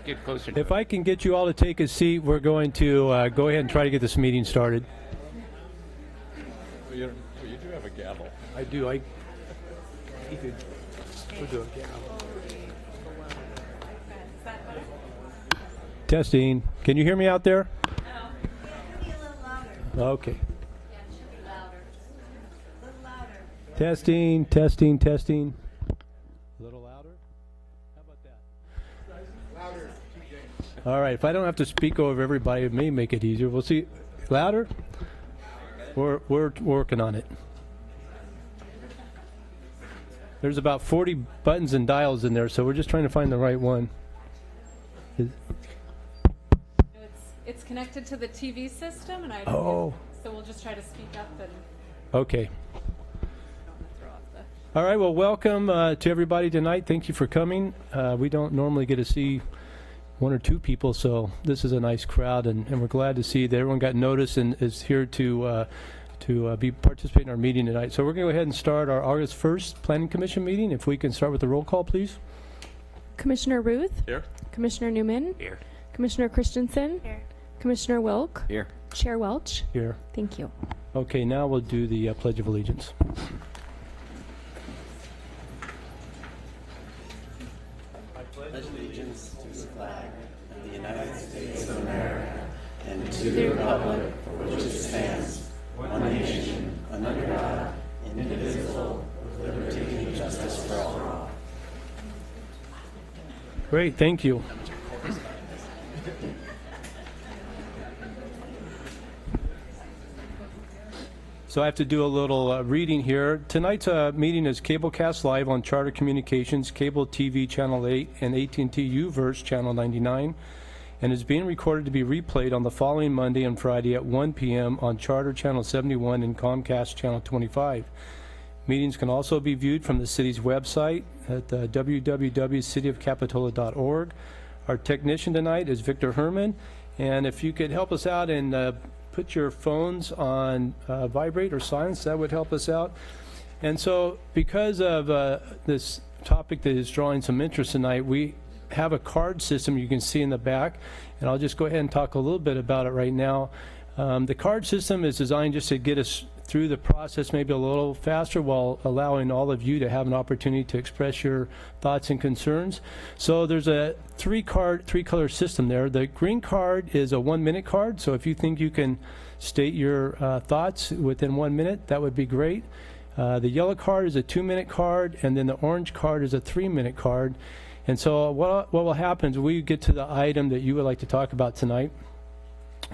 get closer to If I can get you all to take a seat, we're going to go ahead and try to get this meeting started. You do have a gavel. I do. We'll do a gavel. Testing. Can you hear me out there? Okay. Testing, testing, testing. A little louder? How about that? Louder. All right. If I don't have to speak over everybody, it may make it easier. We'll see. Louder? We're working on it. There's about 40 buttons and dials in there, so we're just trying to find the right one. It's connected to the TV system, and Oh. So we'll just try to speak up and. Okay. All right. Well, welcome to everybody tonight. Thank you for coming. We don't normally get to see one or two people, so this is a nice crowd, and we're glad to see that everyone got notice and is here to be participating in our meeting tonight. So we're going to go ahead and start our August 1st Planning Commission meeting. If we can start with the roll call, please. Commissioner Ruth? Here. Commissioner Newman? Here. Commissioner Christensen? Here. Commissioner Wilk? Here. Chair Welch? Here. Thank you. Okay, now we'll do the Pledge of Allegiance. I pledge allegiance to the flag of the United States of America and to the republic for which it stands, one nation, under God, indivisible, with liberty and justice for all. Great, thank you. So I have to do a little reading here. Tonight's meeting is cablecast live on Charter Communications, Cable TV Channel 8, and AT&T UVerse Channel 99, and is being recorded to be replayed on the following Monday and Friday at 1 p.m. on Charter Channel 71 and Comcast Channel 25. Meetings can also be viewed from the city's website at www.cityofcapitola.org. Our technician tonight is Victor Herman, and if you could help us out and put your phones on vibrate or silence, that would help us out. And so because of this topic that is drawing some interest tonight, we have a card system you can see in the back, and I'll just go ahead and talk a little bit about it right now. The card system is designed just to get us through the process maybe a little faster while allowing all of you to have an opportunity to express your thoughts and concerns. So there's a three-color system there. The green card is a 1-minute card, so if you think you can state your thoughts within 1 minute, that would be great. The yellow card is a 2-minute card, and then the orange card is a 3-minute card. And so what will happen is we get to the item that you would like to talk about tonight.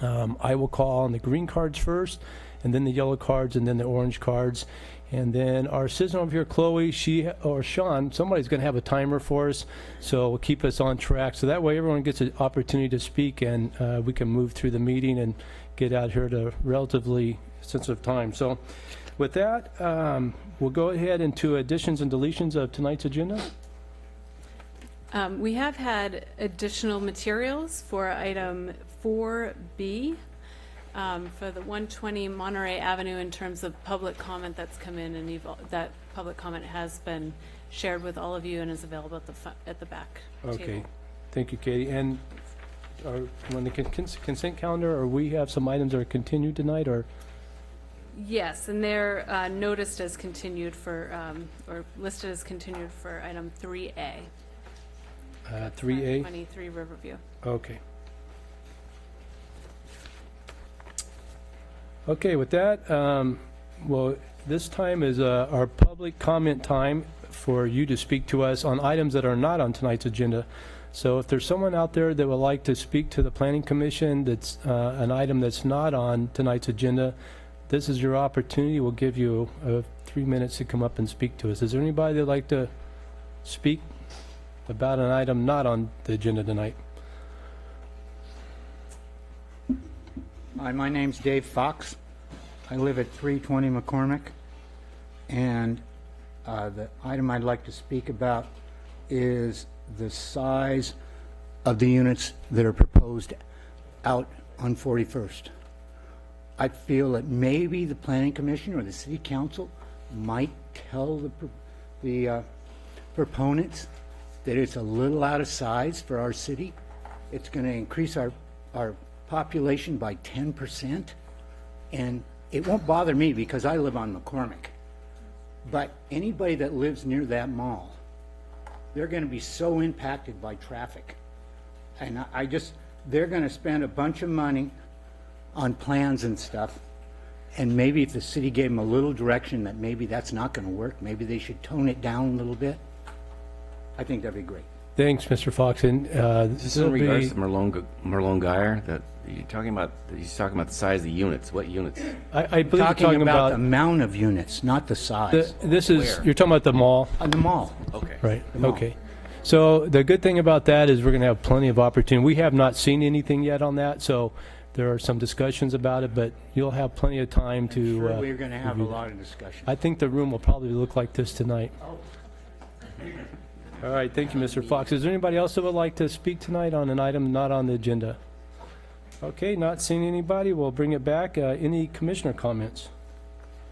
I will call on the green cards first, and then the yellow cards, and then the orange cards. And then our assistant over here, Chloe, she or Sean, somebody's going to have a timer for us, so we'll keep us on track. So that way everyone gets an opportunity to speak, and we can move through the meeting and get out here at a relatively sensitive time. So with that, we'll go ahead into additions and deletions of tonight's agenda. We have had additional materials for item 4B for the 120 Monterey Avenue in terms of public comment that's come in, and that public comment has been shared with all of you and is available at the back Okay, table. thank you, Katie. And on the consent calendar, or we have some items that are continued tonight, or? Yes, and they're noticed as continued for, or listed as continued for item 3A. 3A? 23 Riverview. Okay. Okay, with that, well, this time is our public comment time for you to speak to us on items that are not on tonight's agenda. So if there's someone out there that would like to speak to the Planning Commission that's an item that's not on tonight's agenda, this is your opportunity. We'll give you 3 minutes to come up and speak to us. Is there anybody that would like to speak about an item not on the agenda tonight? Hi, my name's Dave Fox. I live at 320 McCormick, and the item I'd like to speak about is the size of the units that are proposed out on 41st. I feel that maybe the Planning Commission or the City Council might tell the proponents that it's a little out of size for our city, it's going to increase our population by 10%, and it won't bother me because I live on McCormick. But anybody that lives near that mall, they're going to be so impacted by traffic. And they're going to spend a bunch of money on plans and stuff. And maybe if the city gave them a little direction that maybe that's not going to work, maybe they should tone it down a little bit. I think that'd be great. Thanks, Mr. Fox. And This is in regards to Merlone Geyer, that you're talking about, he's talking about the size of the units. What units? I believe you're Talking talking about the about, amount of units, not the size. this is, Where? you're talking about the mall. On the mall. Okay. Right, mall. okay. So the good thing about that is we're going to have plenty of opportunity. We have not seen anything yet on that, so there are some discussions about it, but you'll have plenty of time to. Sure, we're going to have a review that. lot of discussion. I think the room will probably look like this tonight. All right, thank you, Mr. Fox. Is there anybody else that would like to speak tonight on an item not on the agenda? Okay, not seeing anybody, we'll bring it back. Any commissioner comments?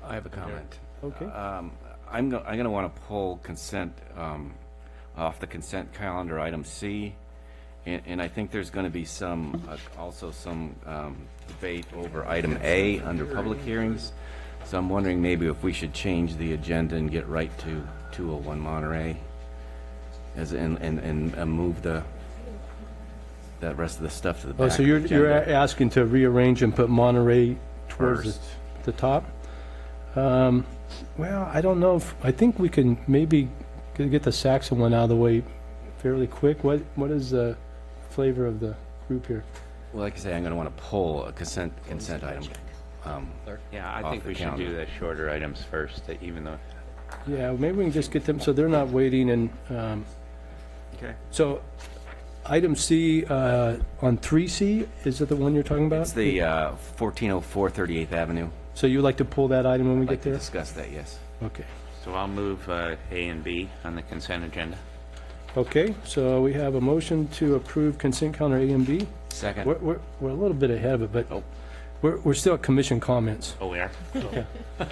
I have a comment. Okay. I'm going to want to pull consent off the consent calendar, item C, and I think there's going to be also some debate over item A under public hearings. So I'm wondering maybe if we should change the agenda and get right to 201 Monterey, and move that rest of the stuff to the back. Oh, so of the you're agenda. asking to rearrange and put Monterey towards First. the top? Well, I don't know I think we can maybe get the Saxon one out of the way fairly quick. What is the flavor of the group here? Well, like I say, I'm going to want to pull a consent item. Yeah, I Off think the we should calendar. do the shorter items first, even though, Yeah, maybe we can just get them so they're not waiting. And Okay. so item C on 3C, is it the one you're talking about? It's the 1404 38th Avenue. So you'd like to pull that item when we I'd like get to there? discuss that, yes. Okay. so I'll move A and B on the consent agenda. Okay, so we have a motion to approve consent calendar A and B. Second. We're a little bit ahead of it, but Oh. we're still at commission comments. Oh, we are?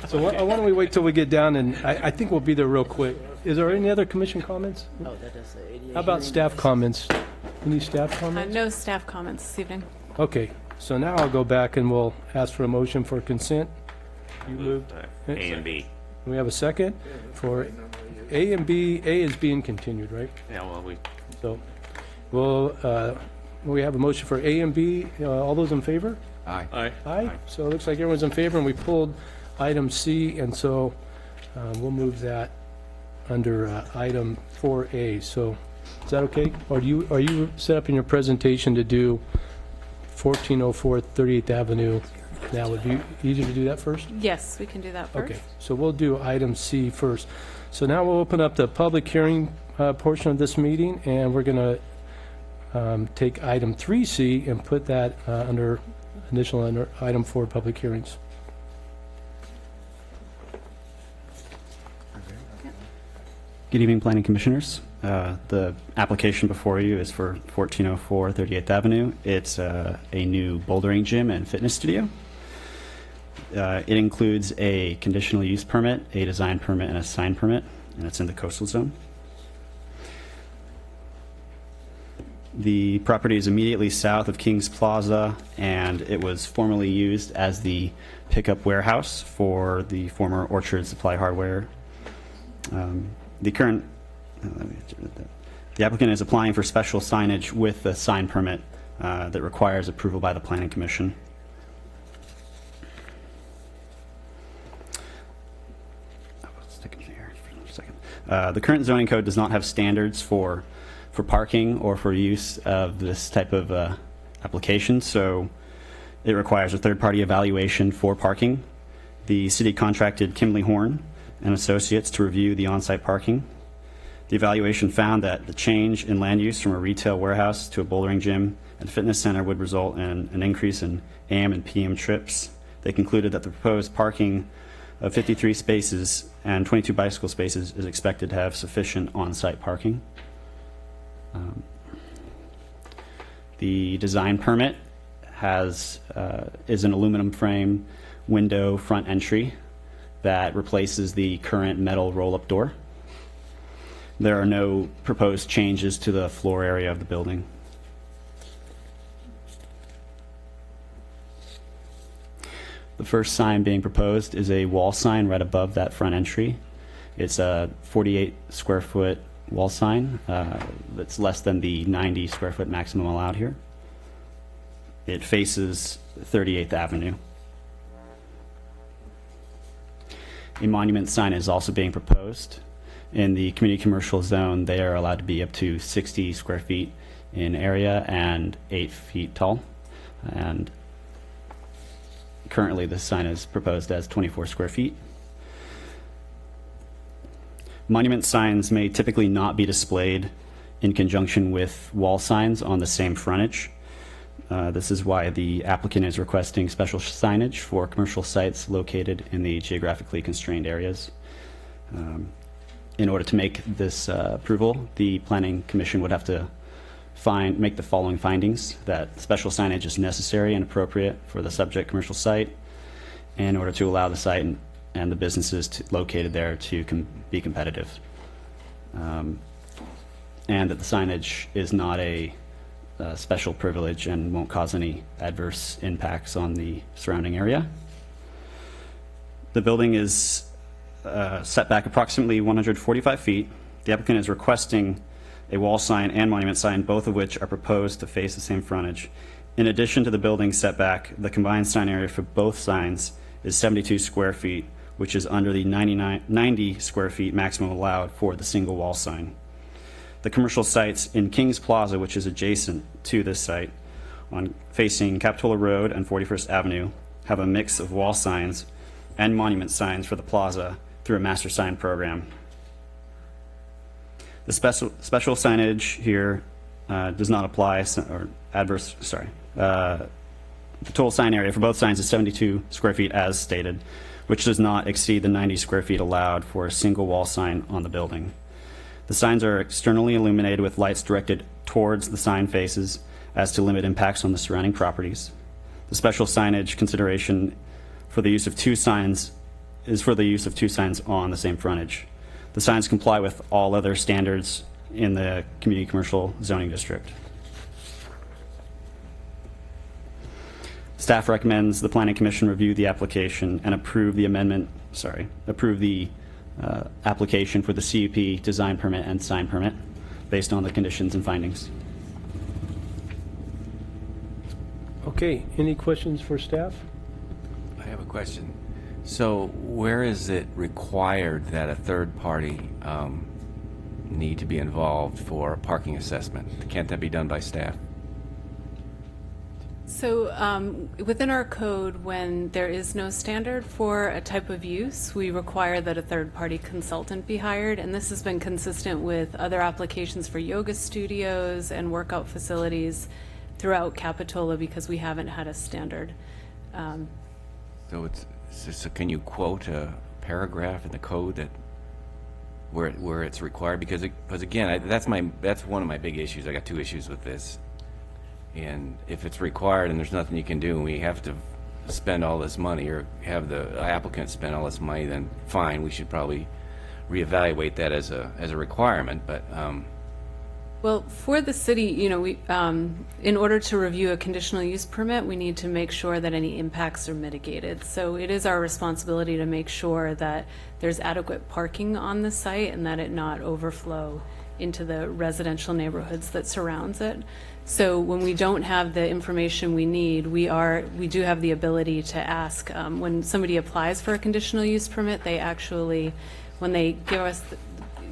So why don't we wait till we get down, and I think we'll be there real quick. Is there any other commission comments? Oh, that is the ADA How about hearing. staff comments? Any staff comments? No staff comments this evening. Okay, so now I'll go back and we'll ask for a motion for consent. You moved. A and B. We have a second for A and B. A is being continued, right? Yeah, well, So we have a motion for A and B. All those in favor? Aye. Aye. Aye. So it looks like everyone's in favor, and we pulled item C, and so we'll move that under item 4A. So is that okay? Or are you set up in your presentation to do 1404 38th Avenue? Now, would it be easier to do that first? Yes, we can do that first. Okay, so we'll do item C first. So now we'll open up the public hearing portion of this meeting, and we're going to take item 3C and put that under item 4, public hearings. Good evening, Planning Commissioners. The application before you is for 1404 38th Avenue. It's a new bouldering gym and fitness studio. It includes a conditional use permit, a design permit, and a sign permit, and it's in the coastal zone. The property is immediately south of Kings Plaza, and it was formerly used as the pickup warehouse for the former Orchard Supply Hardware. The applicant is applying for special signage with the sign permit that requires approval by the Planning Commission. The current zoning code does not have standards for parking or for use of this type of application, so it requires a third-party evaluation for parking. The city contracted Kimley Horn and Associates to review the on-site parking. The evaluation found that the change in land use from a retail warehouse to a bouldering gym and fitness center would result in an increase in AM and PM trips. They concluded that the proposed parking of 53 spaces and 22 bicycle spaces is expected to have sufficient on-site parking. The design permit is an aluminum frame window front entry that replaces the current metal roll-up door. There are no proposed changes to the floor area of the building. The first sign being proposed is a wall sign right above that front entry. It's a 48 square foot wall sign that's less than the 90 square foot maximum allowed here. It faces 38th Avenue. A monument sign is also being proposed. In the community commercial zone, they are allowed to be up to 60 square feet in area and 8 feet tall. And currently, this sign is proposed as 24 square feet. Monument signs may typically not be displayed in conjunction with wall signs on the same frontage. This is why the applicant is requesting special signage for commercial sites located in the geographically constrained areas. In order to make this approval, the Planning Commission would have to make the following findings: that special signage is necessary and appropriate for the subject commercial site in order to allow the site and the businesses located there to be competitive, and that the signage is not a special privilege and won't cause any adverse impacts on the surrounding area. The building is set back approximately 145 feet. The applicant is requesting a wall sign and monument sign, both of which are proposed to face the same frontage. In addition to the building setback, the combined sign area for both signs is 72 square feet, which is under the 90 square feet maximum allowed for the single wall sign. The commercial sites in Kings Plaza, which is adjacent to this site, facing Capitola Road and 41st Avenue, have a mix of wall signs and monument signs for the plaza through a master sign program. The special signage here does not apply, or adverse, sorry. The total sign area for both signs is 72 square feet as stated, which does not exceed the 90 square feet allowed for a single wall sign on the building. The signs are externally illuminated with lights directed towards the sign faces as to limit impacts on the surrounding properties. The special signage consideration for the use of two signs is for the use of two signs on the same frontage. The signs comply with all other standards in the community commercial zoning district. Staff recommends the Planning Commission review the application and approve the application for the CUP design permit and sign permit based on the conditions and findings. Okay, any questions for staff? I have a question. So where is it required that a third party need to be involved for a parking assessment? Can't that be done by staff? So within our code, when there is no standard for a type of use, we require that a third-party consultant be hired, and this has been consistent with other applications for yoga studios and workout facilities throughout Capitola because we haven't had a standard. So can you quote a paragraph in the code that where it's required? Because again, that's one of my big issues. I got two issues with this. And if it's required and there's nothing you can do and we have to spend all this money or have the applicant spend all this money, then fine, we should probably reevaluate that as a requirement. But well, for the city, we in order to review a conditional use permit, we need to make sure that any impacts are mitigated. So it is our responsibility to make sure that there's adequate parking on the site and that it not overflow into the residential neighborhoods that surrounds it. So when we don't have the information we need, we do have the ability to ask. When somebody applies for a conditional use permit, they actually, when they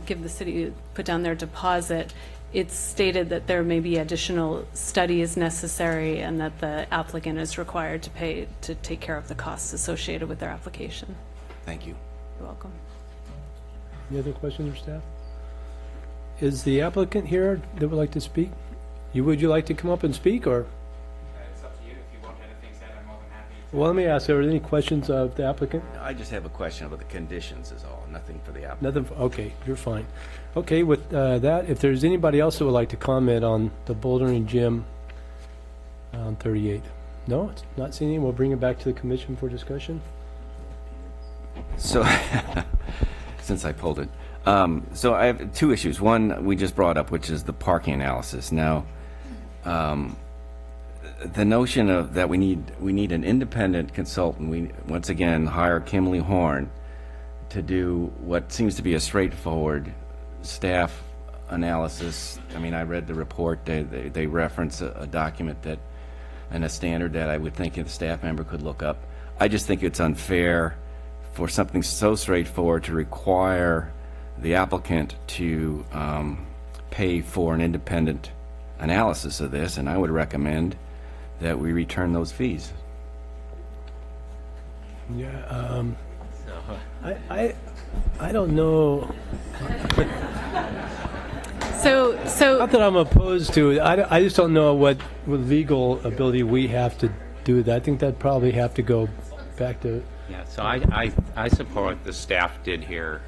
give the city, put down their deposit, it's stated that there may be additional studies necessary and that the applicant is required to pay to take care of the costs associated with their application. thank you. You're welcome. Any other questions for staff? Is the applicant here that would like to speak? Would you like to come up and speak, or? It's up to you. If you want anything said, I'm more than happy to. Well, let me ask, are there any questions of the applicant? I just have a question about the conditions is all, nothing for the applicant. Nothing, okay, you're fine. Okay, with that, if there's anybody else that would like to comment on the bouldering gym on 38? No, it's not seeing any. We'll bring it back to the commission for discussion. So, since I pulled it. So I have two issues. One we just brought up, which is the parking analysis. Now, the notion of that we need an independent consultant. We once again hire Kimley Horn to do what seems to be a straightforward staff analysis. I mean, I read the report. They reference a document that and a standard that I would think a staff member could look up. I just think it's unfair for something so straightforward to require the applicant to pay for an independent analysis of this, and I would recommend that we return those fees. Yeah, I don't know. So Not that I'm opposed to it. I just don't know what legal ability we have to do that. I think that'd probably have to go back to. Yeah, so I support what the staff did here,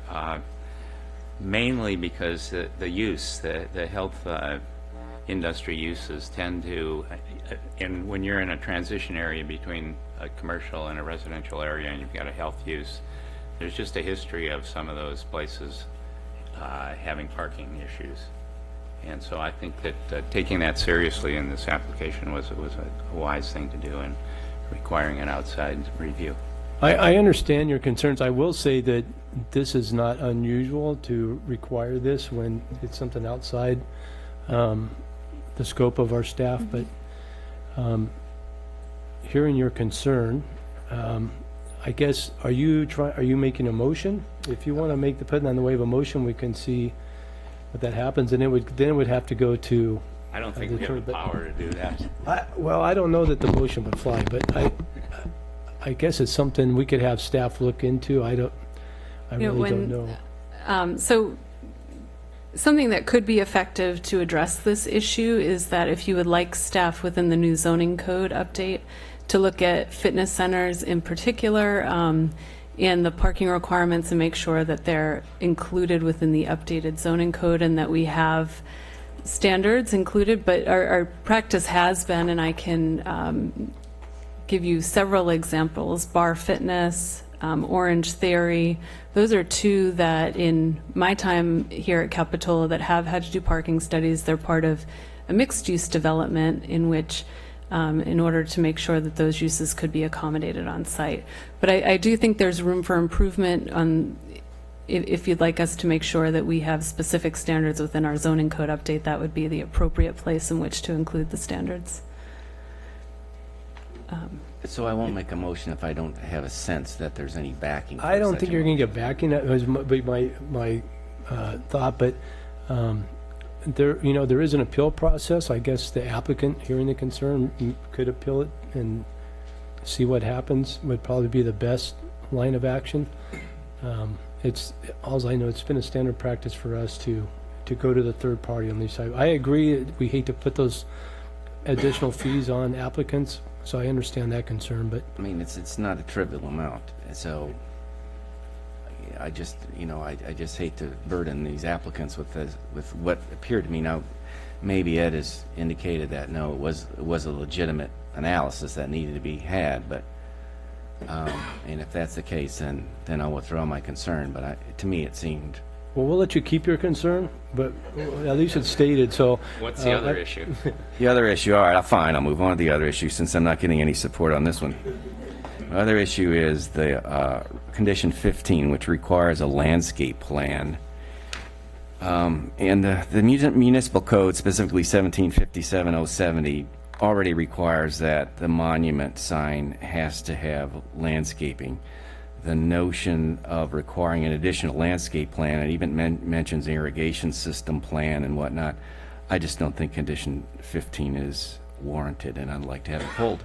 mainly because the use, the health industry uses tend to, and when you're in a transition area between a commercial and a residential area and you've got a health use, there's just a history of some of those places having parking issues. And so I think that taking that seriously in this application was a wise thing to do, and requiring an outside review. I understand your concerns. I will say that this is not unusual to require this when it's something outside the scope of our staff, but hearing your concern, I guess, are you making a motion? If you want to put it on the way of a motion, we can see what that happens, and then it would have to go to. I don't think we have the power to do that. I don't know that the motion would fly, but I guess it's something we could have staff look into. I really don't know. So something that could be effective to address this issue is that if you would like staff within the new zoning code update to look at fitness centers in particular, and the parking requirements, and make sure that they're included within the updated zoning code and that we have standards included. But our practice has been, and I can give you several examples, Bar Fitness, Orange Theory. Those are two that in my time here at Capitola that have had to do parking studies. They're part of a mixed-use development in which in order to make sure that those uses could be accommodated on site. But I do think there's room for improvement on, if you'd like us to make sure that we have specific standards within our zoning code update, that would be the appropriate place in which to include the standards. So I won't make a motion if I don't have a sense that there's any backing. I don't think you're going to get backing. That was my thought, but there is an appeal process. I guess the applicant hearing the concern could appeal it and see what happens. Would probably be the best line of action. It's all I know. It's been a standard practice for us to go to the third party on these sites. I agree. We hate to put those additional fees on applicants, so I understand that concern. But I mean, it's not a trivial amount. So I just hate to burden these applicants with what appeared to me. Now, maybe Ed has indicated that no, it was a legitimate analysis that needed to be had, but and if that's the case, then I'll withdraw my concern. But to me, it seemed. Well, we'll let you keep your concern, but at least it's stated. So what's the other issue? The other issue. All right, fine. I'll move on to the other issue since I'm not getting any support on this one. The other issue is the condition 15, which requires a landscape plan. And the municipal code, specifically 1757-070, already requires that the monument sign has to have landscaping. The notion of requiring an additional landscape plan, it even mentions irrigation system plan and whatnot. I just don't think condition 15 is warranted, and I'd like to have it pulled.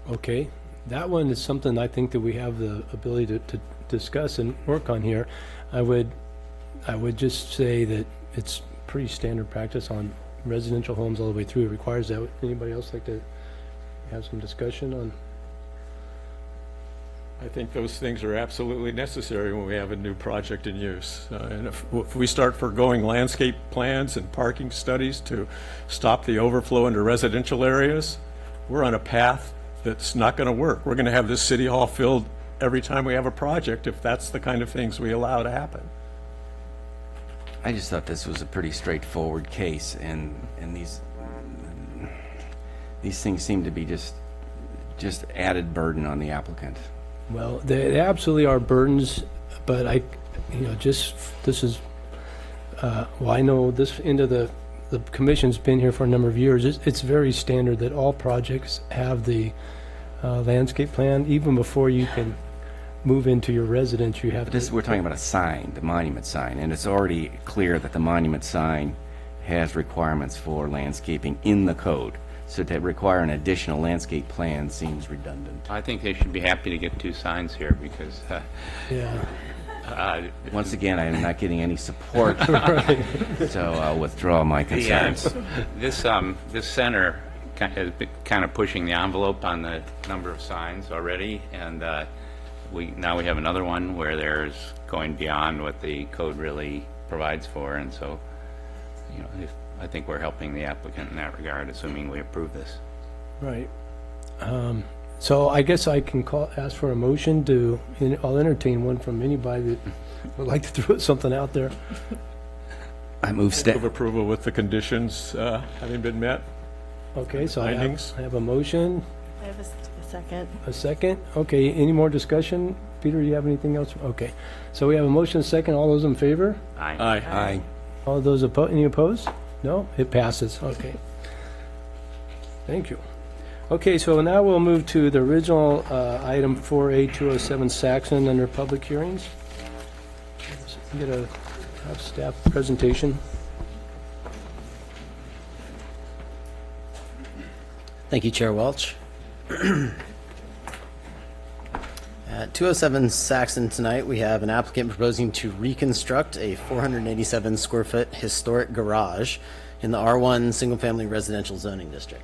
Okay, that one is something I think that we have the ability to discuss and work on here. I would just say that it's pretty standard practice on residential homes all the way through. It requires that. Would anybody else like to have some discussion on? I think those things are absolutely necessary when we have a new project in use. And if we start foregoing landscape plans and parking studies to stop the overflow into residential areas, we're on a path that's not going to work. We're going to have this city hall filled every time we have a project if that's the kind of things we allow to happen. I just thought this was a pretty straightforward case, and these things seem to be just added burden on the applicant. Well, they absolutely are burdens, but this is, well, I know this end of the commission's been here for a number of years. It's very standard that all projects have the landscape plan. Even before you can move into your residence, you have to. We're talking about a sign, the monument sign, and it's already clear that the monument sign has requirements for landscaping in the code. So to require an additional landscape plan seems redundant. I think they should be happy to get 2 signs here because, Yeah. Once again, I am not getting any support, so I'll withdraw my concerns. this center has been kind of pushing the envelope on the number of signs already, and now we have another one where there's going beyond what the code really provides for, and so, I think we're helping the applicant in that regard, assuming we approve this. Right. So I guess I can ask for a motion I'll entertain one from anybody that would like to throw something out there. I move Move approval with the conditions having been met. Okay, so Findings? I have a motion, I have a second. a second. Okay, any more discussion? Peter, do you have anything else? Okay. So we have a motion, a second. All those in favor? Aye. Aye. All those opposed? Any opposed? No? It passes. Okay. Thank you. Okay, so now we'll move to the original item 4A207 Saxon under public hearings. Get a staff presentation. Thank you, Chair Welch. At 207 Saxon tonight, we have an applicant proposing to reconstruct a 487 square foot historic garage in the R1 Single Family Residential Zoning District.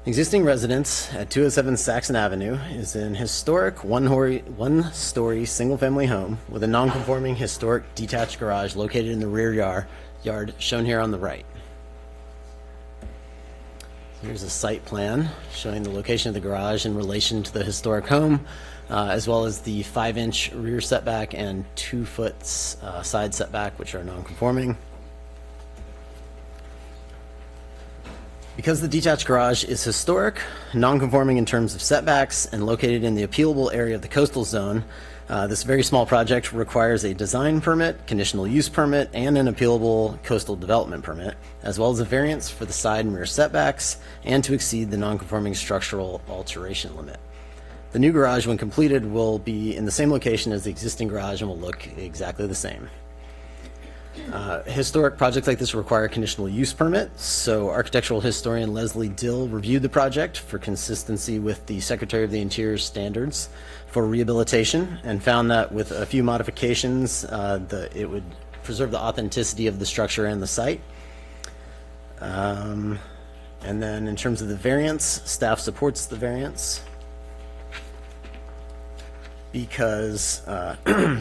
Existing residence at 207 Saxon Avenue is an historic one-story single-family home with a non-conforming historic detached garage located in the rear yard shown here on the right. Here's a site plan showing the location of the garage in relation to the historic home, as well as the 5-inch rear setback and 2-foot side setback, which are non-conforming. Because the detached garage is historic, non-conforming in terms of setbacks, and located in the appealable area of the coastal zone, this very small project requires a design permit, conditional use permit, and an appealable coastal development permit, as well as a variance for the side and rear setbacks, and to exceed the non-conforming structural alteration limit. The new garage, when completed, will be in the same location as the existing garage and will look exactly the same. Historic projects like this require a conditional use permit, so architectural historian Leslie Dill reviewed the project for consistency with the Secretary of the Interior's standards for rehabilitation and found that with a few modifications, it would preserve the authenticity of the structure and the site. And then in terms of the variance, staff supports the variance because,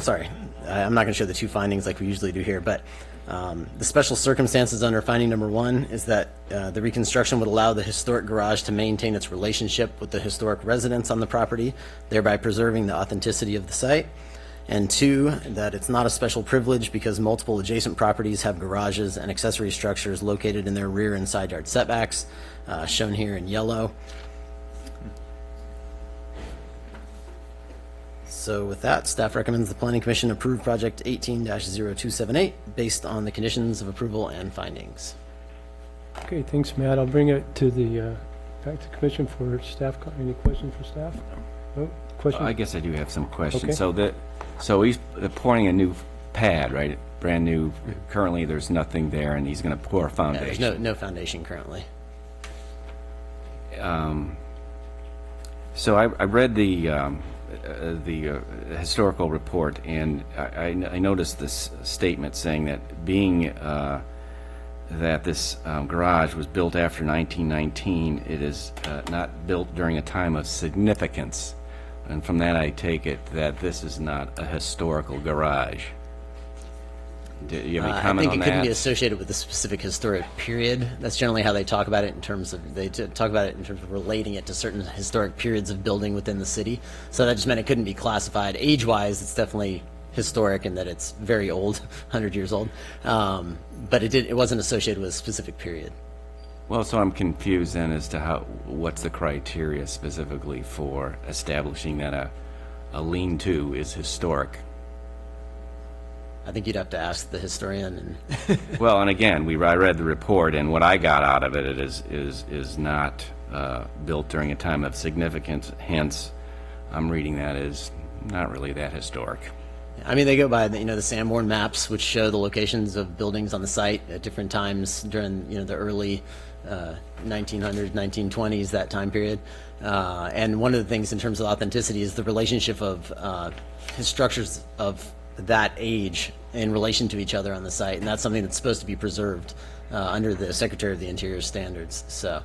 sorry, I'm not going to show the 2 findings like we usually do here, but the special circumstances under finding number 1 is that the reconstruction would allow the historic garage to maintain its relationship with the historic residents on the property, thereby preserving the authenticity of the site. And 2, that it's not a special privilege because multiple adjacent properties have garages and accessory structures located in their rear and side yard setbacks, shown here in yellow. So with that, staff recommends the Planning Commission approve project 18-0278 based on the conditions of approval and findings. Okay, thanks, Matt. I'll bring it to the back to commission for staff. Any questions for staff? No? Question? I guess I do have some questions. Okay. So he's pouring a new pad, right? Brand new. Currently, there's nothing there, and he's going to pour a foundation. There's no foundation currently. So I read the historical report, and I noticed this statement saying that being that this garage was built after 1919, it is not built during a time of significance. And from that, I take it that this is not a historical garage. Do you have any comment on that? I think it couldn't be associated with a specific historic period. That's generally how they talk about it in terms of, talk about it in terms of relating it to certain historic periods of building within the city. So that just meant it couldn't be classified. Age-wise, it's definitely historic and that it's very old, 100 years old. But it wasn't associated with a specific period. Well, so I'm confused then as to what's the criteria specifically for establishing that a lean-to is historic? I think you'd have to ask the historian. And Well, and again, I read the report, and what I got out of it is not built during a time of significance. Hence, I'm reading that as not really that historic. I mean, they go by the Sanborn maps, which show the locations of buildings on the site at different times during the early 1900s, 1920s, that time period. And one of the things in terms of authenticity is the relationship of his structures of that age in relation to each other on the site, and that's something that's supposed to be preserved under the Secretary of the Interior standards. So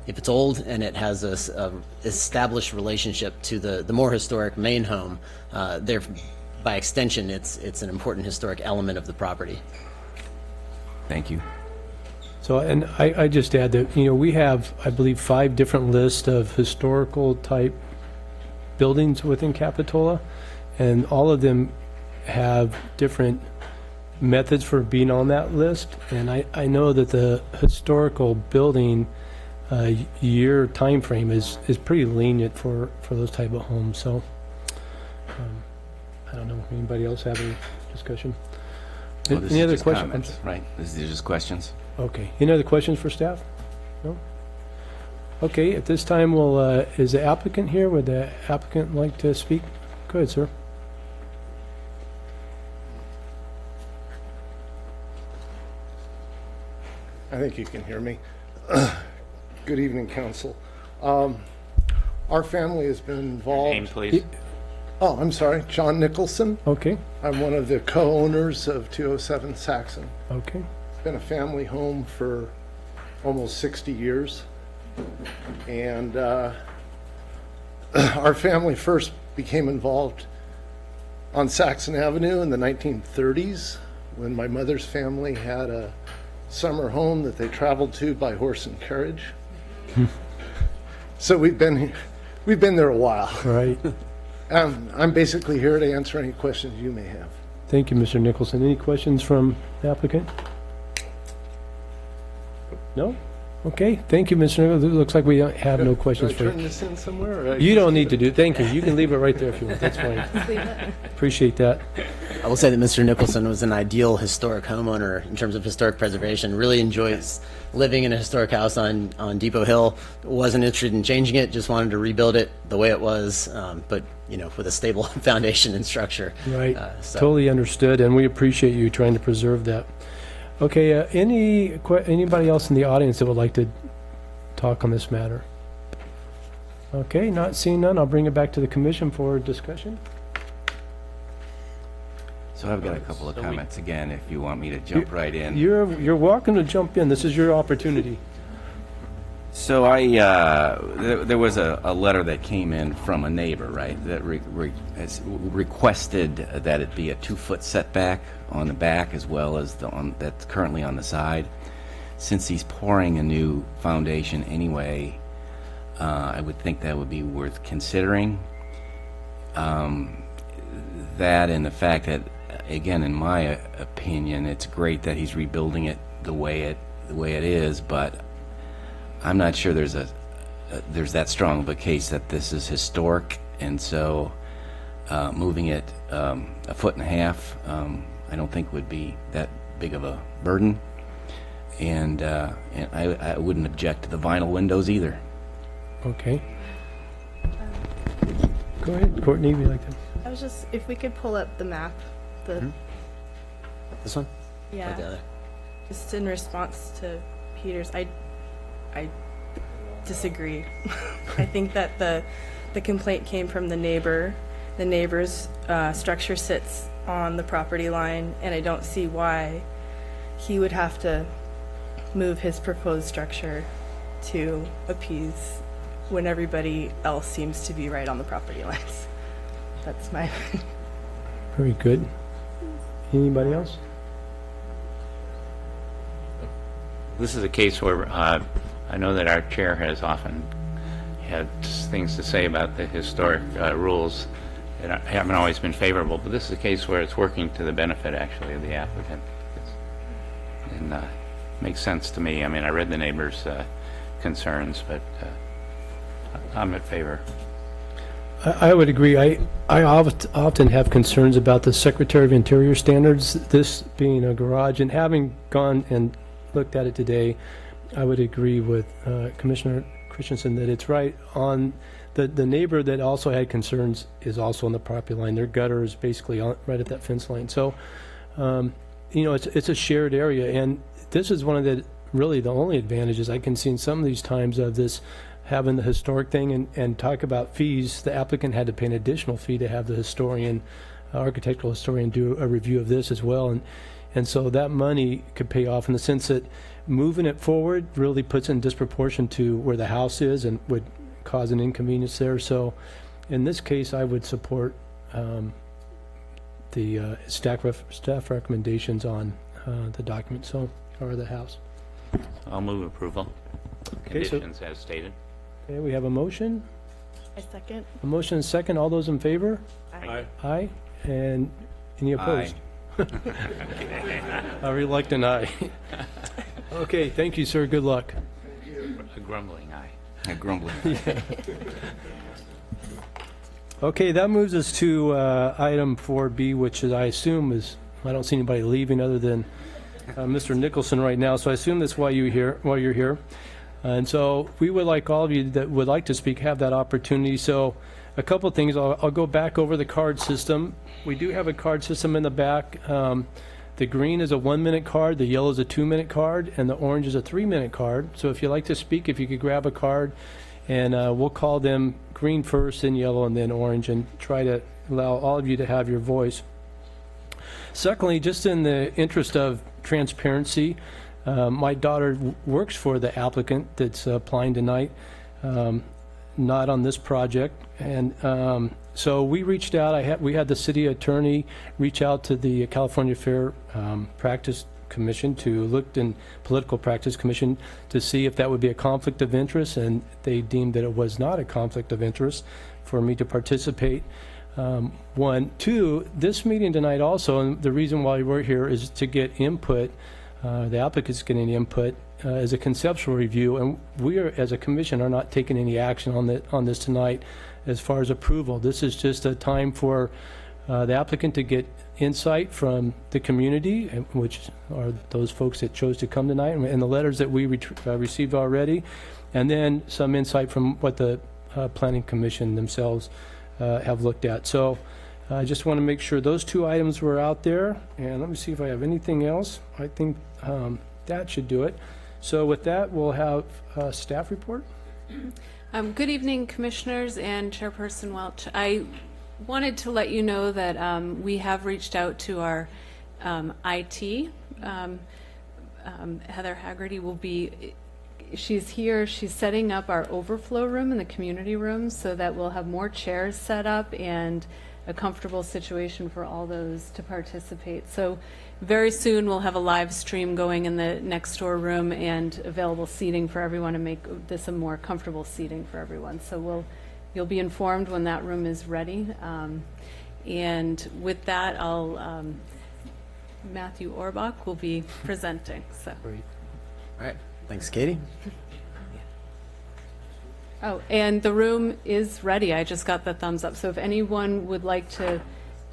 if it's old and it has a established relationship to the more historic main home, there, by extension, it's an important historic element of the property. Thank you. So, and I just add that, we have, I believe, 5 different lists of historical type buildings within Capitola, and all of them have different methods for being on that list. And I know that the historical building year time frame is pretty lenient for those type of homes. So I don't know. Anybody else have any discussion? Well, this Any is other just questions? comments, right? These are just questions. Okay. Any other questions for staff? No? Okay, at this time, is the applicant here? Would the applicant like to speak? Go ahead, sir. I think you can hear me. Good evening, council. Our family has been involved. Name, please. Oh, I'm sorry, John Nicholson. Okay, I'm one of the co-owners of 207 Saxon. okay. It's been a family home for almost 60 years. And our family first became involved on Saxon Avenue in the 1930s when my mother's family had a summer home that they traveled to by horse and carriage. So we've been there a while. Right. I'm basically here to answer any questions you may have. Thank you, Mr. Nicholson. Any questions from the applicant? No? Okay, thank you, Mr. Nicholson. It looks like we have no questions Do for I turn you. this in somewhere? Or You don't need to do, thank you. You can leave it right there if you want. That's fine. Appreciate that. I will say that Mr. Nicholson was an ideal historic homeowner in terms of historic preservation. Really enjoys living in a historic house on Depot Hill. Wasn't interested in changing it, just wanted to rebuild it the way it was, but with a stable foundation and structure. Right, So- totally understood, and we appreciate you trying to preserve that. Okay, anybody else in the audience that would like to talk on this matter? Okay, not seeing none, I'll bring it back to the commission for discussion. So I've got a couple of comments again, if you want me to jump right in. You're welcome to jump in, this is your opportunity. So there was a letter that came in from a neighbor, right, that has requested that it be a 2-foot setback on the back as well as that's currently on the side. Since he's pouring a new foundation anyway, I would think that would be worth considering. That and the fact that, again, in my opinion, it's great that he's rebuilding it the way it is, but I'm not sure there's that strong of a case that this is historic, and so moving it 1.5 feet, I don't think would be that big of a burden, and I wouldn't object to the vinyl windows either. Okay. Go ahead, Courtney, would you like to? I was just, if we could pull up the map, This one? yeah, Or the other? just in response to Peter's, I disagree. I think that the complaint came from the neighbor. The neighbor's structure sits on the property line, and I don't see why he would have to move his proposed structure to appease when everybody else seems to be right on the property lines. That's my Very good. Anybody else? This is a case where I know that our chair has often had things to say about the historic rules, and I haven't always been favorable, but this is a case where it's working to the benefit, actually, of the applicant. And makes sense to me. I mean, I read the neighbors' concerns, but I'm in favor. I would agree. I often have concerns about the Secretary of Interior standards, this being a garage, and having gone and looked at it today, I would agree with Commissioner Christensen that it's right on, the neighbor that also had concerns is also on the property line. Their gutter is basically right at that fence line. So, you know, it's a shared area, and this is one of the, really the only advantages I can see in some of these times of this, having the historic thing, and talk about fees. The applicant had to pay an additional fee to have the historian, architectural historian, do a review of this as well, and so that money could pay off in the sense that moving it forward really puts in disproportion to where the house is and would cause an inconvenience there. So in this case, I would support the staff recommendations on the document, so, or the house. I'll move approval. Okay, so- Conditions as stated. Okay, we have a motion. I second. A motion and a second. All those in favor? Aye. Aye. And any opposed? A reluctant aye. Okay, thank you, sir. Good luck. A grumbling aye. A grumbling. Okay, that moves us to item 4B, which is, I assume is, I don't see anybody leaving other than Mr. Nicholson right now, so I assume that's why you're here. And so we would like all of you that would like to speak have that opportunity. So a couple of things. I'll go back over the card system. We do have a card system in the back. The green is a 1-minute card, the yellow is a 2-minute card, and the orange is a 3-minute card. So if you'd like to speak, if you could grab a card, and we'll call them green first, then yellow, and then orange, and try to allow all of you to have your voice. Secondly, just in the interest of transparency, my daughter works for the applicant that's applying tonight, not on this project. And so we reached out. We had the city attorney reach out to the California Fair Practice Commission Political Practice Commission to see if that would be a conflict of interest, and they deemed that it was not a conflict of interest for me to participate. One. Two, this meeting tonight also, and the reason why we're here is to get input. The applicant's getting input as a conceptual review, and we are, as a commission, are not taking any action on this tonight as far as approval. This is just a time for the applicant to get insight from the community, which are those folks that chose to come tonight, and the letters that we received already, and then some insight from what the Planning Commission themselves have looked at. So I just want to make sure those two items were out there, and let me see if I have anything else. I think that should do it. So with that, we'll have a staff report. Good evening, Commissioners and Chairperson Welch. I wanted to let you know that we have reached out to our IT. Heather Haggerty will be, she's here, she's setting up our overflow room in the community room so that we'll have more chairs set up and a comfortable situation for all those to participate. So very soon we'll have a live stream going in the next door room and available seating for everyone to make this a more comfortable seating for everyone. So you'll be informed when that room is ready. And with that, Matthew Orbach will be presenting. So. Great. All right. Thanks, Katie. Oh, and the room is ready. I just got the thumbs up. So if anyone would like to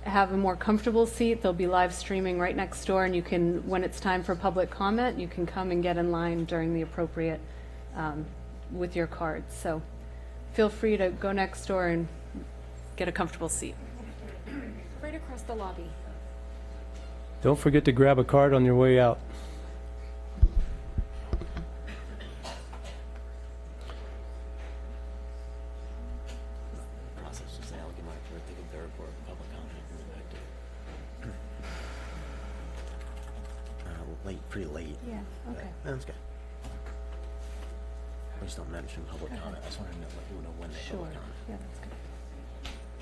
have a more comfortable seat, they'll be live streaming right next door, and you can, when it's time for public comment, you can come and get in line during the appropriate, with your cards. So feel free to go next door and get a comfortable seat. Right across the lobby. Don't forget to grab a card on your way out. Pretty late. Yeah, okay. That's good. We just don't mention public comment. I just want to let you know when they Sure. public comment. Yeah, that's good.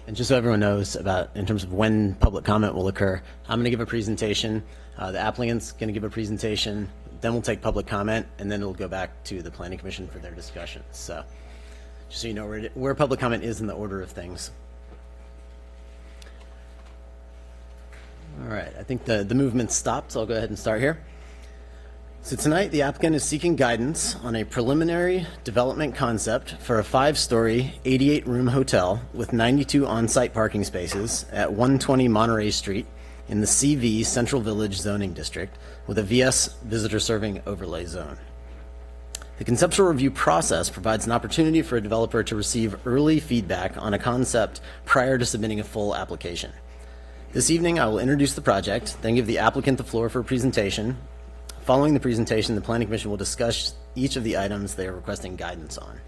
And just so everyone knows about, in terms of when public comment will occur, I'm going to give a presentation. The applicant's going to give a presentation. Then we'll take public comment, and then it'll go back to the Planning Commission for their discussion. So just so you know where public comment is in the order of things. All right, I think the movement stopped, so I'll go ahead and start here. So tonight, the applicant is seeking guidance on a preliminary development concept for a 5-story, 88-room hotel with 92 on-site parking spaces at 120 Monterey Street in the CV Central Village zoning district with a VS visitor serving overlay zone. The conceptual review process provides an opportunity for a developer to receive early feedback on a concept prior to submitting a full application. This evening, I will introduce the project, then give the applicant the floor for a presentation. Following the presentation, the Planning Commission will discuss each of the items they are requesting guidance on.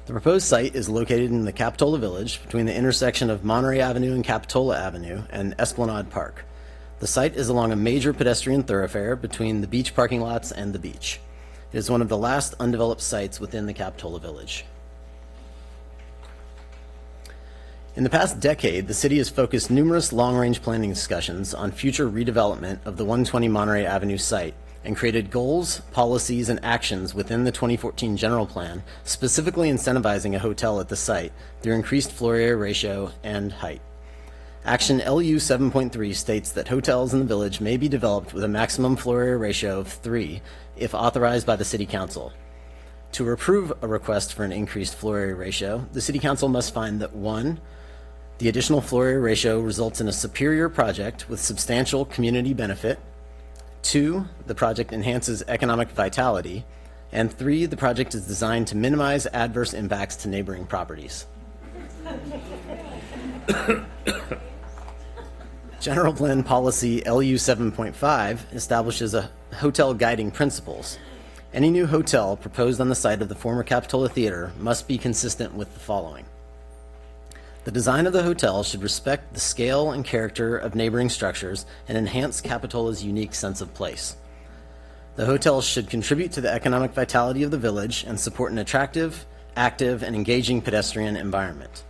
The proposed site is located in the Capitola Village between the intersection of Monterey Avenue and Capitola Avenue and Esplanade Park. The site is along a major pedestrian thoroughfare between the beach parking lots and the beach. It is one of the last undeveloped sites within the Capitola Village. In the past decade, the city has focused numerous long-range planning discussions on future redevelopment of the 120 Monterey Avenue site and created goals, policies, and actions within the 2014 general plan, specifically incentivizing a hotel at the site through increased floor area ratio and height. Action LU 7.3 states that hotels in the village may be developed with a maximum floor area ratio of 3 if authorized by the City Council. To approve a request for an increased floor area ratio, the City Council must find that 1, the additional floor area ratio results in a superior project with substantial community benefit. 2, the project enhances economic vitality. And 3, the project is designed to minimize adverse impacts to neighboring properties. General Plan Policy LU 7.5 establishes a hotel guiding principles. Any new hotel proposed on the site of the former Capitola Theater must be consistent with the following. The design of the hotel should respect the scale and character of neighboring structures and enhance Capitola's unique sense of place. The hotel should contribute to the economic vitality of the village and support an attractive, active, and engaging pedestrian environment.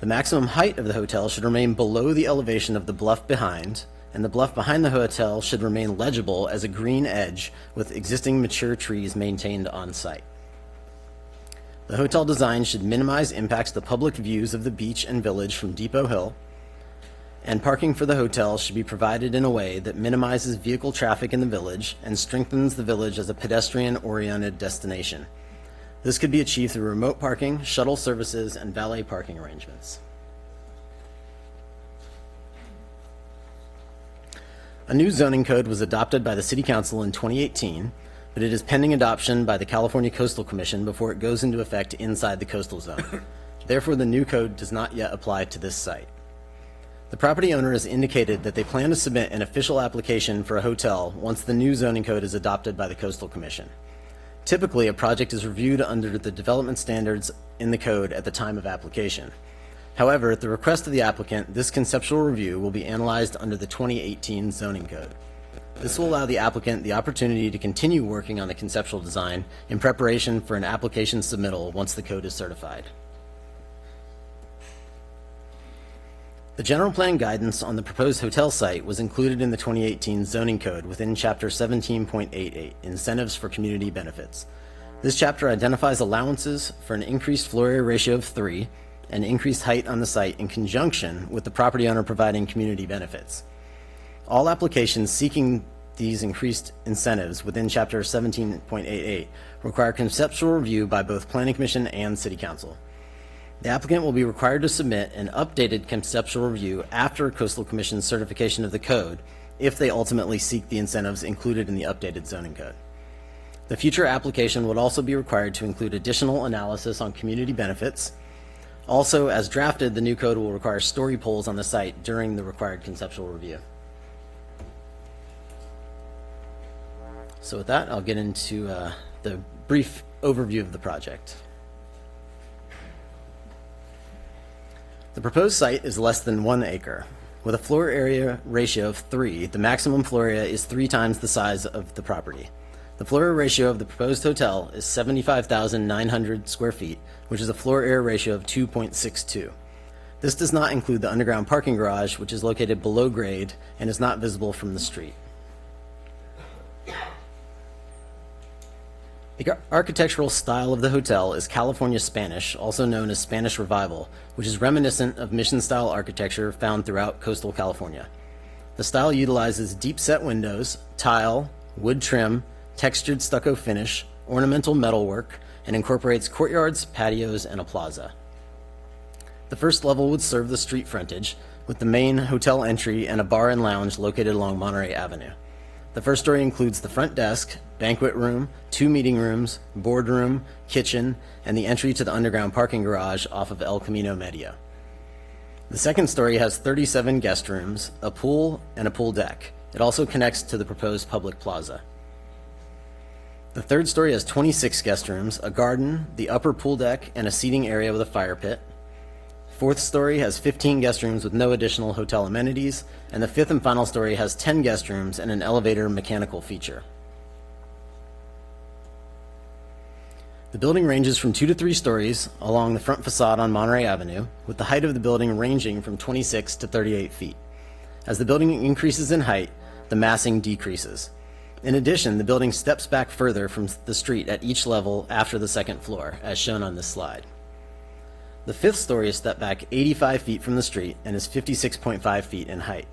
The maximum height of the hotel should remain below the elevation of the bluff behind, and the bluff behind the hotel should remain legible as a green edge with existing mature trees maintained on site. The hotel design should minimize impacts to public views of the beach and village from Depot Hill, and parking for the hotel should be provided in a way that minimizes vehicle traffic in the village and strengthens the village as a pedestrian-oriented destination. This could be achieved through remote parking, shuttle services, and valet parking arrangements. A new zoning code was adopted by the City Council in 2018, but it is pending adoption by the California Coastal Commission before it goes into effect inside the coastal zone. Therefore, the new code does not yet apply to this site. The property owner has indicated that they plan to submit an official application for a hotel once the new zoning code is adopted by the Coastal Commission. Typically, a project is reviewed under the development standards in the code at the time of application. However, at the request of the applicant, this conceptual review will be analyzed under the 2018 zoning code. This will allow the applicant the opportunity to continue working on the conceptual design in preparation for an application submittal once the code is certified. The general plan guidance on the proposed hotel site was included in the 2018 zoning code within Chapter 17.88, Incentives for Community Benefits. This chapter identifies allowances for an increased floor area ratio of 3 and increased height on the site in conjunction with the property owner providing community benefits. All applications seeking these increased incentives within Chapter 17.88 require conceptual review by both Planning Commission and City Council. The applicant will be required to submit an updated conceptual review after Coastal Commission's certification of the code if they ultimately seek the incentives included in the updated zoning code. The future application would also be required to include additional analysis on community benefits. Also, as drafted, the new code will require story poles on the site during the required conceptual review. So with that, I'll get into the brief overview of the project. The proposed site is less than 1 acre. With a floor area ratio of 3, the maximum floor area is 3 times the size of the property. The floor area ratio of the proposed hotel is 75,900 square feet, which is a floor area ratio of 2.62. This does not include the underground parking garage, which is located below grade and is not visible from the street. The architectural style of the hotel is California Spanish, also known as Spanish Revival, which is reminiscent of mission-style architecture found throughout coastal California. The style utilizes deep-set windows, tile, wood trim, textured stucco finish, ornamental metalwork, and incorporates courtyards, patios, and a plaza. The first level would serve the street frontage, with the main hotel entry and a bar and lounge located along Monterey Avenue. The first story includes the front desk, banquet room, 2 meeting rooms, boardroom, kitchen, and the entry to the underground parking garage off of El Camino Medio. The second story has 37 guest rooms, a pool, and a pool deck. It also connects to the proposed public plaza. The third story has 26 guest rooms, a garden, the upper pool deck, and a seating area with a fire pit. Fourth story has 15 guest rooms with no additional hotel amenities, and the fifth and final story has 10 guest rooms and an elevator mechanical feature. The building ranges from 2 to 3 stories along the front facade on Monterey Avenue, with the height of the building ranging from 26 to 38 feet. As the building increases in height, the massing decreases. In addition, the building steps back further from the street at each level after the second floor, as shown on this slide. The fifth story is stepped back 85 feet from the street and is 56.5 feet in height.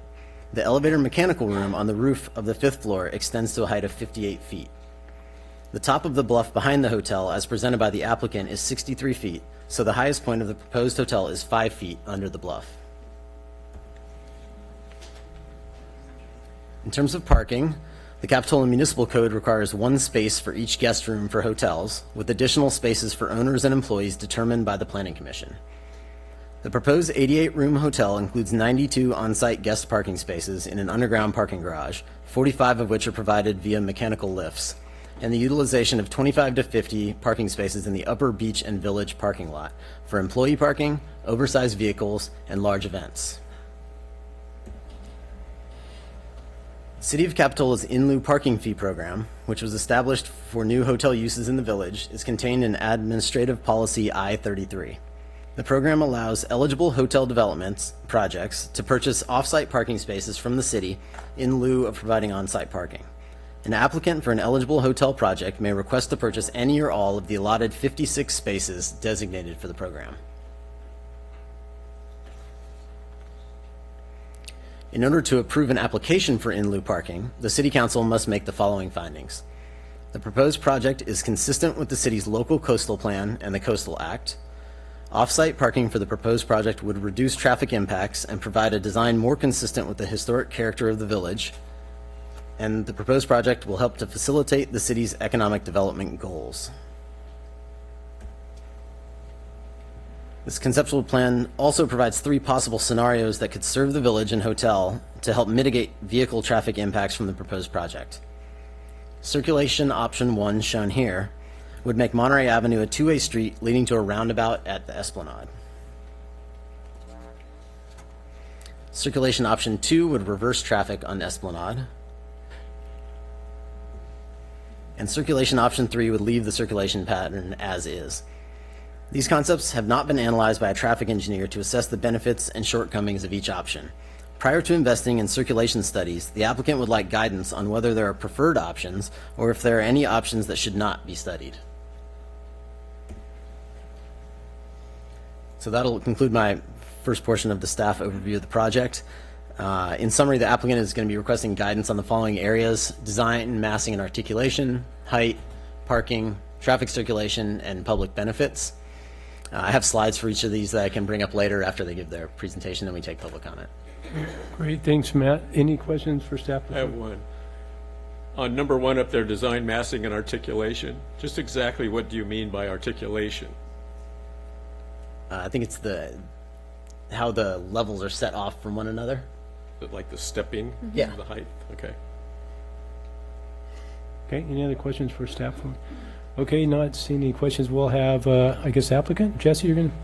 The elevator mechanical room on the roof of the fifth floor extends to a height of 58 feet. The top of the bluff behind the hotel, as presented by the applicant, is 63 feet, so the highest point of the proposed hotel is 5 feet under the bluff. In terms of parking, the Capitola Municipal Code requires 1 space for each guest room for hotels, with additional spaces for owners and employees determined by the Planning Commission. The proposed 88-room hotel includes 92 on-site guest parking spaces in an underground parking garage, 45 of which are provided via mechanical lifts, and the utilization of 25 to 50 parking spaces in the upper beach and village parking lot for employee parking, oversized vehicles, and large events. City of Capitola's in lieu parking fee program, which was established for new hotel uses in the village, is contained in Administrative Policy I-33. The program allows eligible hotel developments projects to purchase off-site parking spaces from the city in lieu of providing on-site parking. An applicant for an eligible hotel project may request to purchase any or all of the allotted 56 spaces designated for the program. In order to approve an application for in lieu parking, the City Council must make the following findings. The proposed project is consistent with the city's local coastal plan and the Coastal Act. Off-site parking for the proposed project would reduce traffic impacts and provide a design more consistent with the historic character of the village. And the proposed project will help to facilitate the city's economic development goals. This conceptual plan also provides 3 possible scenarios that could serve the village and hotel to help mitigate vehicle traffic impacts from the proposed project. Circulation option 1, shown here, would make Monterey Avenue a 2-way street leading to a roundabout at the Esplanade. Circulation option 2 would reverse traffic on Esplanade. And circulation option 3 would leave the circulation pattern as is. These concepts have not been analyzed by a traffic engineer to assess the benefits and shortcomings of each option. Prior to investing in circulation studies, the applicant would like guidance on whether there are preferred options or if there are any options that should not be studied. So that'll conclude my first portion of the staff overview of the project. In summary, the applicant is going to be requesting guidance on the following areas: design, massing, and articulation, height, parking, traffic circulation, and public benefits. I have slides for each of these that I can bring up later after they give their presentation and we take public comment. Great, thanks, Matt. Any questions for staff? I have one. On number 1 up there, design, massing, and articulation, just exactly what do you mean by articulation? I think it's how the levels are set off from one another. Is it like the stepping? Yeah. The height? Okay. Okay, any other questions for staff? Okay, not seeing any questions. We'll have, I guess, applicant. Jesse, you're going to...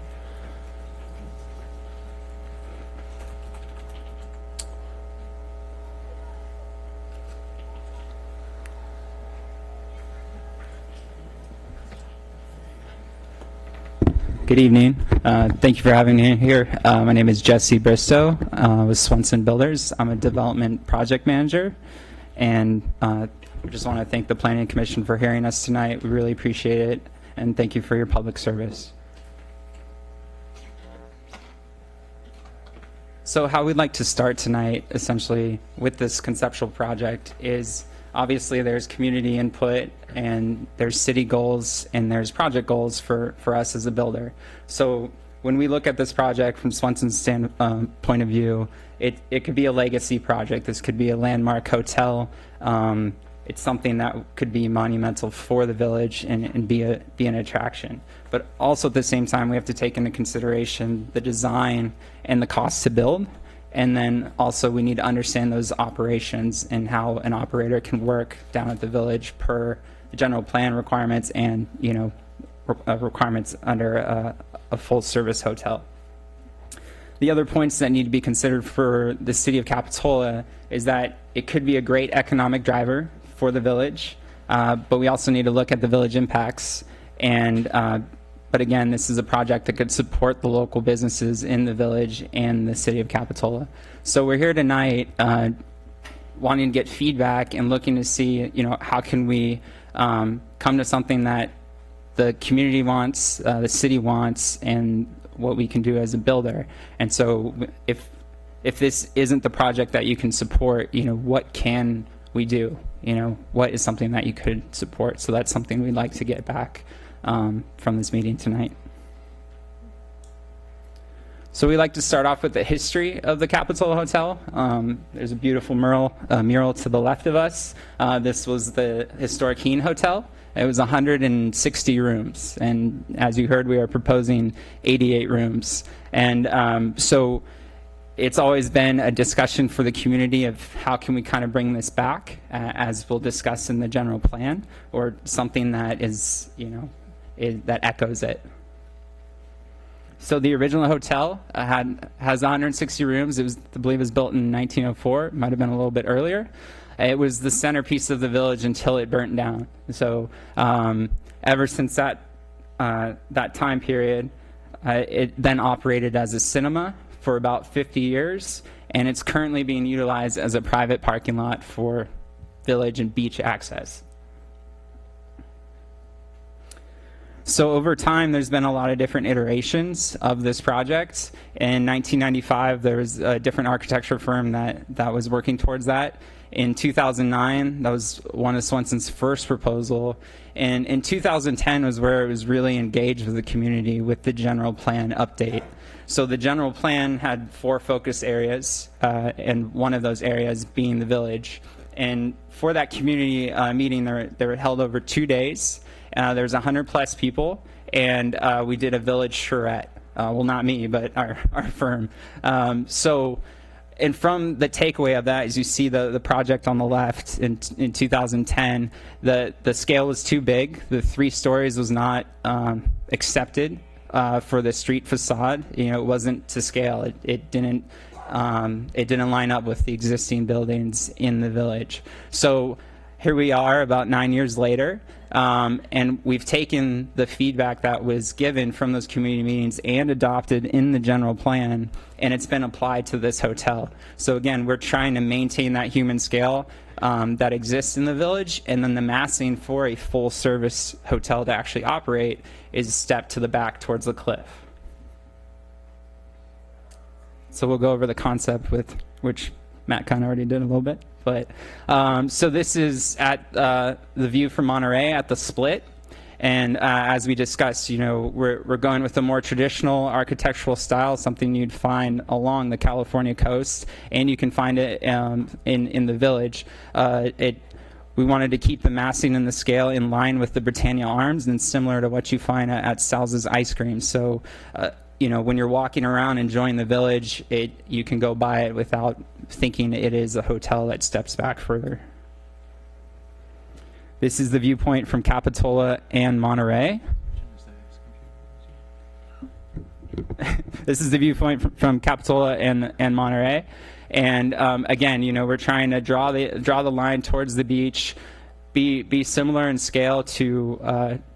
Good evening. Thank you for having me here. My name is Jesse Bristow with Swenson Builders. I'm a development project manager, and We just want to thank the Planning Commission for hearing us tonight. We really appreciate it, and thank you for your public service. So how we'd like to start tonight, essentially, with this conceptual project is obviously there's community input and there's city goals and there's project goals for us as a builder. So when we look at this project from Swenson's point of view, it could be a legacy project. This could be a landmark hotel. It's something that could be monumental for the village and be an attraction. But also at the same time, we have to take into consideration the design and the cost to build. And then also we need to understand those operations and how an operator can work down at the village per the general plan requirements and, you know, requirements under a full service hotel. The other points that need to be considered for the city of Capitola is that it could be a great economic driver for the village, but we also need to look at the village impacts. And but again, this is a project that could support the local businesses in the village and the city of Capitola. So we're here tonight wanting to get feedback and looking to see, you know, how can we come to something that the community wants, the city wants, and what we can do as a builder. And so if this isn't the project that you can support, you know, what can we do? You know, what is something that you could support? So that's something we'd like to get back from this meeting tonight. So we like to start off with the history of the Capitola Hotel. There's a beautiful mural to the left of us. This was the historic Heen Hotel. It was 160 rooms, and as you heard, we are proposing 88 rooms. And so it's always been a discussion for the community of how can we kind of bring this back, as we'll discuss in the general plan, or something that is, you know, that echoes it. So the original hotel has 160 rooms. It was, I believe, it was built in 1904. It might have been a little bit earlier. It was the centerpiece of the village until it burnt down. So ever since that time period, it then operated as a cinema for about 50 years, and it's currently being utilized as a private parking lot for village and beach access. So over time, there's been a lot of different iterations of this project. In 1995, there was a different architecture firm that was working towards that. In 2009, that was one of Swenson's first proposal. And in 2010 was where it was really engaged with the community with the general plan update. So the general plan had 4 focus areas, and one of those areas being the village. And for that community meeting, they were held over 2 days. There's 100+ people, and we did a village charrette. Well, not me, but our firm. And from the takeaway of that, as you see the project on the left in 2010, the scale was too big. The 3 stories was not accepted for the street facade. You know, it wasn't to scale. It didn't line up with the existing buildings in the village. So here we are about 9 years later, and we've taken the feedback that was given from those community meetings and adopted in the general plan, and it's been applied to this hotel. So again, we're trying to maintain that human scale that exists in the village, and then the massing for a full-service hotel to actually operate is a step to the back towards the cliff. So we'll go over the concept with which Matt kind of already did a little bit. But so this is at the view from Monterey at the split. And as we discussed, you know, we're going with a more traditional architectural style, something you'd find along the California coast, and you can find it in the village. We wanted to keep the massing and the scale in line with the Britannia Arms and similar to what you find at Sal's Ice Cream. So, you know, when you're walking around enjoying the village, you can go by it without thinking it is a hotel that steps back further. This is the viewpoint from Capitola and Monterey. This is the viewpoint from Capitola and Monterey. And again, you know, we're trying to draw the line towards the beach, be similar in scale to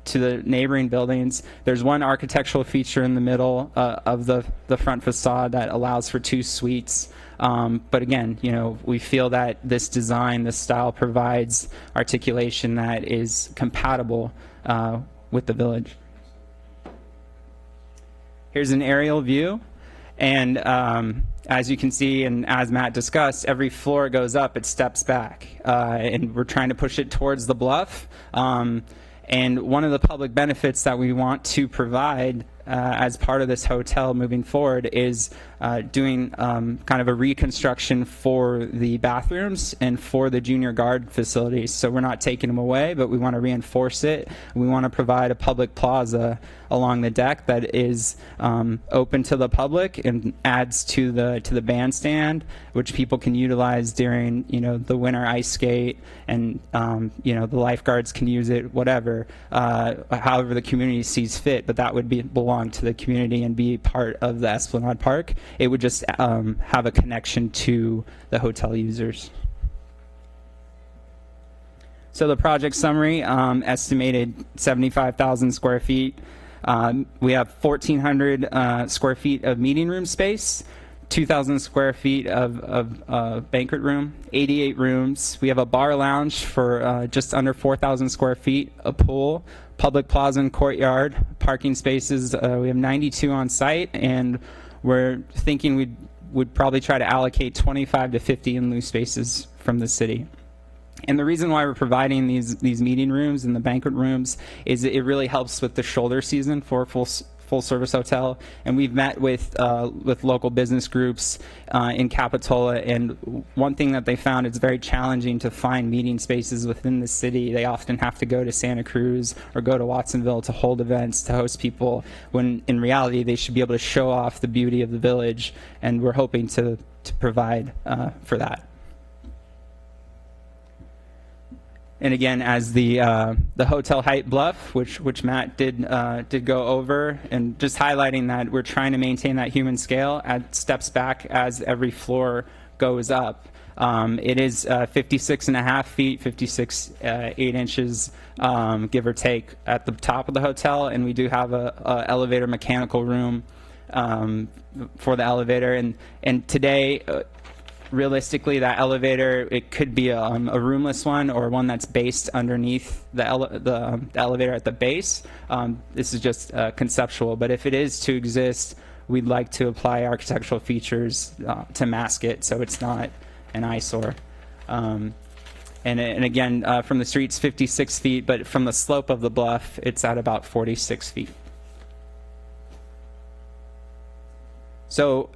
the neighboring buildings. There's one architectural feature in the middle of the front facade that allows for 2 suites. But again, we feel that this design, this style provides articulation that is compatible with the village. Here's an aerial view. And as you can see, and as Matt discussed, every floor it goes up, it steps back. And we're trying to push it towards the bluff. And one of the public benefits that we want to provide as part of this hotel moving forward is doing kind of a reconstruction for the bathrooms and for the junior guard facilities. So we're not taking them away, but we want to reinforce it. We want to provide a public plaza along the deck that is open to the public and adds to the bandstand, which people can utilize during the winter ice skate, and the lifeguards can use it, whatever, however the community sees fit. But that would belong to the community and be part of the Esplanade Park. It would just have a connection to the hotel users. So the project summary, estimated 75,000 square feet. We have 1,400 square feet of meeting room space, 2,000 square feet of banquet room, 88 rooms. We have a bar lounge for just under 4,000 square feet, a pool, public plaza and courtyard, parking spaces. We have 92 on site, and we're thinking we would probably try to allocate 25 to 50 in lieu spaces from the city. And the reason why we're providing these meeting rooms and the banquet rooms is it really helps with the shoulder season for a full service hotel. And we've met with local business groups in Capitola, and one thing that they found, it's very challenging to find meeting spaces within the city. They often have to go to Santa Cruz or go to Watsonville to hold events, to host people, when in reality they should be able to show off the beauty of the village, and we're hoping to provide for that. And again, as the Hotel Height Bluff, which Matt did go over, and just highlighting that we're trying to maintain that human scale at steps back as every floor goes up. It is 56.5 feet, 8 inches, give or take, at the top of the hotel, and we do have a elevator mechanical room for the elevator. And today, realistically, that elevator, it could be a roomless one or one that's based underneath the elevator at the base. This is just conceptual, but if it is to exist, we'd like to apply architectural features to mask it so it's not an eyesore. And again, from the street's 56 feet, but from the slope of the bluff, it's at about 46 feet. So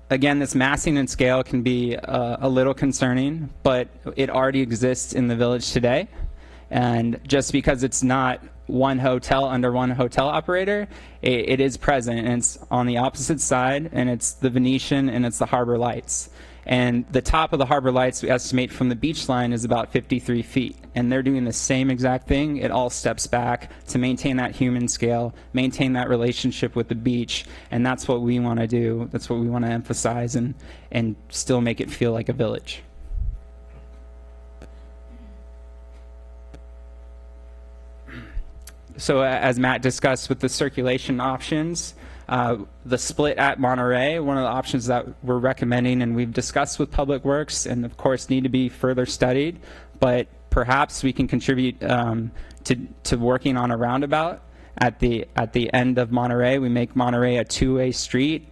again, this massing and scale can be a little concerning, but it already exists in the village today. And just because it's not one hotel under one hotel operator, it is present, and it's on the opposite side, and it's the Venetian and it's the Harbor Lights. And the top of the Harbor Lights, we estimate from the beach line, is about 53 feet. And they're doing the same exact thing. It all steps back to maintain that human scale, maintain that relationship with the beach. And that's what we want to do. That's what we want to emphasize, and still make it feel like a village. So as Matt discussed with the circulation options, the split at Monterey, one of the options that we're recommending and we've discussed with Public Works, and of course need to be further studied, but perhaps we can contribute to working on a roundabout at the end of Monterey. We make Monterey a two-way street,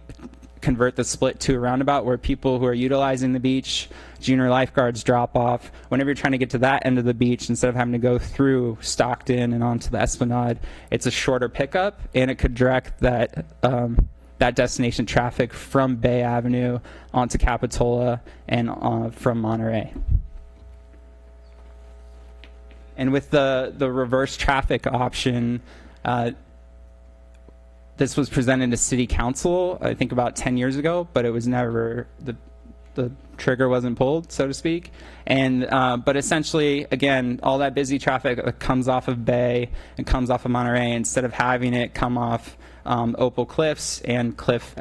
convert the split to a roundabout where people who are utilizing the beach, junior lifeguards drop off. Whenever you're trying to get to that end of the beach, instead of having to go through Stockton and onto the Esplanade, it's a shorter pickup, and it could direct that destination traffic from Bay Avenue onto Capitola and from Monterey. And with the reverse traffic option, this was presented to City Council, I think about 10 years ago, but it was never, the trigger wasn't pulled, so to speak. And but essentially, again, all that busy traffic that comes off of Bay and comes off of Monterey, instead of having it come off Opal Cliffs and Cliff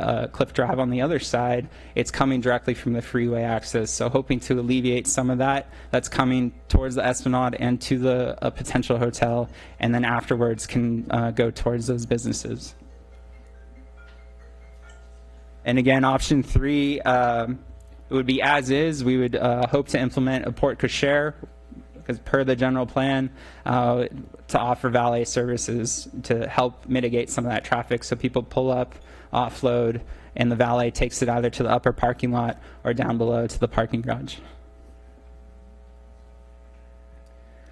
Drive on the other side, it's coming directly from the freeway access. So hoping to alleviate some of that that's coming towards the Esplanade and to the potential hotel, and then afterwards can go towards those businesses. And again, option 3, it would be as is. We would hope to implement a porte cochere, because per the general plan, to offer valet services to help mitigate some of that traffic. So people pull up, offload, and the valet takes it either to the upper parking lot or down below to the parking garage.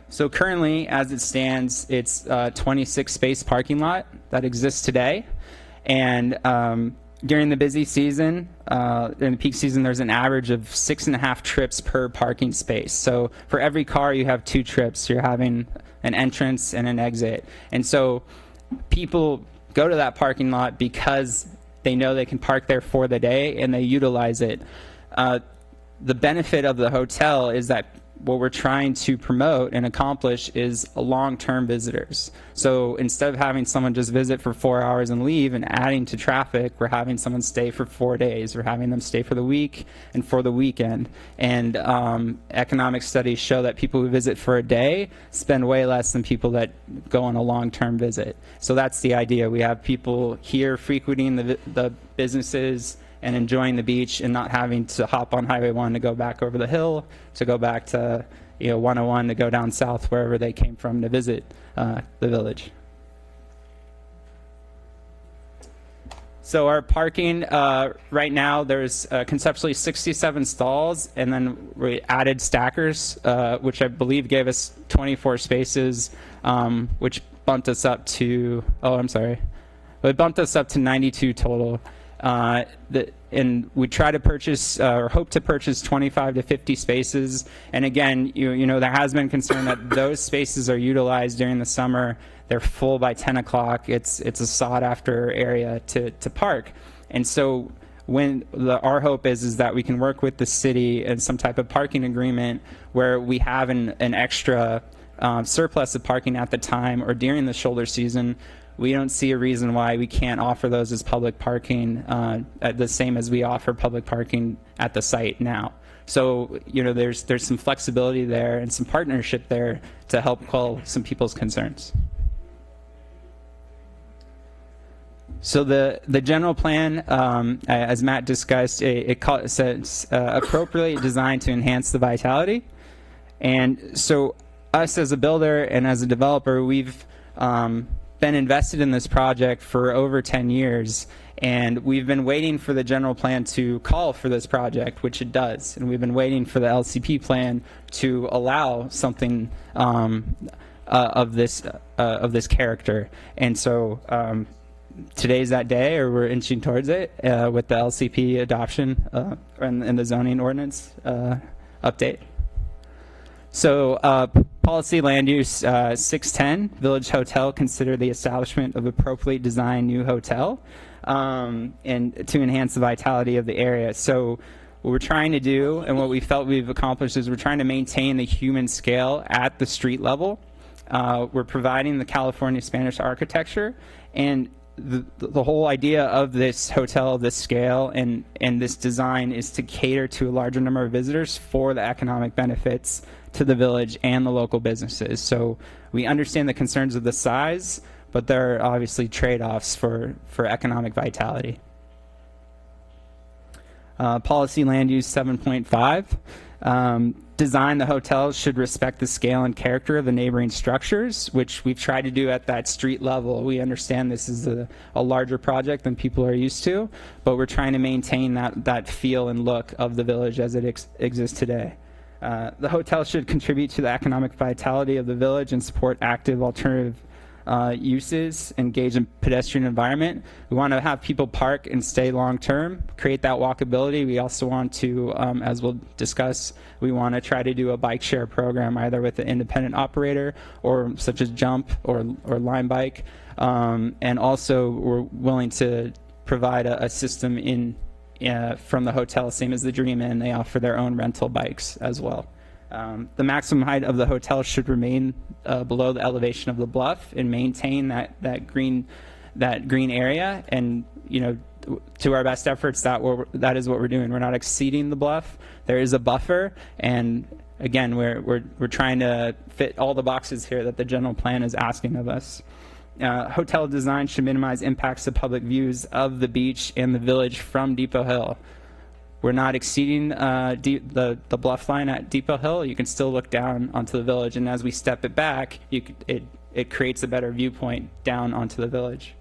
So currently, as it stands, it's a 26-space parking lot that exists today. And during the busy season, during the peak season, there's an average of 6.5 trips per parking space. So for every car, you have 2 trips. You're having an entrance and an exit. And so people go to that parking lot because they know they can park there for the day and they utilize it. The benefit of the hotel is that what we're trying to promote and accomplish is long-term visitors. So instead of having someone just visit for 4 hours and leave and adding to traffic, we're having someone stay for 4 days. We're having them stay for the week and for the weekend. And economic studies show that people who visit for a day spend way less than people that go on a long-term visit. So that's the idea. We have people here frequenting the businesses and enjoying the beach and not having to hop on Highway 1 to go back over the hill, to go back to 101 to go down south wherever they came from to visit the village. So our parking, right now there's conceptually 67 stalls, and then we added stackers, which I believe gave us 24 spaces, which bumped us up to, it bumped us up to 92 total. And we try to purchase or hope to purchase 25 to 50 spaces. And again, there has been concern that those spaces are utilized during the summer. They're full by 10 o'clock. It's a sought after area to park. And so our hope is that we can work with the city in some type of parking agreement where we have an extra surplus of parking at the time or during the shoulder season. We don't see a reason why we can't offer those as public parking, the same as we offer public parking at the site now. So, there's some flexibility there and some partnership there to help quell some people's concerns. So the general plan, as Matt discussed, it says appropriately designed to enhance the vitality. And so us as a builder and as a developer, we've been invested in this project for over 10 years, and we've been waiting for the general plan to call for this project, which it does, and we've been waiting for the LCP plan to allow something of this character. And so today's that day, or we're inching towards it with the LCP adoption and the zoning ordinance update. So policy land use 610, Village Hotel, consider the establishment of appropriately designed new hotel and to enhance the vitality of the area. So what we're trying to do and what we felt we've accomplished is we're trying to maintain the human scale at the street level. We're providing the California Spanish architecture, and the whole idea of this hotel, this scale, and this design is to cater to a larger number of visitors for the economic benefits to the village and the local businesses. So we understand the concerns of the size, but there are obviously trade-offs for economic vitality. Policy land use 7.5. Design the hotels should respect the scale and character of the neighboring structures, which we've tried to do at that street level. We understand this is a larger project than people are used to, but we're trying to maintain that feel and look of the village as it exists today. The hotel should contribute to the economic vitality of the village and support active alternative uses, engage in pedestrian environment. We want to have people park and stay long term, create that walkability. We also want to, as we'll discuss, we want to try to do a bike share program either with an independent operator or such as Jump or Lime Bike. And also we're willing to provide a system from the hotel, same as the Dream Inn. They offer their own rental bikes as well. The maximum height of the hotel should remain below the elevation of the bluff and maintain that green that green area, and to our best efforts, that is what we're doing. We're not exceeding the bluff. There is a buffer, and again, we're trying to fit all the boxes here that the general plan is asking of us. Hotel design should minimize impacts to public views of the beach and the village from Depot Hill. We're not exceeding the bluff line at Depot Hill. You can still look down onto the village, and as we step it back, it creates a better viewpoint down onto the village.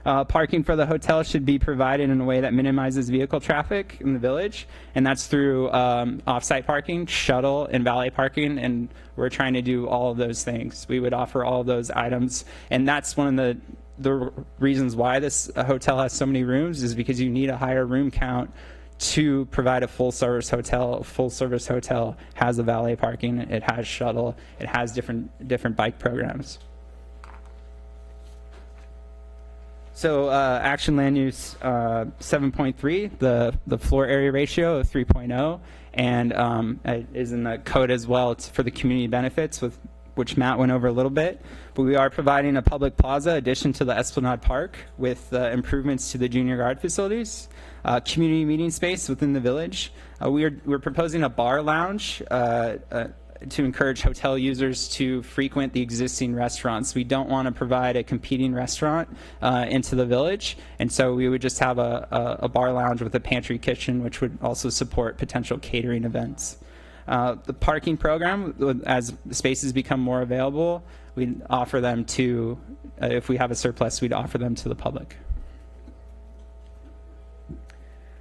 Parking for the hotel should be provided in a way that minimizes vehicle traffic in the village, and that's through off-site parking, shuttle, and valet parking, and we're trying to do all of those things. We would offer all of those items, and that's one of the reasons why this hotel has so many rooms, is because you need a higher room count to provide a full-service hotel. A full-service hotel has a valet parking, it has shuttle, it has different bike programs. So action land use 7.3, the floor area ratio of 3.0, and it is in the code as well. It's for the community benefits, which Matt went over a little bit. But we are providing a public plaza addition to the Esplanade Park with improvements to the junior guard facilities, community meeting space within the village. We're proposing a bar lounge to encourage hotel users to frequent the existing restaurants. We don't want to provide a competing restaurant into the village, and so we would just have a bar lounge with a pantry kitchen, which would also support potential catering events. The parking program, as spaces become more available, we'd offer them to, if we have a surplus, we'd offer them to the public.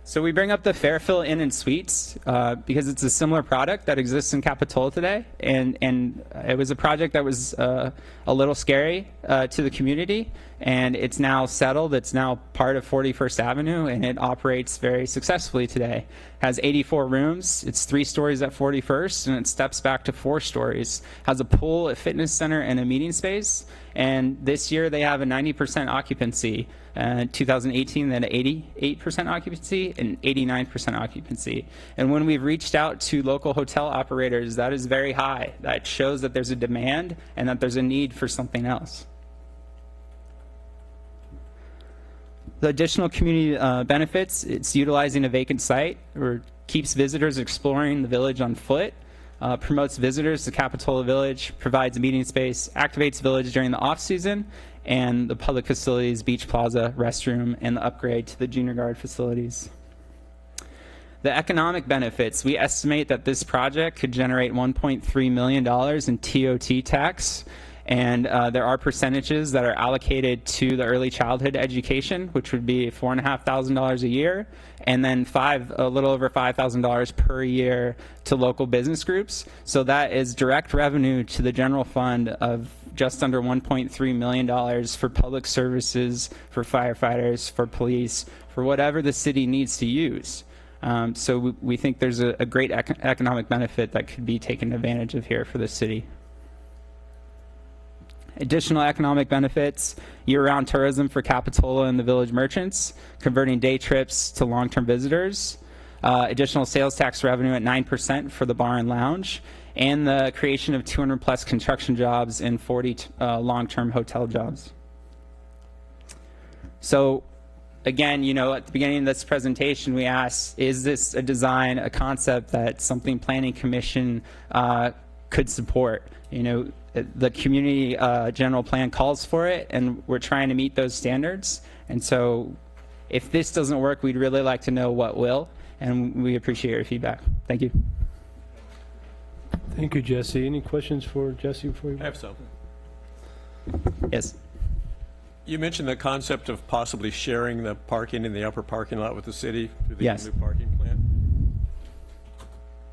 So we bring up the Fairfield Inn and Suites because it's a similar product that exists in Capitola today, and it was a project that was a little scary to the community, and it's now settled. It's now part of 41st Avenue, and it operates very successfully today. Has 84 rooms. It's 3 stories at 41st, and it steps back to 4 stories. Has a pool, a fitness center, and a meeting space. And this year they have a 90% occupancy. 2018, then 88% occupancy and 89% occupancy. And when we've reached out to local hotel operators, that is very high. That shows that there's a demand and that there's a need for something else. The additional community benefits, it's utilizing a vacant site, or keeps visitors exploring the village on foot, promotes visitors to Capitola Village, provides meeting space, activates village during the off-season, and the public facilities, beach plaza, restroom, and the upgrade to the junior guard facilities. The economic benefits, we estimate that this project could generate $1.3 million in TOT tax, and there are percentages that are allocated to the early childhood education, which would be $4,500 a year, and then a little over $5,000 per year to local business groups. So that is direct revenue to the general fund of just under $1.3 million for public services, for firefighters, for police, for whatever the city needs to use. So we think there's a great economic benefit that could be taken advantage of here for the city. Additional economic benefits, year-round tourism for Capitola and the village merchants, converting day trips to long-term visitors, additional sales tax revenue at 9% for the bar and lounge, and the creation of 200-plus construction jobs and 40 long-term hotel jobs. So again, at the beginning of this presentation, we asked, is this a design, a concept that something Planning Commission could support? The community general plan calls for it, and we're trying to meet those standards. And so if this doesn't work, we'd really like to know what will, and we appreciate your feedback. Thank you. Thank you, Jesse. Any questions for Jesse before you? I have some. Yes. You mentioned the concept of possibly sharing the parking in the upper parking lot with the city through the Yes. new parking plan.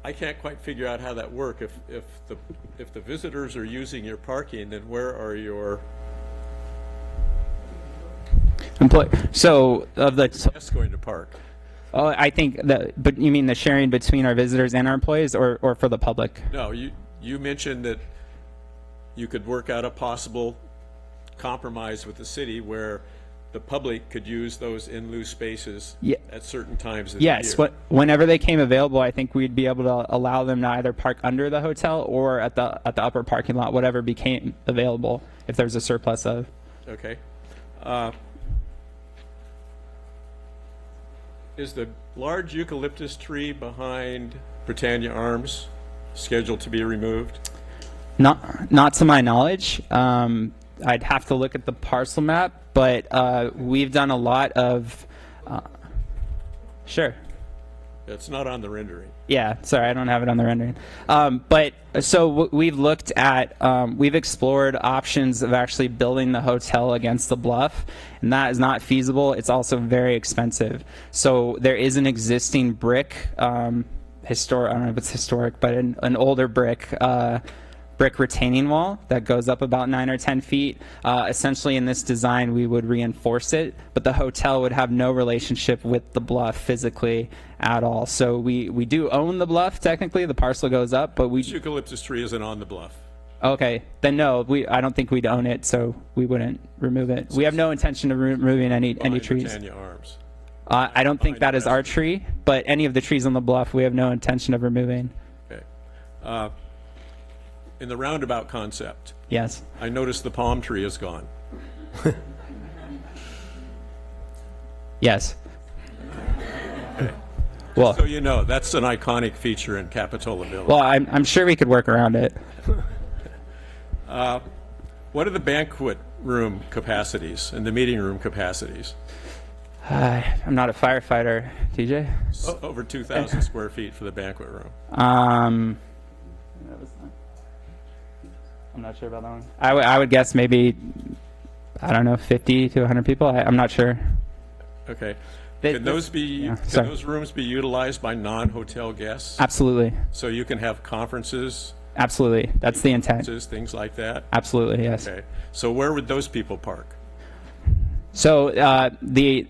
I can't quite figure out how that works. If the visitors are using your parking, then where are your So of the guests going to park? Oh, I think that, but you mean the sharing between our visitors and our employees, or for the public? No, you mentioned that you could work out a possible compromise with the city where the public could use those in lieu spaces at certain times of the year. Yes, whenever they came available, I think we'd be able to allow them to either park under the hotel or at the upper parking lot, whatever became available, if there's a surplus of. Okay. Is the large eucalyptus tree behind Britannia Arms scheduled to be removed? Not to my knowledge. I'd have to look at the parcel map, but we've done a lot of. Sure. It's not on the rendering. Yeah, sorry, I don't have it on the rendering. But so we've looked at, we've explored options of actually building the hotel against the bluff, and that is not feasible. It's also very expensive. So there is an existing brick, historic, I don't know if it's historic, but an older brick retaining wall that goes up about 9 or 10 feet. Essentially, in this design, we would reinforce it, but the hotel would have no relationship with the bluff physically at all. So we do own the bluff, technically. The parcel goes up, but we... This eucalyptus tree isn't on the bluff. Okay, then no, I don't think we'd own it, so we wouldn't remove it. We have no intention of removing any trees. Britannia Arms. I don't think that is our tree, but any of the trees on the bluff, we have no intention of removing. Okay. In the roundabout concept, Yes. I noticed the palm tree is gone. Yes. Well, So you know, that's an iconic feature in Capitola Village. well, I'm sure we could work around it. What are the banquet room capacities and the meeting room capacities? I'm not a firefighter, TJ. Over 2,000 square feet for the banquet room. I'm not sure about that one. I would guess maybe, I don't know, 50 to 100 people. I'm not sure. Okay. Th- Can those be? yeah, Can sorry. those rooms be utilized by non-hotel guests? Absolutely. So you can have conferences, Absolutely. That's the intent. things like that? Absolutely, yes. Okay. So where would those people park? So the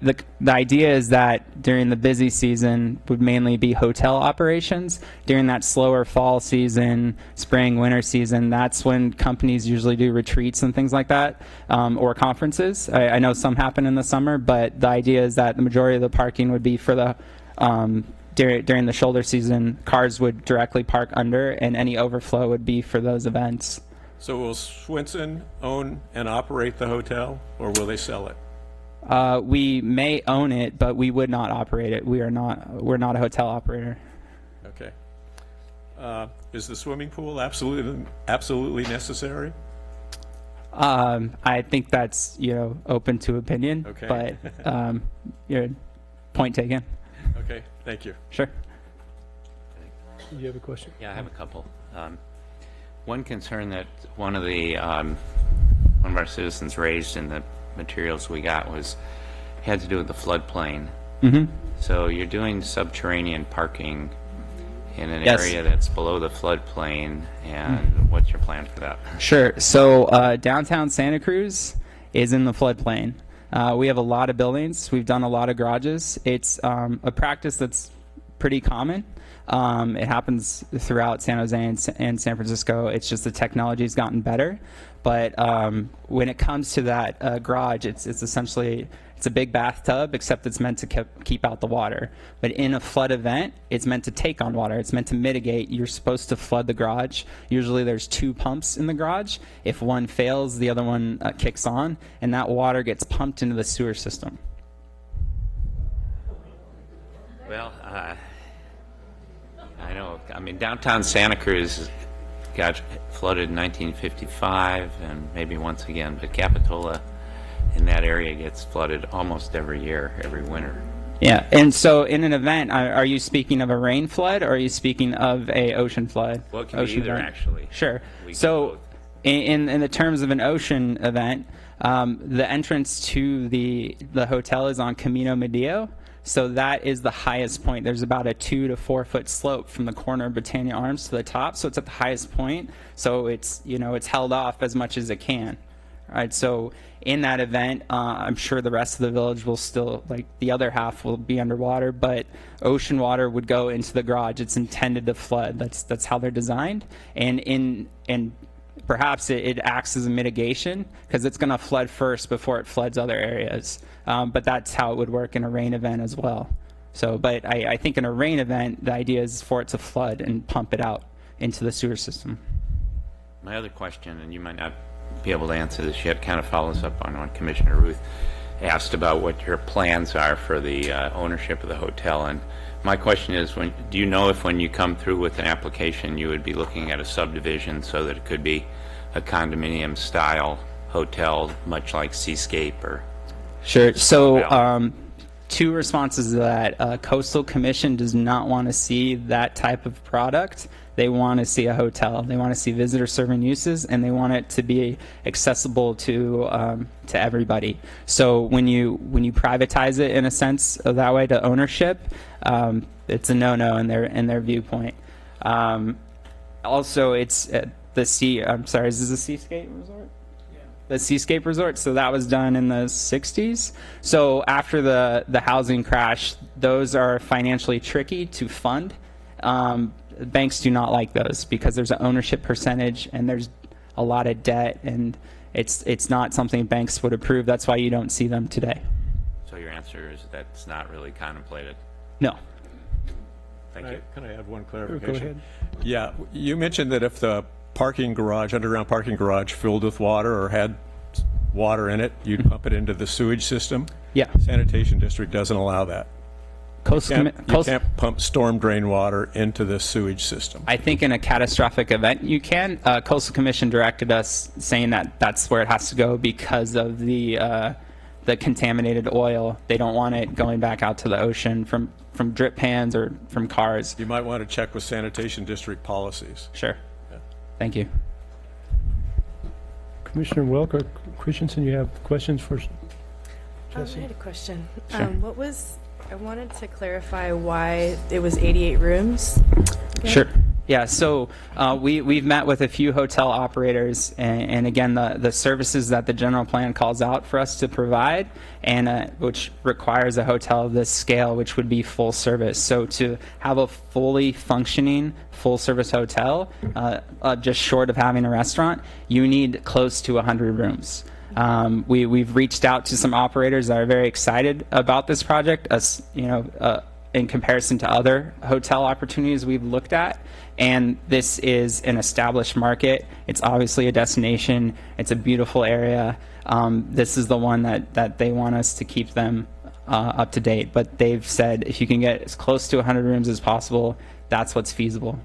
idea is that during the busy season would mainly be hotel operations. During that slower fall season, spring, winter season, that's when companies usually do retreats and things like that, or conferences. I know some happen in the summer, but the idea is that the majority of the parking would be for the during the shoulder season. Cars would directly park under, and any overflow would be for those events. So will Swinson own and operate the hotel, or will they sell it? We may own it, but we would not operate it. We're not a hotel operator. Okay. Is the swimming pool absolutely necessary? I think that's open to opinion. Okay. But your point taken. Okay. Thank you. Sure. Do you have a question? Yeah, I have a couple. One concern that one of our citizens raised in the materials we got had to do with the floodplain. Mm-hmm. So you're doing subterranean parking in an Yes. area that's below the floodplain, and what's your plan for that? Sure. So downtown Santa Cruz is in the floodplain. We have a lot of buildings. We've done a lot of garages. It's a practice that's pretty common. It happens throughout San Jose and San Francisco. It's just the technology's gotten better. But when it comes to that garage, it's essentially a big bathtub, except it's meant to keep out the water. But in a flood event, it's meant to take on water. It's meant to mitigate. You're supposed to flood the garage. Usually there's 2 pumps in the garage. If one fails, the other one kicks on, and that water gets pumped into the sewer system. Well, I know. I mean, downtown Santa Cruz got flooded in 1955 and maybe once again, but Capitola in that area gets flooded almost every year, every winter. Yeah, and so in an event, are you speaking of a rain flood or are you speaking of a ocean flood? Well, it can be either, actually. Sure. We can So both. in the terms of an ocean event, the entrance to the hotel is on Camino Medio. So that is the highest point. There's about a 2 to 4 foot slope from the corner of Britannia Arms to the top. So it's at the highest point. So it's held off as much as it can. All right. So in that event, I'm sure the rest of the village will still, like the other half will be underwater, but ocean water would go into the garage. It's intended to flood. That's how they're designed. And perhaps it acts as a mitigation because it's going to flood first before it floods other areas. But that's how it would work in a rain event as well. So, but I think in a rain event, the idea is for it to flood and pump it out into the sewer system. My other question, and you might not be able to answer this yet, kind of follows up on Commissioner Ruth. asked about what your plans are for the ownership of the hotel. And my question is, do you know if when you come through with an application, you would be looking at a subdivision so that it could be a condominium-style hotel, much like Seascape or? Sure. So, two responses to that. Coastal Commission does not want to see that type of product. They want to see a hotel. They want to see visitor serving uses, and they want it to be accessible to everybody. So when you privatize it in a sense of that way to ownership, it's a no-no in their viewpoint. Also, it's I'm sorry, is this a Seascape Resort? The Seascape Resort. So that was done in the 60s. So after the housing crash, those are financially tricky to fund. Banks do not like those because there's an ownership percentage and there's a lot of debt, and it's not something banks would approve. That's why you don't see them today. So your answer is that's not really contemplated? No. Thank you. Can I add one clarification? Go ahead. Yeah, you mentioned that if the underground parking garage filled with water or had water in it, you'd pump it into the sewage system? Yeah. Sanitation district doesn't allow that. You can't pump storm drain water into the sewage system. I think in a catastrophic event you can. Coastal Commission directed us saying that that's where it has to go because of the contaminated oil. They don't want it going back out to the ocean from drip pans or from cars. You might want to check with sanitation district policies. Sure. Thank you. Commissioner Welk or Christensen, you have questions for Jesse? I had a question. Sure. I wanted to clarify why it was 88 rooms. Again? Sure. Yeah, so we've met with a few hotel operators, and again, the services that the general plan calls out for us to provide, and which requires a hotel of this scale, which would be full service. So to have a fully functioning full service hotel, just short of having a restaurant, you need close to 100 rooms. We've reached out to some operators that are very excited about this project, in comparison to other hotel opportunities we've looked at. And this is an established market. It's obviously a destination. It's a beautiful area. This is the one that they want us to keep them up to date. But they've said if you can get as close to 100 rooms as possible, that's what's feasible.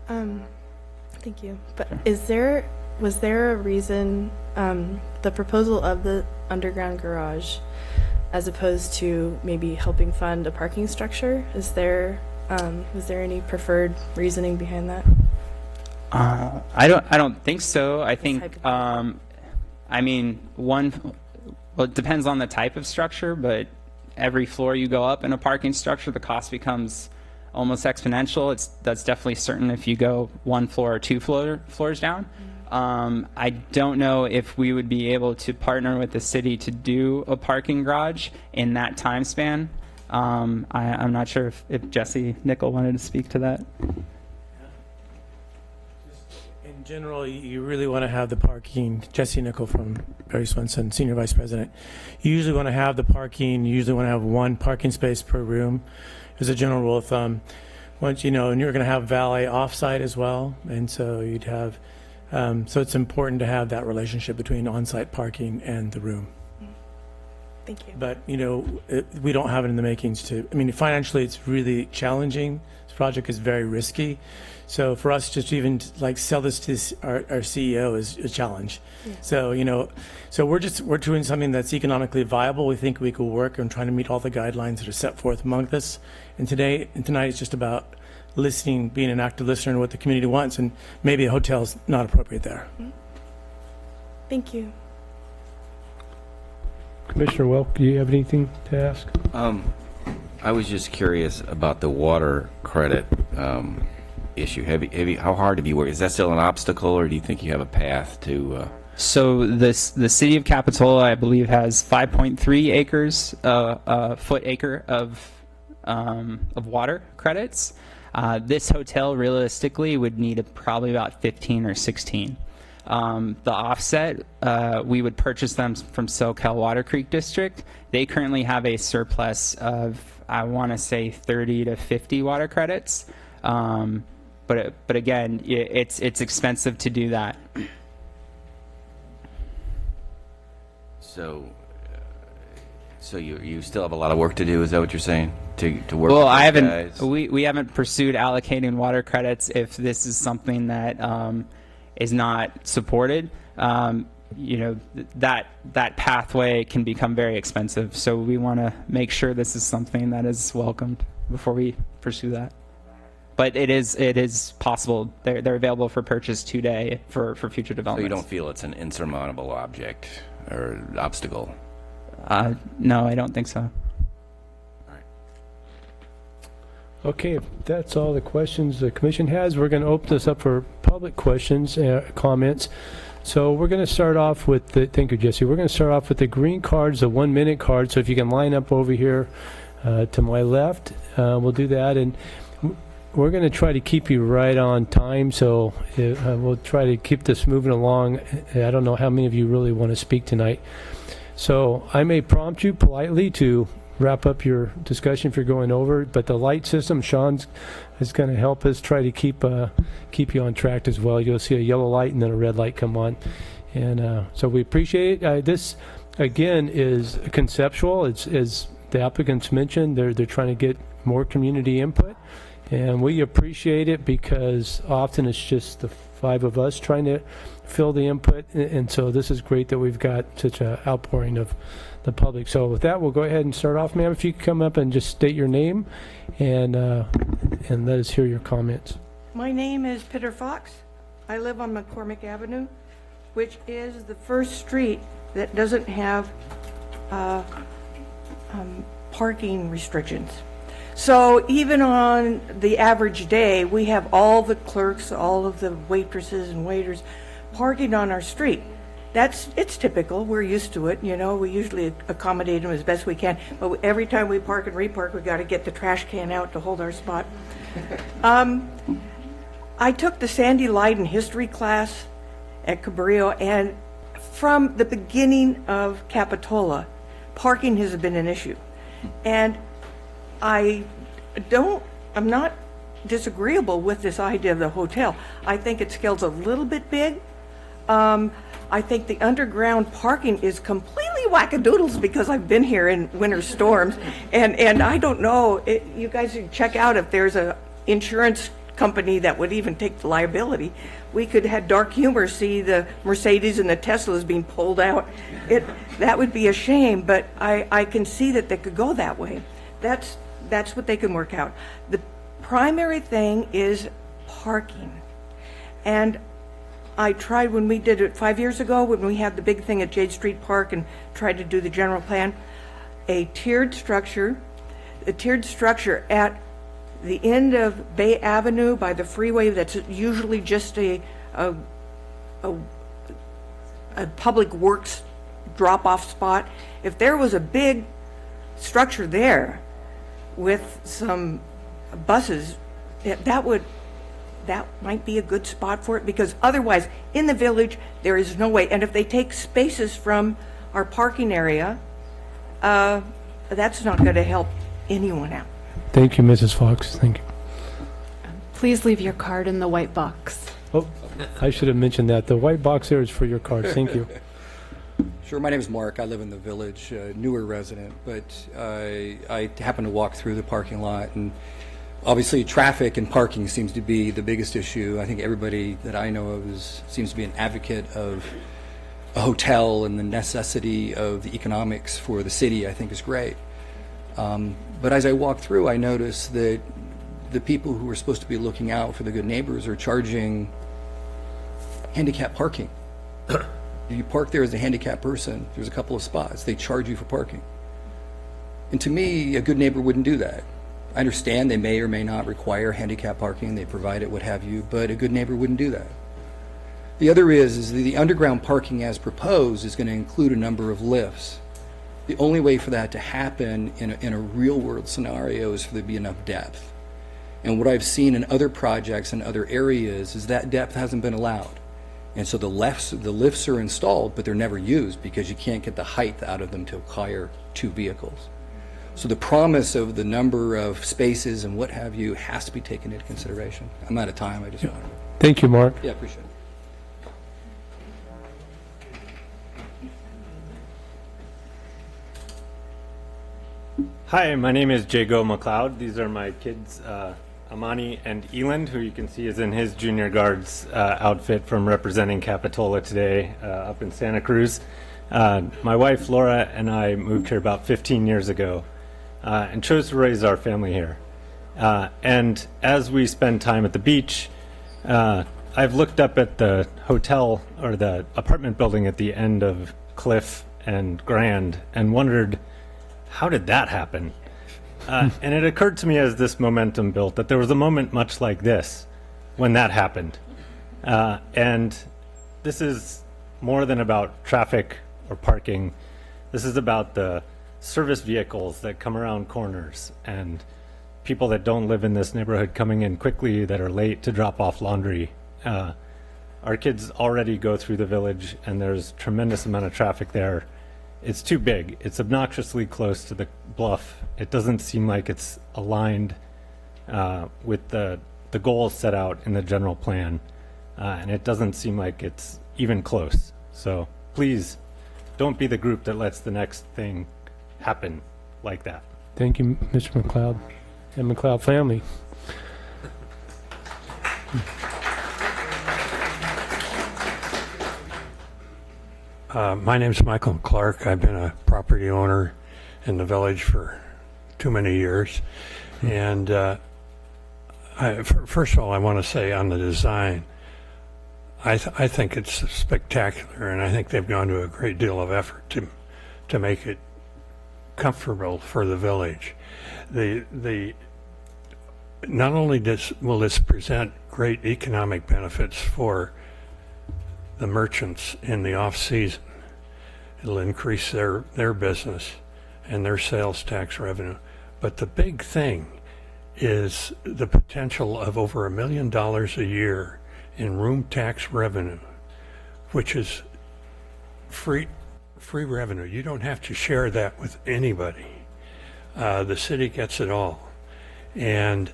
Thank you. But was there a reason, the proposal of the underground garage, as opposed to maybe helping fund a parking structure? Was there any preferred reasoning behind that? I don't think so. I think it depends on the type of structure, but every floor you go up in a parking structure, the cost becomes almost exponential. That's definitely certain if you go one floor or two floors down. I don't know if we would be able to partner with the city to do a parking garage in that time span. I'm not sure if Jesse Nickel wanted to speak to that. In general, you really want to have the parking. Jesse Nickel from Barry Swenson, Senior Vice President. You usually want to have the parking. You usually want to have one parking space per room as a general rule of thumb. And you're going to have valet offsite as well, and so you'd have. So it's important to have that relationship between on-site parking and the room. Thank you. But, we don't have it in the makings financially it's really challenging. This project is very risky. So for us just even to sell this to our CEO is a challenge. Yeah. So, we're doing something that's economically viable. We think we could work on trying to meet all the guidelines that are set forth among us. And tonight it's just about listening, being an active listener to what the community wants, and maybe a hotel's not appropriate there. Thank you. Commissioner Welk, do you have anything to ask? I was just curious about the water credit issue. How hard have you worked? Is that still an obstacle, or do you think you have a path to? So the city of Capitola, I believe, has 5.3 acres, foot acre of water credits. This hotel realistically would need probably about 15 or 16. The offset, we would purchase them from SoCal Water Creek District. They currently have a surplus of, I want to say, 30 to 50 water credits. But again, it's expensive to do that. So, So you still have a lot of work to do, is that what you're saying? To work Well, with I those haven't. guys? We haven't pursued allocating water credits if this is something that is not supported. That pathway can become very expensive. So we want to make sure this is something that is welcomed before we pursue that. But it is possible. They're available for purchase today for future So developments. you don't feel it's an insurmountable object or obstacle? No, I don't think so. Okay, if that's all the questions the commission has, we're going to open this up for public questions, comments. So we're going to start off with thank you, Jesse. We're going to start off with the green cards, the 1 minute card. So if you can line up over here to my left, we'll do that. And we're going to try to keep you right on time. So we'll try to keep this moving along. I don't know how many of you really want to speak tonight. So I may prompt you politely to wrap up your discussion if you're going over, but the light system, Sean's is going to help us try to keep you on track as well. You'll see a yellow light and then a red light come on, and so we appreciate it. This again is conceptual. It's, as the applicants mentioned, they're trying to get more community input, and we appreciate it because often it's just the 5 of us trying to fill the input, and so this is great that we've got such an outpouring of the public. So with that, we'll go ahead and start off. Ma'am, if you could come up and just state your name and let us hear your comments. My name is Peter Fox. I live on McCormick Avenue, which is the first street that doesn't have parking restrictions. So even on the average day, we have all the clerks, all of the waitresses and waiters parking on our street. It's typical. We're used to it. We usually accommodate them as best we can. But every time we park and repark, we got to get the trash can out to hold our spot. I took the Sandy Leiden history class at Cabrillo, and from the beginning of Capitola, parking has been an issue. And I'm not disagreeable with this idea of the hotel. I think it scales a little bit big. I think the underground parking is completely wackadoodles because I've been here in winter storms, and I don't know. You guys should check out if there's a insurance company that would even take the liability. We could have dark humor see the Mercedes and the Teslas being pulled out. That would be a shame, but I can see that they could go that way. That's what they can work out. The primary thing is parking, and I tried when we did it 5 years ago when we had the big thing at Jade Street Park and tried to do the general plan, a tiered structure at the end of Bay Avenue by the freeway that's usually just a public works drop-off spot. If there was a big structure there with some buses, that might be a good spot for it, because otherwise in the village there is no way. And if they take spaces from our parking area, that's not going to help anyone out. Thank you, Mrs. Fox. Thank you. Please leave your card in the white box. Oh, I should have mentioned that. The white box there is for your cards. Thank you. Sure. My name is Mark. I live in the village, newer resident, but I happen to walk through the parking lot, and obviously traffic and parking seems to be the biggest issue. I think everybody that I know of seems to be an advocate of a hotel, and the necessity of the economics for the city, I think, is great. But as I walk through, I notice that the people who are supposed to be looking out for the good neighbors are charging handicap parking. If you park there as a handicapped person, there's a couple of spots. They charge you for parking. And to me, a good neighbor wouldn't do that. I understand they may or may not require handicap parking. They provide it, what have you, but a good neighbor wouldn't do that. The other is the underground parking as proposed is going to include a number of lifts. The only way for that to happen in a real-world scenario is for there to be enough depth. And what I've seen in other projects in other areas is that depth hasn't been allowed. And so the lifts are installed, but they're never used because you can't get the height out of them to acquire 2 vehicles. So the promise of the number of spaces and what have you has to be taken into consideration. I'm out of time. I just wanted to... Thank you, Mark. Yeah, appreciate it. Hi, my name is Jago McLeod. These are my kids, Amani and Eland, who you can see is in his junior guards outfit from representing Capitola today up in Santa Cruz. My wife Laura and I moved here about 15 years ago and chose to raise our family here. And as we spend time at the beach, I've looked up at the hotel or the apartment building at the end of Cliff and Grand and wondered, how did that happen? And it occurred to me as this momentum built that there was a moment much like this when that happened. And this is more than about traffic or parking. This is about the service vehicles that come around corners and people that don't live in this neighborhood coming in quickly that are late to drop off laundry. Our kids already go through the village and there's tremendous amount of traffic there. It's too big. It's obnoxiously close to the bluff. It doesn't seem like it's aligned with the goals set out in the general plan. And it doesn't seem like it's even close. So please don't be the group that lets the next thing happen like that. Thank you, Mr. McLeod and McLeod family. My name's Michael Clark. I've been a property owner in the village for too many years. And first of all, I want to say on the design, I think it's spectacular, and I think they've gone to a great deal of effort to make it comfortable for the village. Not only will this present great economic benefits for the merchants in the off-season, it'll increase their business and their sales tax revenue. But the big thing is the potential of over $1 million a year in room tax revenue, which is free revenue. You don't have to share that with anybody. The city gets it all. And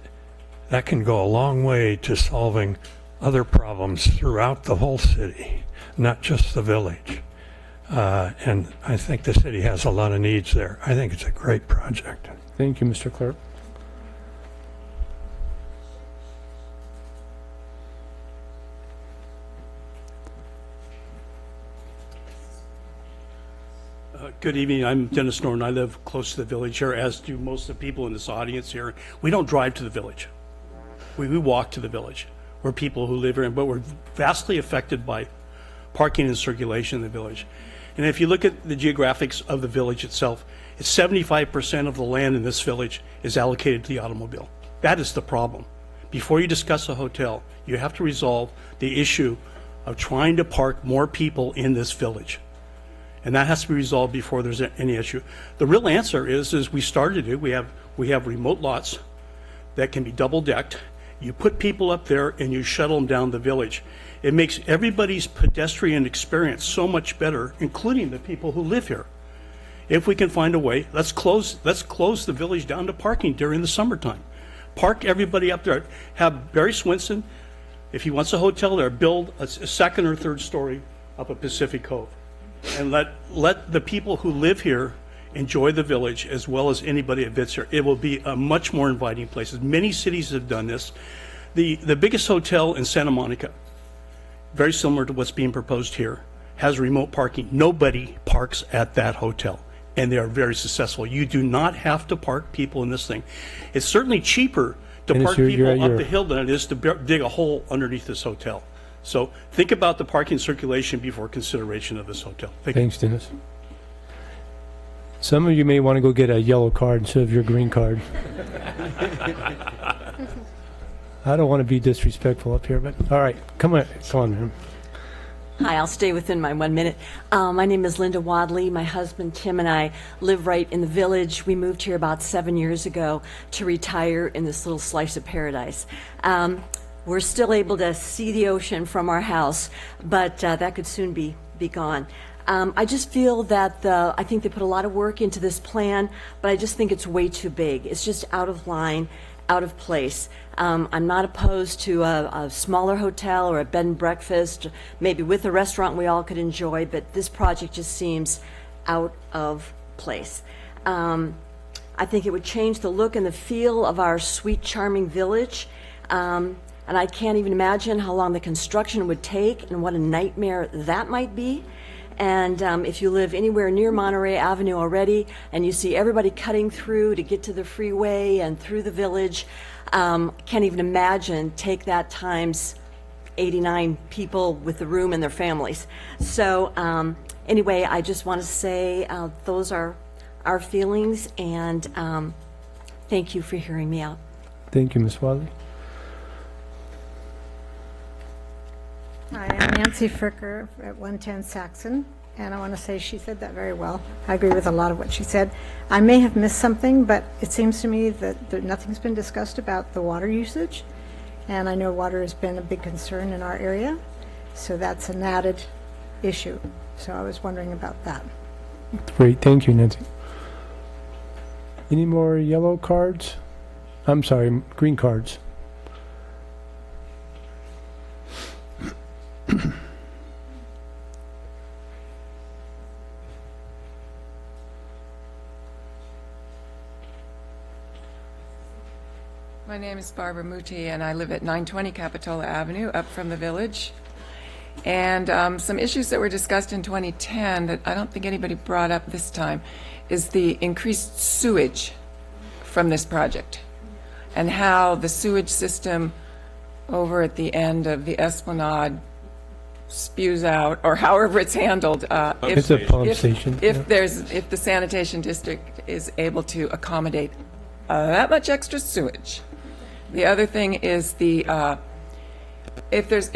that can go a long way to solving other problems throughout the whole city, not just the village. And I think the city has a lot of needs there. I think it's a great project. Thank you, Mr. Clerk. Good evening. I'm Dennis Norton. I live close to the village here, as do most of the people in this audience here. We don't drive to the village. We walk to the village. We're people who live here, but we're vastly affected by parking and circulation in the village. And if you look at the geographics of the village itself, it's 75% of the land in this village is allocated to the automobile. That is the problem. Before you discuss a hotel, you have to resolve the issue of trying to park more people in this village. And that has to be resolved before there's any issue. The real answer is we started it. We have remote lots that can be double-decked. You put people up there and you shuttle them down the village. It makes everybody's pedestrian experience so much better, including the people who live here. If we can find a way, let's close the village down to parking during the summertime. Park everybody up there. Have Barry Swinson, if he wants a hotel there, build a second or third story up at Pacific Cove. And let the people who live here enjoy the village as well as anybody that visits here. It will be a much more inviting place. Many cities have done this. The biggest hotel in Santa Monica, very similar to what's being proposed here, has remote parking. Nobody parks at that hotel, and they are very successful. You do not have to park people in this thing. It's certainly cheaper to park people up the hill than it is to dig a hole underneath this hotel. So think about the parking circulation before consideration of this hotel. Thanks, Dennis. Some of you may want to go get a yellow card instead of your green card. I don't want to be disrespectful up here, but all right, come on, man. Hi, I'll stay within my 1 minute. My name is Linda Wadley. My husband Tim and I live right in the village. We moved here about 7 years ago to retire in this little slice of paradise. We're still able to see the ocean from our house, but that could soon be gone. I just feel that I think they put a lot of work into this plan, but I just think it's way too big. It's just out of line, out of place. I'm not opposed to a smaller hotel or a bed and breakfast, maybe with a restaurant we all could enjoy, but this project just seems out of place. I think it would change the look and the feel of our sweet, charming village. And I can't even imagine how long the construction would take and what a nightmare that might be. And if you live anywhere near Monterey Avenue already and you see everybody cutting through to get to the freeway and through the village, can't even imagine, take that times 89 people with the room and their families. So anyway, I just want to say those are our feelings, and thank you for hearing me out. Thank you, Ms. Wadley. Hi, I'm Nancy Fricker at 110 Saxon, and I want to say she said that very well. I agree with a lot of what she said. I may have missed something, but it seems to me that nothing's been discussed about the water usage, and I know water has been a big concern in our area, so that's an added issue. So I was wondering about that. Great, thank you, Nancy. Any more yellow cards? I'm sorry, green cards. My name is Barbara Muti, and I live at 920 Capitola Avenue, up from the village. And some issues that were discussed in 2010 that I don't think anybody brought up this time is the increased sewage from this project, and how the sewage system over at the end of the Esplanade spews out, or however it's handled. It's a pump station. If the sanitation district is able to accommodate that much extra sewage. The other thing is is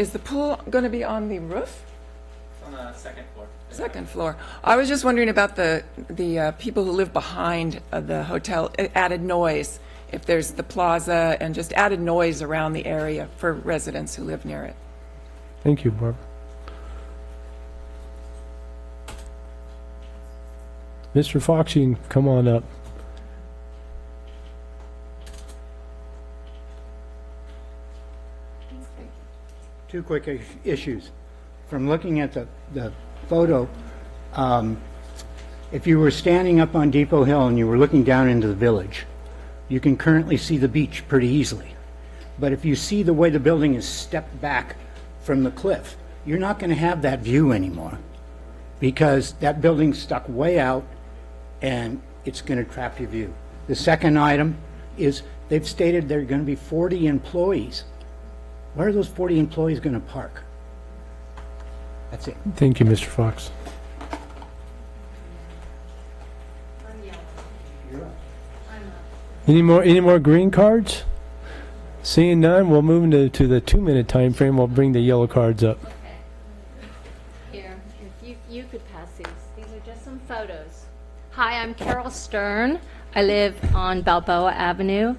the pool going to be on the roof? It's on the second floor. Second floor. I was just wondering about the people who live behind the hotel, added noise, if there's the plaza and just added noise around the area for residents who live near it. Thank you, Barbara. Mr. Fox, you can come on up. Two quick issues. From looking at the photo, if you were standing up on Depot Hill and you were looking down into the village, you can currently see the beach pretty easily. But if you see the way the building is stepped back from the cliff, you're not going to have that view anymore, because that building's stuck way out and it's going to trap your view. The second item is they've stated there are going to be 40 employees. Where are those 40 employees going to park? That's it. Thank you, Mr. Fox. Any more green cards? Seeing none, we'll move to the 2-minute time frame. We'll bring the yellow cards up. Here, if you could pass these. These are just some photos. Hi, I'm Carol Stern. I live on Balboa Avenue,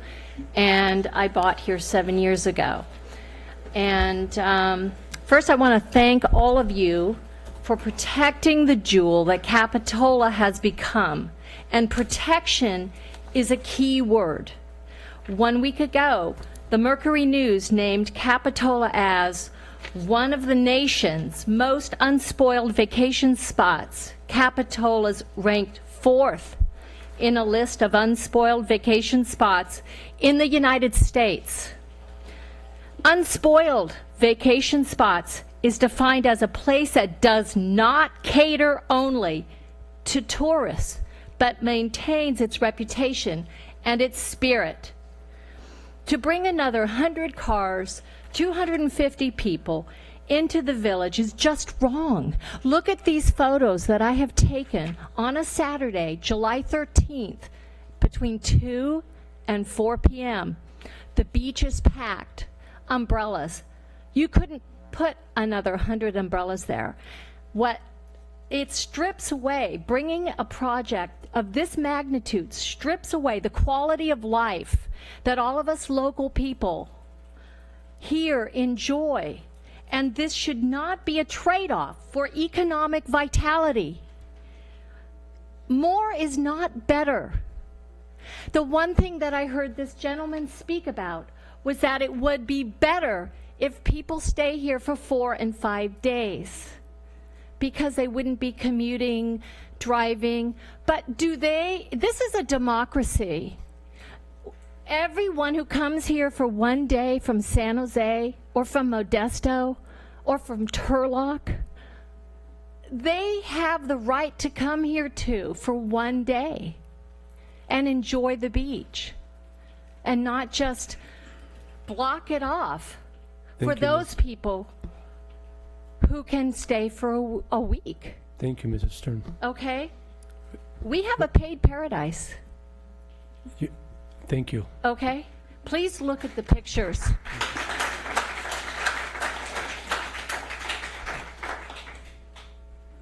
and I bought here 7 years ago. And first, I want to thank all of you for protecting the jewel that Capitola has become. And protection is a key word. 1 week ago, the Mercury News named Capitola as one of the nation's most unspoiled vacation spots. Capitola's ranked 4th in a list of unspoiled vacation spots in the United States. Unspoiled vacation spots is defined as a place that does not cater only to tourists, but maintains its reputation and its spirit. To bring another 100 cars, 250 people into the village is just wrong. Look at these photos that I have taken on a Saturday, July 13th, between 2 and 4 p.m. The beach is packed. Umbrellas. You couldn't put another 100 umbrellas there. What it strips away, bringing a project of this magnitude strips away the quality of life that all of us local people here enjoy. And this should not be a trade-off for economic vitality. More is not better. The one thing that I heard this gentleman speak about was that it would be better if people stay here for 4 and 5 days, because they wouldn't be commuting, driving. But this is a democracy. Everyone who comes here for one day from San Jose or from Modesto or from Turlock, they have the right to come here too for one day and enjoy the beach and not just block it off for those people who can stay for a week. Thank you, Mrs. Stern. Okay? We have a paid paradise. Thank you. Okay? Please look at the pictures.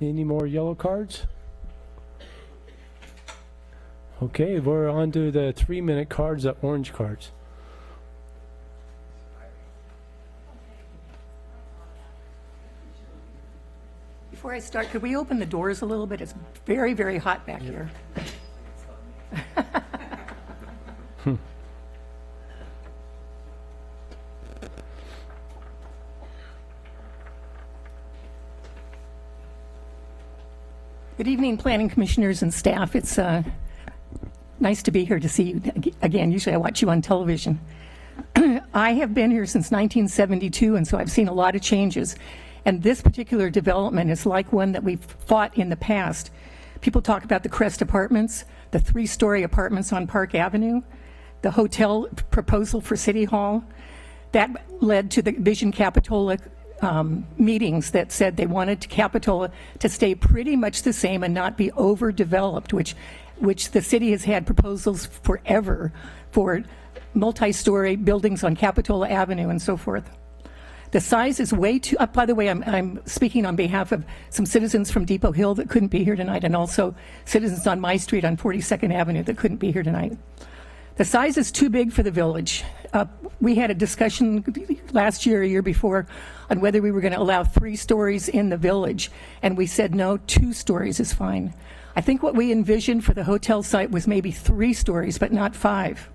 Any more yellow cards? Okay, we're on to the 3-minute cards, the orange cards. Before I start, could we open the doors a little bit? It's very, very hot back here. Good evening, Planning Commissioners and staff. It's nice to be here to see you again. Usually I watch you on television. I have been here since 1972, and so I've seen a lot of changes. And this particular development is like one that we've fought in the past. People talk about the Crest Apartments, the 3-story apartments on Park Avenue, the hotel proposal for City Hall. That led to the Vision Capitola meetings that said they wanted Capitola to stay pretty much the same and not be overdeveloped, which the city has had proposals forever for multi-story buildings on Capitola Avenue and so forth. The size is way too, by the way, I'm speaking on behalf of some citizens from Depot Hill that couldn't be here tonight, and also citizens on my street on 42nd Avenue that couldn't be here tonight. The size is too big for the village. We had a discussion last year, a year before, on whether we were going to allow 3 stories in the village, and we said no, 2 stories is fine. I think what we envisioned for the hotel site was maybe 3 stories, but not 5.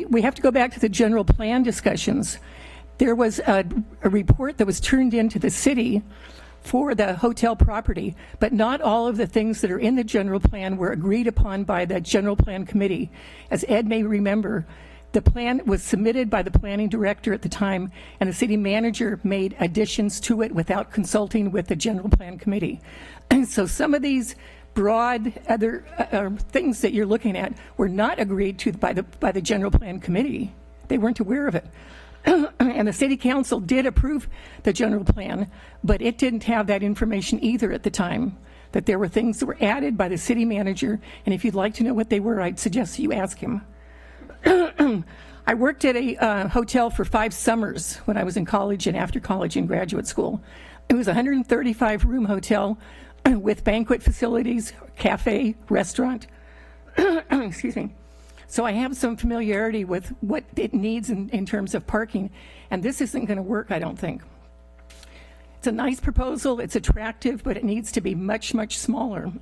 We have to go back to the general plan discussions. There was a report that was turned into the city for the hotel property, but not all of the things that are in the general plan were agreed upon by the general plan committee. As Ed may remember, the plan was submitted by the planning director at the time, and the city manager made additions to it without consulting with the general plan committee. And so some of these broad other things that you're looking at were not agreed to by the general plan committee. They weren't aware of it. And the city council did approve the general plan, but it didn't have that information either at the time, that there were things that were added by the city manager, and if you'd like to know what they were, I'd suggest that you ask him. I worked at a hotel for 5 summers when I was in college and after college and graduate school. It was a 135-room hotel with banquet facilities, cafe, restaurant. Excuse me. So I have some familiarity with what it needs in terms of parking, and this isn't going to work, I don't think. It's a nice proposal, it's attractive, but it needs to be much, much smaller.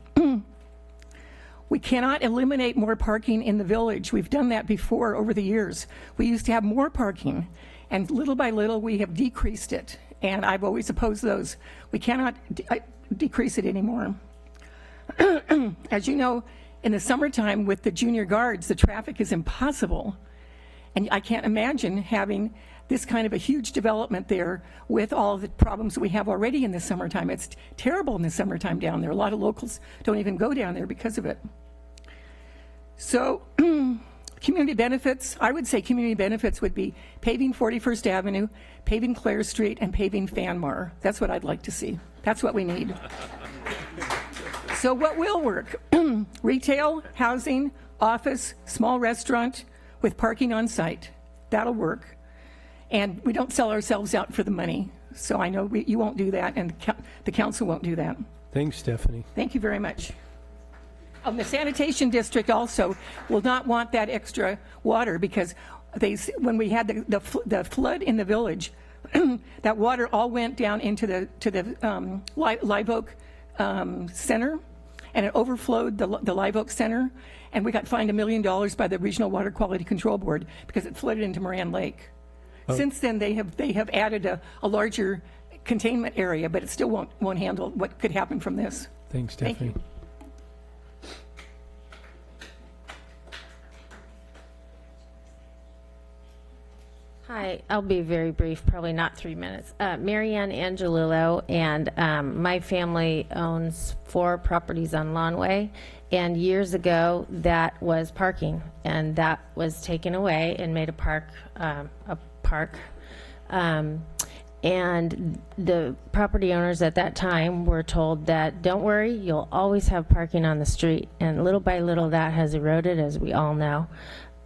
We cannot eliminate more parking in the village. We've done that before over the years. We used to have more parking, and little by little we have decreased it, and I've always opposed those. We cannot decrease it anymore. As you know, in the summertime with the junior guards, the traffic is impossible. And I can't imagine having this kind of a huge development there with all the problems that we have already in the summertime. It's terrible in the summertime down there. A lot of locals don't even go down there because of it. So community benefits, I would say community benefits would be paving 41st Avenue, paving Clare Street, and paving Fanmar. That's what I'd like to see. That's what we need. So what will work? Retail, housing, office, small restaurant with parking on site. That'll work. And we don't sell ourselves out for the money. So I know you won't do that, and the council won't do that. Thanks, Stephanie. Thank you very much. The sanitation district also will not want that extra water because when we had the flood in the village, that water all went down into the Live Oak Center, and it overflowed the Live Oak Center, and we got fined $1 million by the Regional Water Quality Control Board because it flooded into Moran Lake. Oh. Since then, they have added a larger containment area, but it still won't handle what could happen from this. Thanks, Thank Stephanie. Hi, I'll be very brief, probably not 3 minutes. Marianne Angelillo, and my family owns 4 properties on Lawnway, and years ago that was parking, and that was taken away and made a park. And the property owners at that time were told that, don't worry, you'll always have parking on the street, and little by little that has eroded, as we all know.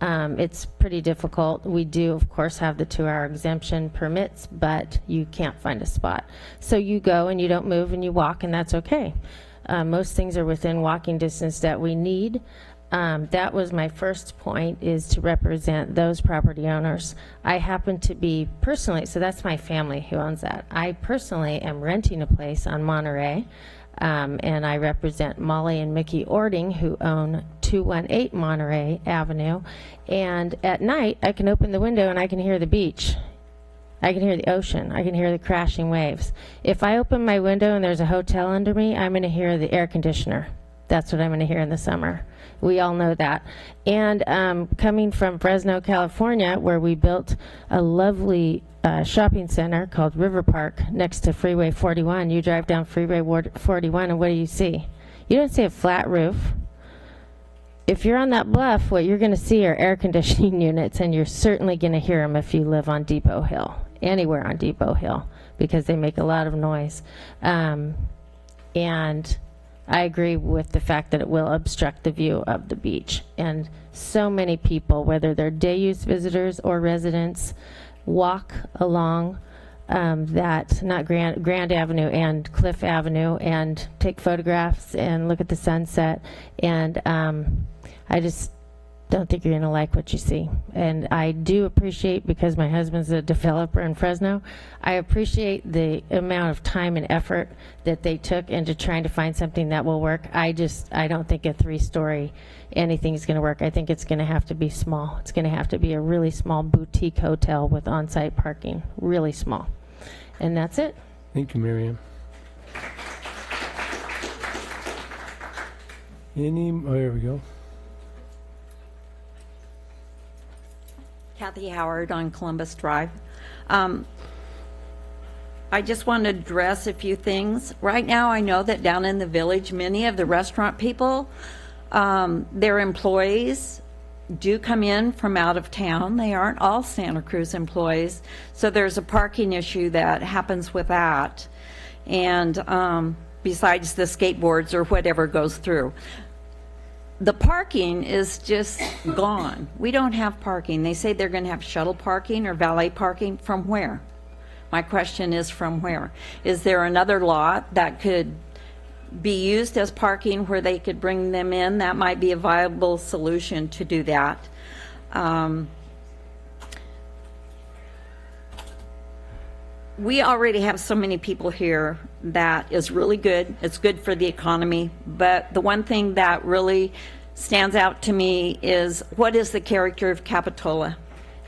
It's pretty difficult. We do, of course, have the 2-hour exemption permits, but you can't find a spot. So you go and you don't move and you walk, and that's okay. Most things are within walking distance that we need. That was my first point, is to represent those property owners. I happen to be personally, so that's my family who owns that. I personally am renting a place on Monterey. And I represent Molly and Mickey Ording, who own 218 Monterey Avenue. And at night, I can open the window and I can hear the beach. I can hear the ocean. I can hear the crashing waves. If I open my window and there's a hotel under me, I'm going to hear the air conditioner. That's what I'm going to hear in the summer. We all know that. And coming from Fresno, California, where we built a lovely shopping center called River Park next to Freeway 41. You drive down Freeway 41 and what do you see? You don't see a flat roof. If you're on that bluff, what you're going to see are air conditioning units, and you're certainly going to hear them if you live on Depot Hill, anywhere on Depot Hill, because they make a lot of noise. And I agree with the fact that it will obstruct the view of the beach. And so many people, whether they're day use visitors or residents, walk along that, not Grand Avenue and Cliff Avenue, and take photographs and look at the sunset. And I just don't think you're going to like what you see. And I do appreciate, because my husband's a developer in Fresno, I appreciate the amount of time and effort that they took into trying to find something that will work. I don't think a 3-story anything's going to work. I think it's going to have to be small. It's going to have to be a really small boutique hotel with on-site parking, really small. And that's it. Thank you, Miriam. There we go. Kathy Howard on Columbus Drive. I just want to address a few things. Right now, I know that down in the village, many of the restaurant people, their employees do come in from out of town. They aren't all Santa Cruz employees. So there's a parking issue that happens with that. And besides the skateboards or whatever goes through. The parking is just gone. We don't have parking. They say they're going to have shuttle parking or valet parking. From where? My question is, from where? Is there another lot that could be used as parking where they could bring them in? That might be a viable solution to do that. We already have so many people here that is really good. It's good for the economy. But the one thing that really stands out to me is, what is the character of Capitola?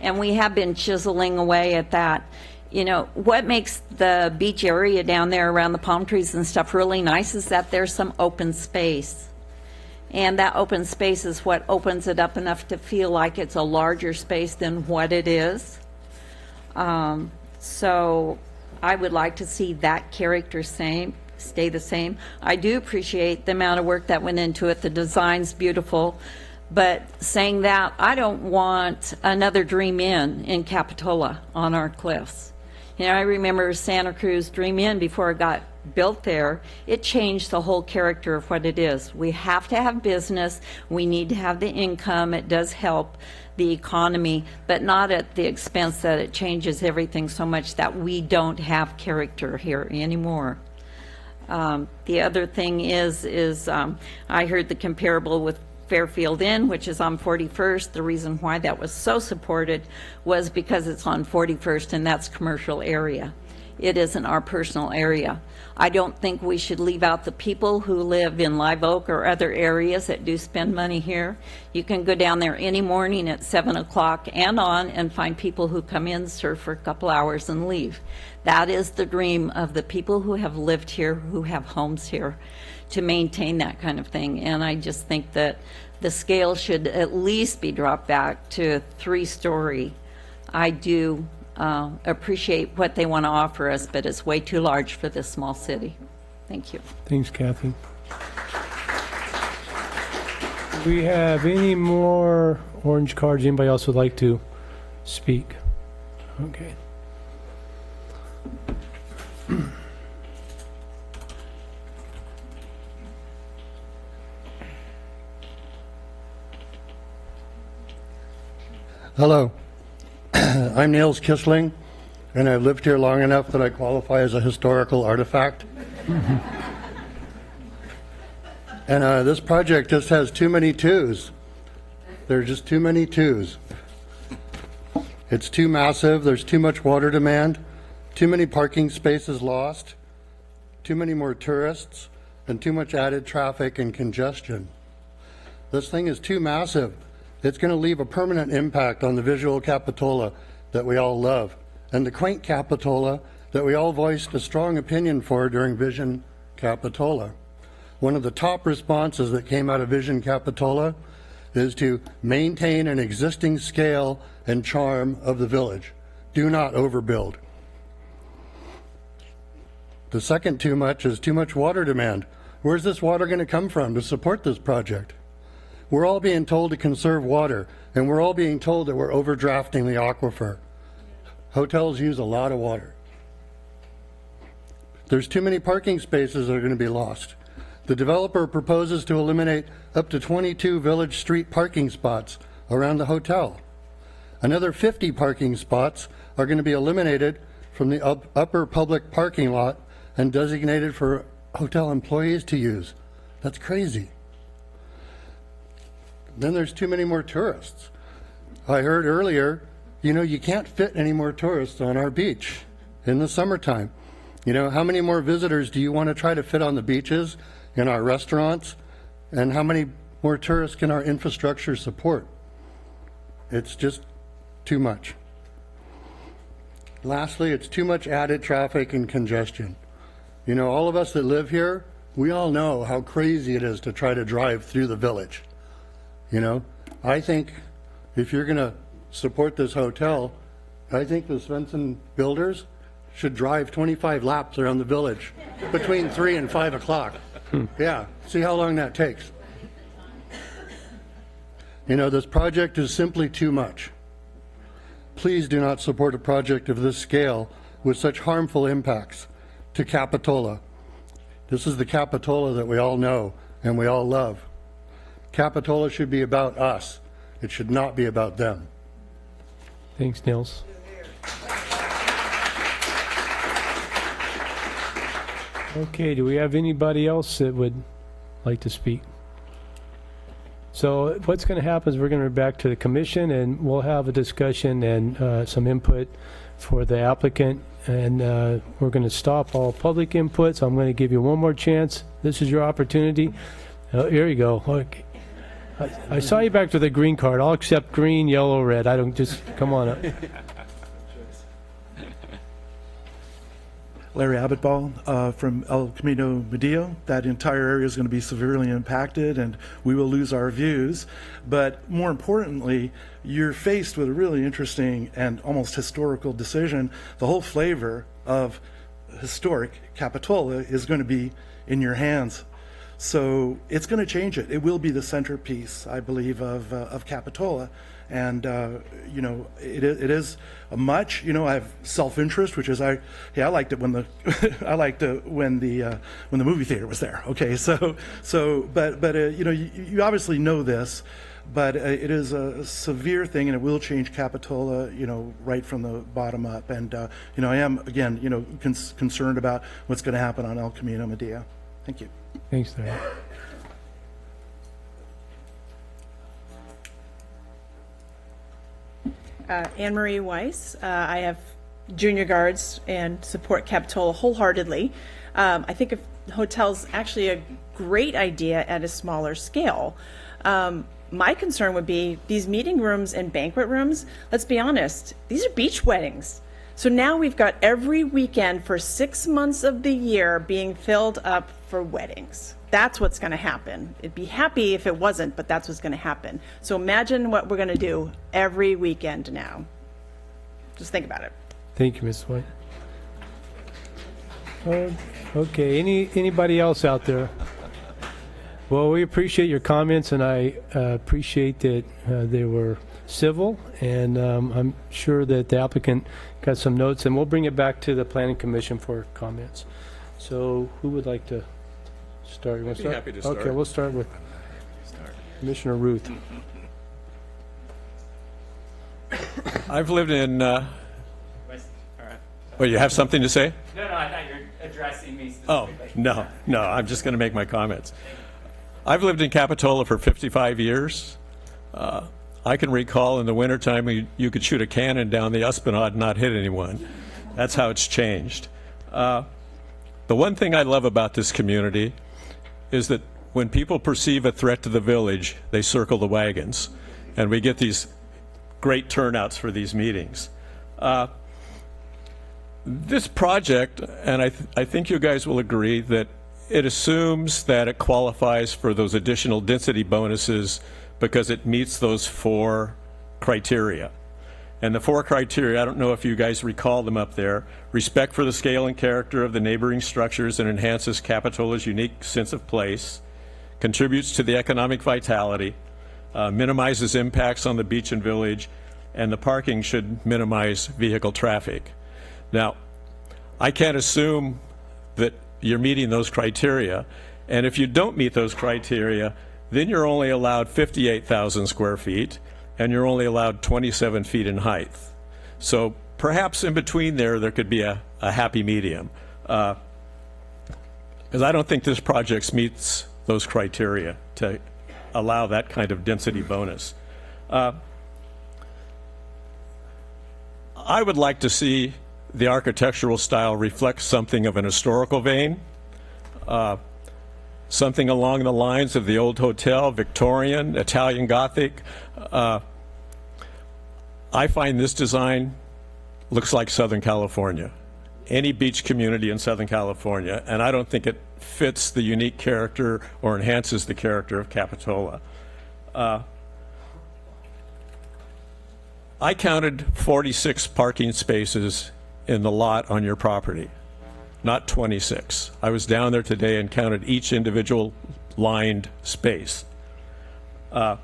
And we have been chiseling away at that. You know, what makes the beach area down there around the palm trees and stuff really nice is that there's some open space. And that open space is what opens it up enough to feel like it's a larger space than what it is. So I would like to see that character stay the same. I do appreciate the amount of work that went into it. The design's beautiful. But saying that, I don't want another Dream Inn in Capitola on our cliffs. You know, I remember Santa Cruz Dream Inn before it got built there. It changed the whole character of what it is. We have to have business. We need to have the income. It does help the economy, but not at the expense that it changes everything so much that we don't have character here anymore. The other thing is I heard the comparable with Fairfield Inn, which is on 41st. The reason why that was so supported was because it's on 41st and that's commercial area. it isn't our personal area. I don't think we should leave out the people who live in Live Oak or other areas that do spend money here. You can go down there any morning at 7 o'clock and on and find people who come in, serve for a couple hours, and leave. That is the dream of the people who have lived here, who have homes here, to maintain that kind of thing. And I just think that the scale should at least be dropped back to 3-story. I do appreciate what they want to offer us, but it's way too large for this small city. Thank you. Thanks, Kathy. Do we have any more orange cards? Anybody else would like to speak? Okay. Hello. I'm Niels Kissling, and I've lived here long enough that I qualify as a historical artifact. And this project just has too many twos. There are just too many twos. It's too massive, there's too much water demand, too many parking spaces lost, too many more tourists, and too much added traffic and congestion. This thing is too massive. It's going to leave a permanent impact on the visual Capitola that we all love, and the quaint Capitola that we all voiced a strong opinion for during Vision Capitola. One of the top responses that came out of Vision Capitola is to maintain an existing scale and charm of the village. Do not overbuild. The second too much is too much water demand. Where's this water going to come from to support this project? We're all being told to conserve water, and we're all being told that we're overdrafting the aquifer. Hotels use a lot of water. There's too many parking spaces that are going to be lost. The developer proposes to eliminate up to 22 village street parking spots around the hotel. Another 50 parking spots are going to be eliminated from the upper public parking lot and designated for hotel employees to use. That's crazy. Then there's too many more tourists. I heard earlier, you can't fit any more tourists on our beach in the summertime. How many more visitors do you want to try to fit on the beaches, in our restaurants, and how many more tourists can our infrastructure support? It's just too much. Lastly, it's too much added traffic and congestion. All of us that live here, we all know how crazy it is to try to drive through the village. I think if you're going to support this hotel, I think the Svensson builders should drive 25 laps around the village between 3 and 5 o'clock. Yeah, see how long that takes. This project is simply too much. Please do not support a project of this scale with such harmful impacts to Capitola. This is the Capitola that we all know and we all love. Capitola should be about us. It should not be about them. Thanks, Nils. Okay, do we have anybody else that would like to speak? So what's going to happen is we're going to go back to the commission and we'll have a discussion and some input for the applicant, and we're going to stop all public input. So I'm going to give you one more chance. This is your opportunity. Here you go. Okay. I saw you back to the green card. I'll accept green, yellow, red. I don't just come on up. Larry Abbott-Ball from El Camino Medio. That entire area is going to be severely impacted and we will lose our views. But more importantly, you're faced with a really interesting and almost historical decision. The whole flavor of historic Capitola is going to be in your hands. So it's going to change it. It will be the centerpiece, I believe, of Capitola. And, it is a much, I have self-interest, which is, I liked it when the, I liked it when the movie theater was there. Okay. But you obviously know this, but it is a severe thing and it will change Capitola, right from the bottom up. And, I am, again, concerned about what's going to happen on El Camino Medio. Thank you. Thanks, Larry. Anne Marie Weiss. I have junior guards and support Capitola wholeheartedly. I think a hotel's actually a great idea at a smaller scale. My concern would be these meeting rooms and banquet rooms, let's be honest, these are beach weddings. So now we've got every weekend for 6 months of the year being filled up for weddings. That's what's going to happen. It'd be happy if it wasn't, but that's what's going to happen. So imagine what we're going to do every weekend now. Just think about it. Thank you, Ms. White. Okay, anybody else out there? Well, we appreciate your comments, and I appreciate that they were civil, and I'm sure that the applicant got some notes, and we'll bring it back to the Planning Commission for comments. So who would like to start? You want to start? Happy to start. Okay, we'll start with Commissioner Ruth. I've lived in... Well, you have something to say? No, I thought you were addressing me Oh, specifically. no, I'm just going to make my comments. I've lived in Capitola for 55 years. I can recall in the wintertime you could shoot a cannon down the Esplanade and not hit anyone. That's how it's changed. The one thing I love about this community is that when people perceive a threat to the village, they circle the wagons, and we get these great turnouts for these meetings. This project, and I think you guys will agree, that it assumes that it qualifies for those additional density bonuses because it meets those 4 criteria. And the 4 criteria, I don't know if you guys recall them up there: respect for the scale and character of the neighboring structures and enhances Capitola's unique sense of place, contributes to the economic vitality, minimizes impacts on the beach and village, and the parking should minimize vehicle traffic. Now, I can't assume that you're meeting those criteria, and if you don't meet those criteria, then you're only allowed 58,000 square feet, and you're only allowed 27 feet in height. So perhaps in between there could be a happy medium, because I don't think this project meets those criteria to allow that kind of density bonus. I would like to see the architectural style reflects something of an historical vein, something along the lines of the old hotel, Victorian, Italian Gothic. I find this design looks like Southern California, any beach community in Southern California, and I don't think it fits the unique character or enhances the character of Capitola. I counted 46 parking spaces in the lot on your property, not 26. I was down there today and counted each individual lined space. There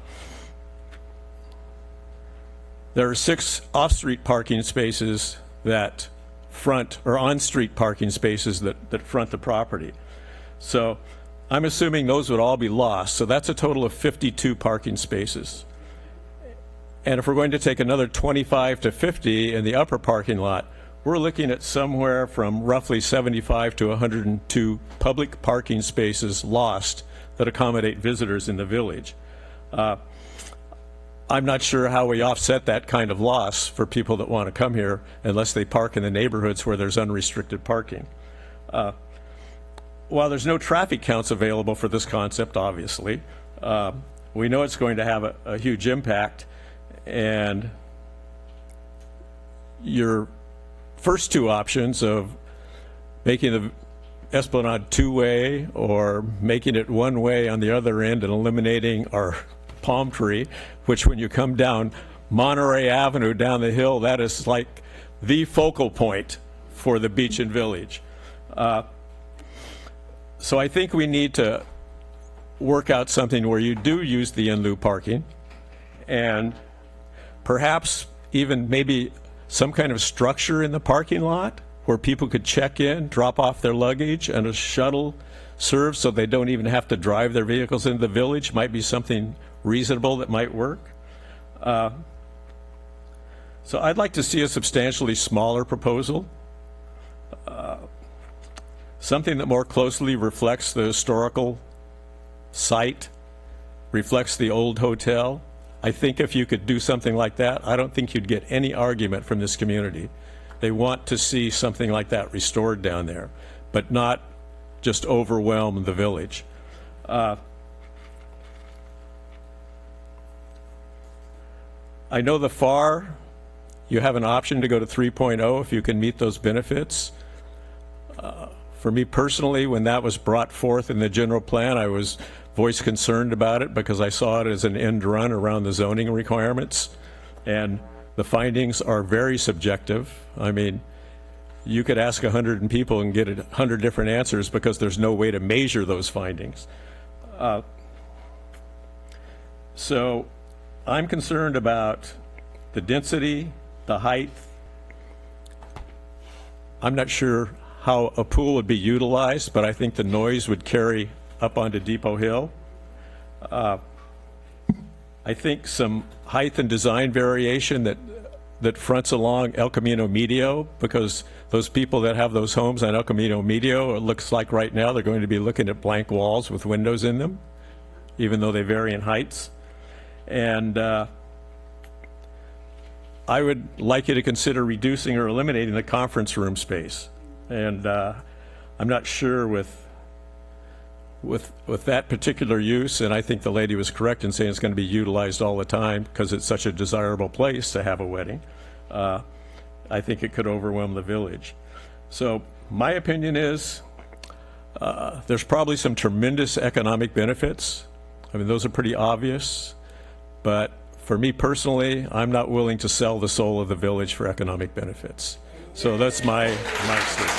are 6 off-street parking spaces that front, or on-street parking spaces that front the property. So I'm assuming those would all be lost. So that's a total of 52 parking spaces. And if we're going to take another 25 to 50 in the upper parking lot, we're looking at somewhere from roughly 75 to 102 public parking spaces lost that accommodate visitors in the village. I'm not sure how we offset that kind of loss for people that want to come here unless they park in the neighborhoods where there's unrestricted parking. While there's no traffic counts available for this concept, obviously, we know it's going to have a huge impact, and your first 2 options of making the Esplanade 2-way or making it 1-way on the other end and eliminating our palm tree, which when you come down Monterey Avenue down the hill, that is like the focal point for the beach and village. So I think we need to work out something where you do use the in lieu parking, and perhaps even maybe some kind of structure in the parking lot where people could check in, drop off their luggage, and a shuttle serves so they don't even have to drive their vehicles into the village. Might be something reasonable that might work. So I'd like to see a substantially smaller proposal, something that more closely reflects the historical site, reflects the old hotel. I think if you could do something like that, I don't think you'd get any argument from this community They want to see something like that restored down there, but not just overwhelm the village. I know the FAR, you have an option to go to 3.0 if you can meet those benefits. For me personally, when that was brought forth in the general plan, I was voiced concerned about it because I saw it as an end run around the zoning requirements. And the findings are very subjective. I mean, you could ask 100 people and get 100 different answers because there's no way to measure those findings. So I'm concerned about the density, the height. I'm not sure how a pool would be utilized, but I think the noise would carry up onto Depot Hill. I think some height and design variation that fronts along El Camino Medio, because those people that have those homes on El Camino Medio, it looks like right now they're going to be looking at blank walls with windows in them, even though they vary in heights. And I would like you to consider reducing or eliminating the conference room space. And I'm not sure with that particular use, and I think the lady was correct in saying it's going to be utilized all the time because it's such a desirable place to have a wedding. I think it could overwhelm the village. So my opinion is there's probably some tremendous economic benefits. I mean, those are pretty obvious. But for me personally, I'm not willing to sell the soul of the village for economic benefits. So that's my statement.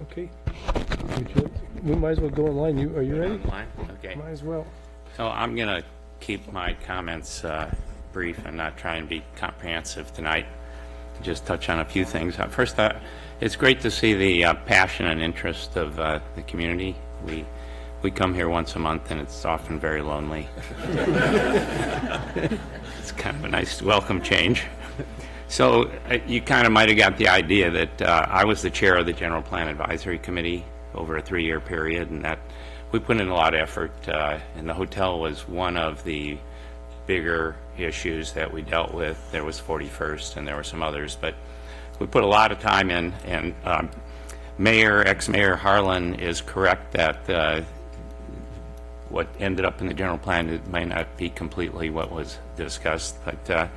Okay. We might as well go online. Are you ready? Online? Okay. Might as well. So I'm going to keep my comments brief and not try and be comprehensive tonight. Just touch on a few things. First, it's great to see the passion and interest of the community. We come here once a month, and it's often very lonely. It's kind of a nice welcome change. So you kind of might have got the idea that I was the chair of the General Plan Advisory Committee over a 3-year period, and that we put in a lot of effort, and the hotel was one of the bigger issues that we dealt with. There was 41st, and there were some others, but we put a lot of time in, and ex-Mayor Harlan is correct that what ended up in the general plan, it may not be completely what was discussed, but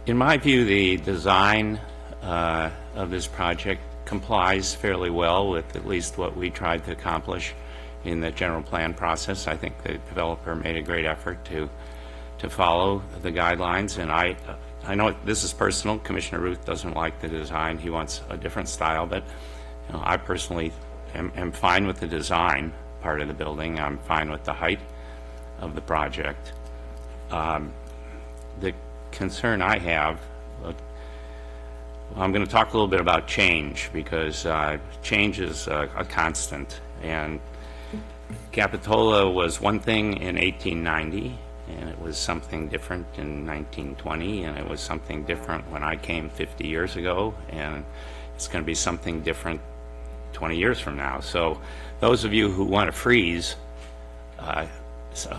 in my view, the design of this project complies fairly well with at least what we tried to accomplish in the general plan process. I think the developer made a great effort to follow the guidelines, and I know this is personal. Commissioner Ruth doesn't like the design. He wants a different style, but I personally am fine with the design part of the building. I'm fine with the height of the project. The concern I have, I'm going to talk a little bit about change, because change is a constant, and Capitola was one thing in 1890, and it was something different in 1920, and it was something different when I came 50 years ago, and it's going to be something different 20 years from now. So those of you who want to freeze a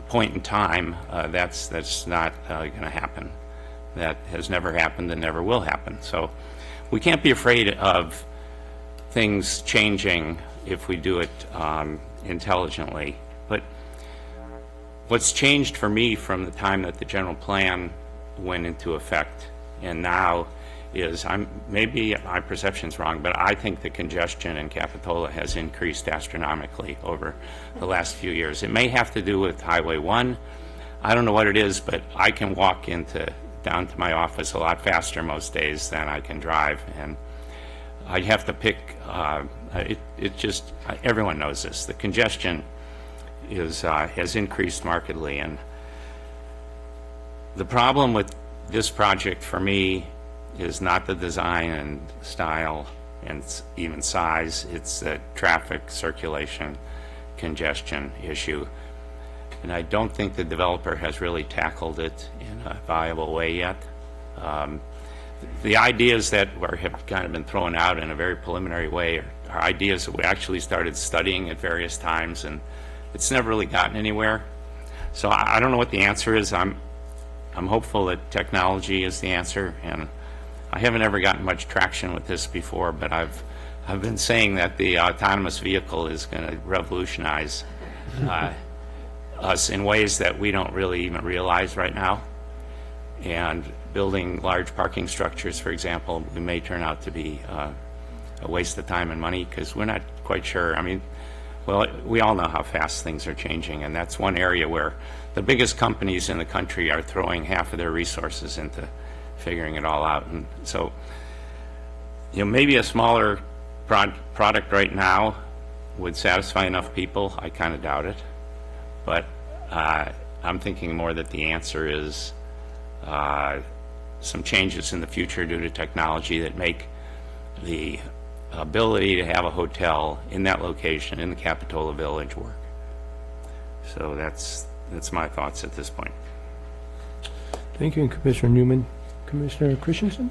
point in time, that's not going to happen. That has never happened and never will happen. So we can't be afraid of things changing if we do it intelligently. But what's changed for me from the time that the general plan went into effect and now is, maybe my perception's wrong, but I think the congestion in Capitola has increased astronomically over the last few years. It may have to do with Highway 1. I don't know what it is, but I can walk down to my office a lot faster most days than I can drive, and I have to pick, everyone knows this, the congestion has increased markedly, and the problem with this project for me is not the design and style and even size, it's the traffic circulation congestion issue. And I don't think the developer has really tackled it in a viable way yet. The ideas that have kind of been thrown out in a very preliminary way are ideas that we actually started studying at various times, and it's never really gotten anywhere. So I don't know what the answer is. I'm hopeful that technology is the answer, and I haven't ever gotten much traction with this before, but I've been saying that the autonomous vehicle is going to revolutionize us in ways that we don't really even realize right now. And building large parking structures, for example, may turn out to be a waste of time and money because we're not quite sure. I mean, well, we all know how fast things are changing, and that's one area where the biggest companies in the country are throwing half of their resources into figuring it all out. And so, maybe a smaller product right now would satisfy enough people. I kind of doubt it. But I'm thinking more that the answer is some changes in the future due to technology that make the ability to have a hotel in that location in the Capitola Village work. So that's my thoughts at this point. Thank you, Commissioner Newman. Commissioner Christensen?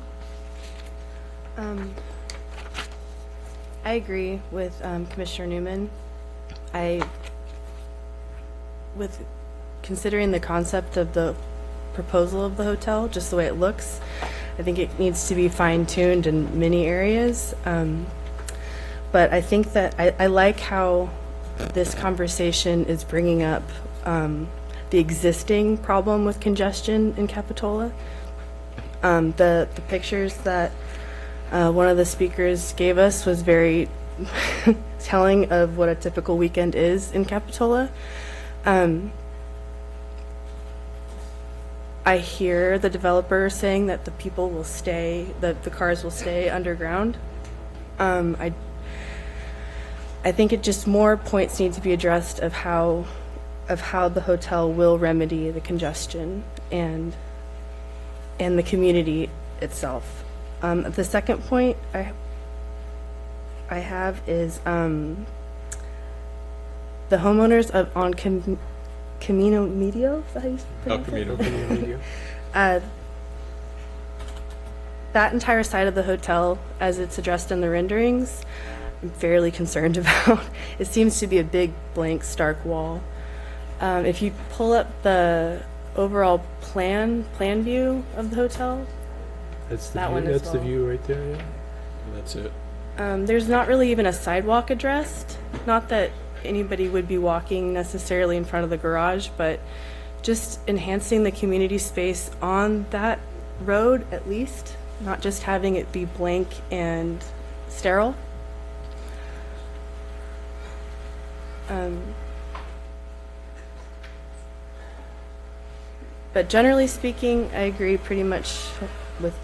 I agree with Commissioner Newman. With considering the concept of the proposal of the hotel, just the way it looks, I think it needs to be fine-tuned in many areas. But I think that I like how this conversation is bringing up the existing problem with congestion in Capitola. The pictures that one of the speakers gave us was very telling of what a typical weekend is in Capitola. I hear the developer saying that the people will stay, that the cars will stay underground. I think it just more points need to be addressed of how the hotel will remedy the congestion and the community itself. The second point I have is the homeowners on Camino Medio. Is that how you pronounce it? That entire side of the hotel, as it's addressed in the renderings, I'm fairly concerned about. It seems to be a big blank stark wall. If you pull up the overall plan view of the hotel, That's the that view, one as that's the well. view right there, yeah. That's it. There's not really even a sidewalk addressed. Not that anybody would be walking necessarily in front of the garage, but just enhancing the community space on that road at least, not just having it be blank and sterile. But generally speaking, I agree pretty much with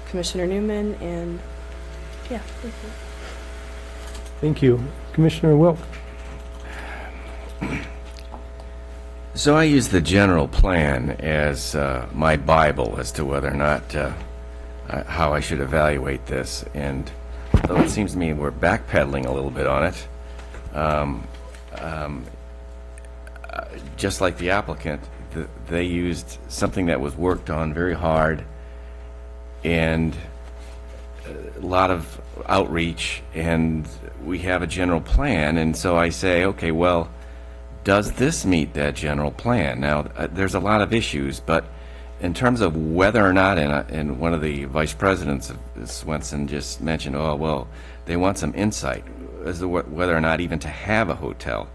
Commissioner Newman, and yeah, thank you. Thank you. Commissioner Wilk? So I use the general plan as my Bible as to whether or not how I should evaluate this. And though it seems to me we're backpedaling a little bit on it, just like the applicant, they used something that was worked on very hard and a lot of outreach, and we have a general plan. And so I say, okay, well, does this meet that general plan? Now, there's a lot of issues, but in terms of whether or not, and one of the vice presidents, Swenson, just mentioned, oh, well, they want some insight as to whether or not even to have a hotel.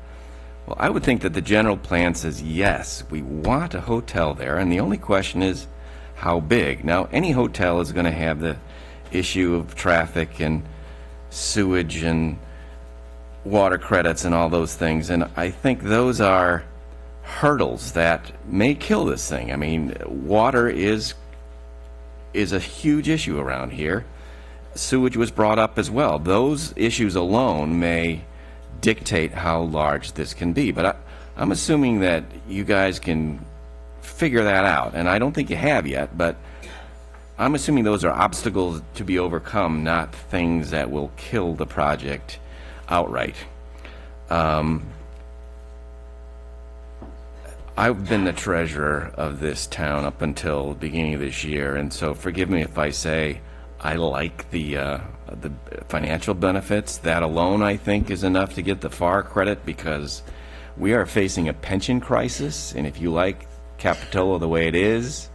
Well, I would think that the general plan says, yes, we want a hotel there, and the only question is how big. Now, any hotel is going to have the issue of traffic and sewage and water credits and all those things, and I think those are hurdles that may kill this thing. I mean, water is a huge issue around here. Sewage was brought up as well. Those issues alone may dictate how large this can be, but I'm assuming that you guys can figure that out, and I don't think you have yet, but I'm assuming those are obstacles to be overcome, not things that will kill the project outright. I've been the treasurer of this town up until the beginning of this year, and so forgive me if I say I like the financial benefits. That alone, I think, is enough to get the FAR credit, because We are facing a pension crisis, and if you like Capitola the way it is,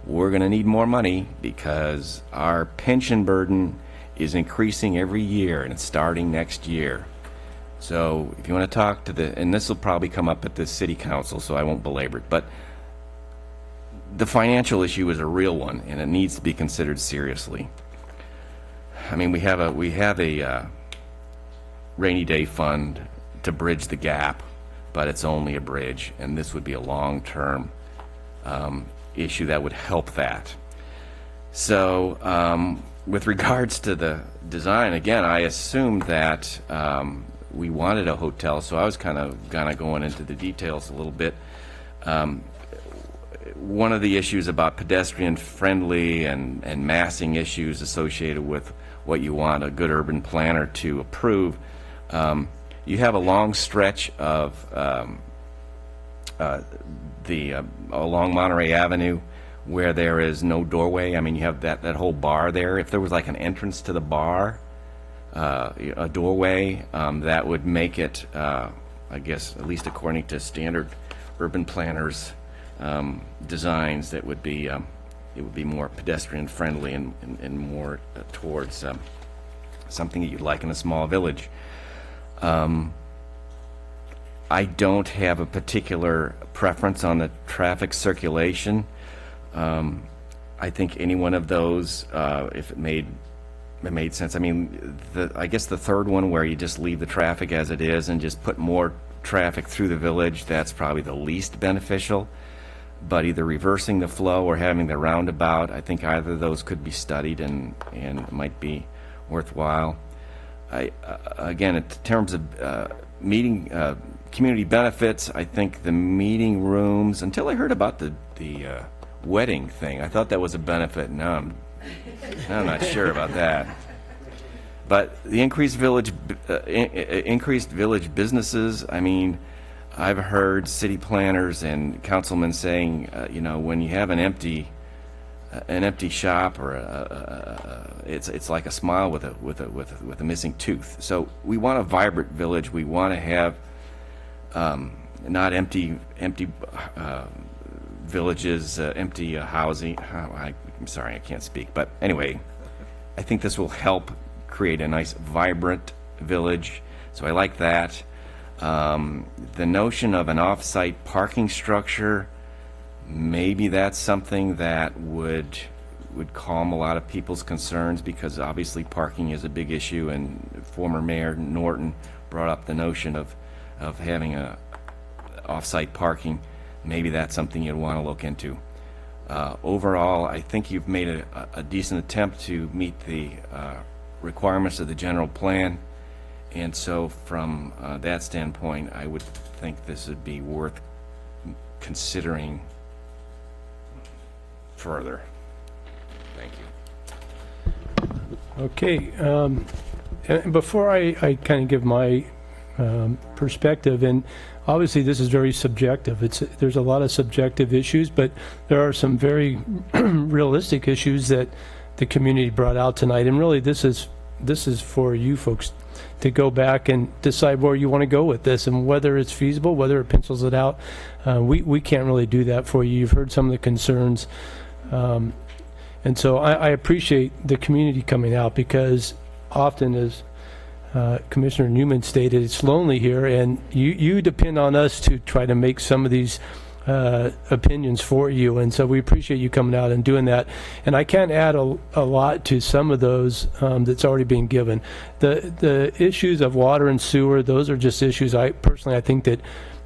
we're going to need more money because our pension burden is increasing every year, and it's starting next year. So if you want to talk to and this will probably come up at the city council, so I won't belabor it, but the financial issue is a real one, and it needs to be considered seriously. I mean, we have a rainy day fund to bridge the gap, but it's only a bridge, and this would be a long-term issue that would help that. So with regards to the design, again, I assumed that we wanted a hotel, so I was kind of going into the details a little bit. One of the issues about pedestrian friendly and massing issues associated with what you want a good urban planner to approve, you have a long stretch of along Monterey Avenue where there is no doorway. I mean, you have that whole bar there. If there was like an entrance to the bar, a doorway, that would make it, I guess, at least according to standard urban planners designs, that would be it would be more pedestrian friendly and more towards something that you'd like in a small village. I don't have a particular preference on the traffic circulation. I think any one of those, if it made sense. I mean, I guess the third one, where you just leave the traffic as it is and just put more traffic through the village, that's probably the least beneficial. But either reversing the flow or having the roundabout, I think either of those could be studied and might be worthwhile. Again, in terms of meeting community benefits, I think the meeting rooms, until I heard about the wedding thing, I thought that was a benefit. Now I'm not sure about that. But the increased village businesses, I mean, I've heard city planners and councilmen saying, when you have an empty shop, or it's like a smile with a missing tooth. So we want a vibrant village. We want to have not empty villages, empty housing. I'm sorry, I can't speak. But anyway, I think this will help create a nice, vibrant village. So I like that. The notion of an off-site parking structure, maybe that's something that would calm a lot of people's concerns, because obviously parking is a big issue, and former Mayor Norton brought up the notion of having a off-site parking. Maybe that's something you'd want to look into. Overall, I think you've made a decent attempt to meet the requirements of the general plan. And so from that standpoint, I would think this would be worth considering further. Thank you. Okay. And before I kind of give my perspective, and obviously this is very subjective. There's a lot of subjective issues, but there are some very realistic issues that the community brought out tonight. And really, this is for you folks to go back and decide where you want to go with this, and whether it's feasible, whether it pencils it out. We can't really do that for you. You've heard some of the concerns. And so I appreciate the community coming out, because often, as Commissioner Newman stated, it's lonely here, and you depend on us to try to make some of these opinions for you, and so we appreciate you coming out and doing that. And I can't add a lot to some of those that's already been given. The issues of water and sewer, those are just issues I think that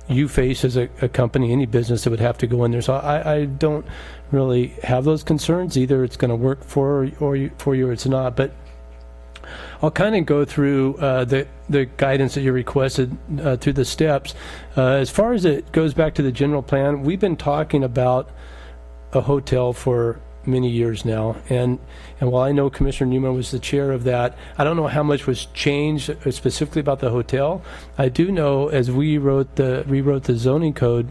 you face as a company, any business that would have to go in there. So I don't really have those concerns. Either it's going to work for you or it's not. But I'll kind of go through the guidance that you requested through the steps. As far as it goes back to the general plan, we've been talking about a hotel for many years now, and while I know Commissioner Newman was the chair of that, I don't know how much was changed specifically about the hotel. I do know, as we rewrote the zoning code,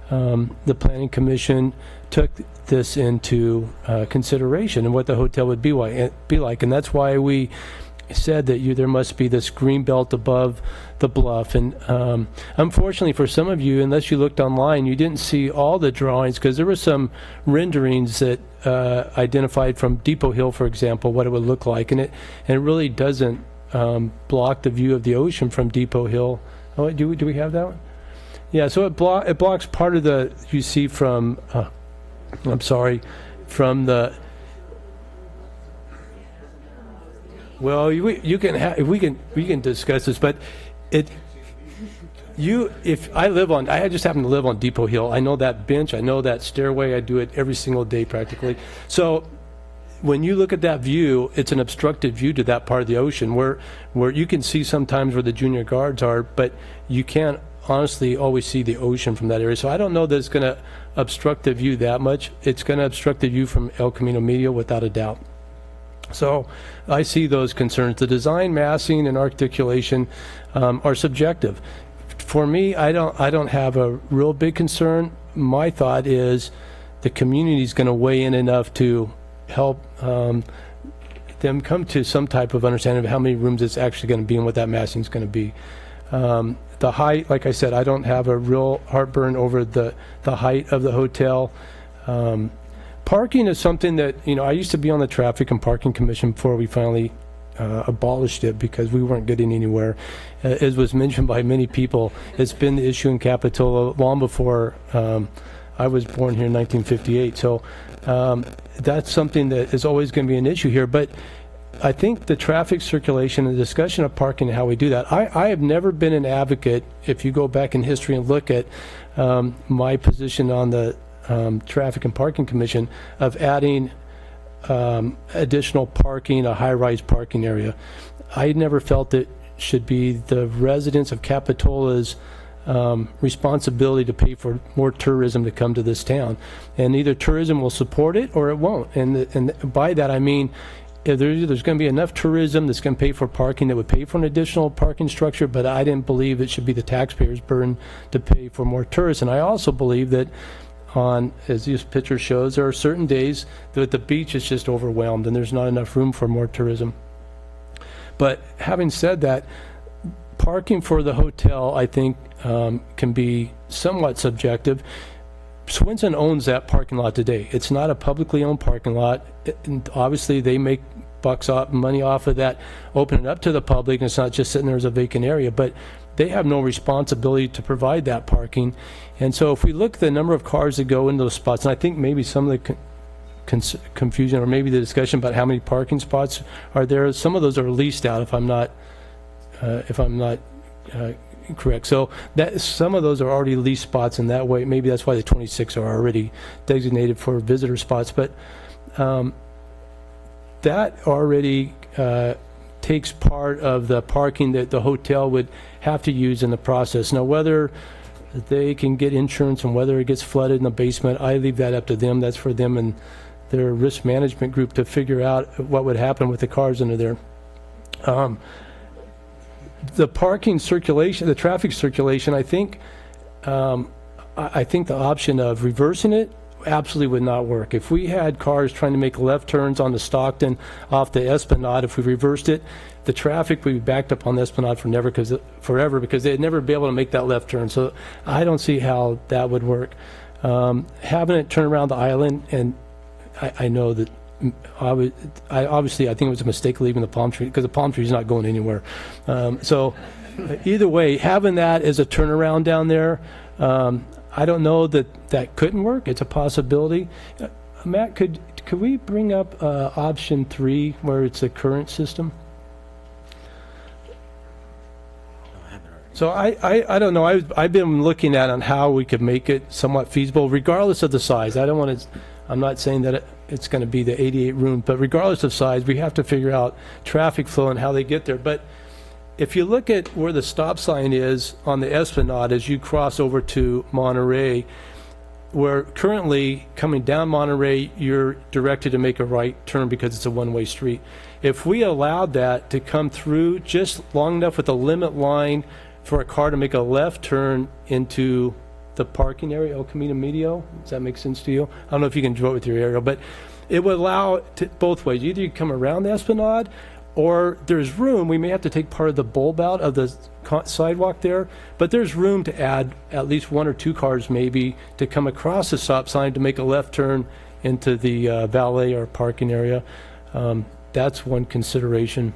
the Planning Commission took this into consideration and what the hotel would be like, and that's why we said that there must be this green belt above the bluff. And unfortunately for some of you, unless you looked online, you didn't see all the drawings, because there were some renderings that identified from Depot Hill, for example, what it would look like. And it really doesn't block the view of the ocean from Depot Hill. Oh, do we have that one? Yeah, so it blocks part of the, you see from, I'm sorry, from the, well, we can discuss this, but if I live on, I just happen to live on Depot Hill. I know that bench, I know that stairway. I do it every single day practically. So when you look at that view, it's an obstructed view to that part of the ocean where you can see sometimes where the junior guards are, but you can't honestly always see the ocean from that area. So I don't know that it's going to obstruct the view that much. It's going to obstruct the view from El Camino Medio without a doubt. So I see those concerns. The design, massing, and articulation are subjective. For me, I don't have a real big concern. My thought is the community is going to weigh in enough to help them come to some type of understanding of how many rooms it's actually going to be and what that massing is going to be. The height, like I said, I don't have a real heartburn over the height of the hotel. Parking is something that, I used to be on the Traffic and Parking Commission before we finally abolished it because we weren't getting anywhere. As was mentioned by many people, it's been the issue in Capitola long before I was born here in 1958. So that's something that is always going to be an issue here. But I think the traffic circulation and the discussion of parking and how we do that, I have never been an advocate, if you go back in history and look at my position on the Traffic and Parking Commission, of adding additional parking, a high-rise parking area. I never felt it should be the residents of Capitola's responsibility to pay for more tourism to come to this town. And either tourism will support it or it won't. And by that I mean, if there's going to be enough tourism that's going to pay for parking that would pay for an additional parking structure, but I didn't believe it should be the taxpayers' burden to pay for more tourists. And I also believe that as this picture shows, there are certain days that the beach is just overwhelmed and there's not enough room for more tourism. But having said that, parking for the hotel, I think, can be somewhat subjective. Swenson owns that parking lot today. It's not a publicly owned parking lot. And obviously, they make money off of that, opening it up to the public, and it's not just sitting there as a vacant area. But they have no responsibility to provide that parking. And so if we look at the number of cars that go into those spots, and I think maybe some of the confusion or maybe the discussion about how many parking spots are there, some of those are leased out if I'm not correct. So that some of those are already leased spots, and that way maybe that's why the 26 are already designated for visitor spots. But that already takes part of the parking that the hotel would have to use in the process. Now, whether they can get insurance and whether it gets flooded in the basement, I leave that up to them. That's for them and their risk management group to figure out what would happen with the cars under there. The parking circulation, the traffic circulation, I think the option of reversing it absolutely would not work. If we had cars trying to make left turns on the Stockton off the Esplanade, if we reversed it, the traffic would be backed up on the Esplanade forever because they'd never be able to make that left turn. So I don't see how that would work. Having it turn around the island, and I know that obviously I think it was a mistake leaving the palm tree because the palm tree is not going anywhere. So either way, having that as a turnaround down there, I don't know that couldn't work. It's a possibility. Matt, could we bring up option 3 where it's the current system? So I don't know. I've been looking at on how we could make it somewhat feasible, regardless of the size. I'm not saying that it's going to be the 88 rooms, but regardless of size, we have to figure out traffic flow and how they get there. But if you look at where the stop sign is on the Esplanade as you cross over to Monterey, where currently coming down Monterey, you're directed to make a right turn because it's a one-way street. If we allowed that to come through just long enough with a limit line for a car to make a left turn into the parking area, El Camino Medio, does that make sense to you? I don't know if you can draw it with your aerial, but it would allow both ways. Either you come around the Esplanade or there's room, we may have to take part of the bulb out of the sidewalk there, but there's room to add at least 1 or 2 cars maybe to come across the stop sign to make a left turn into the valet or parking area. That's one consideration.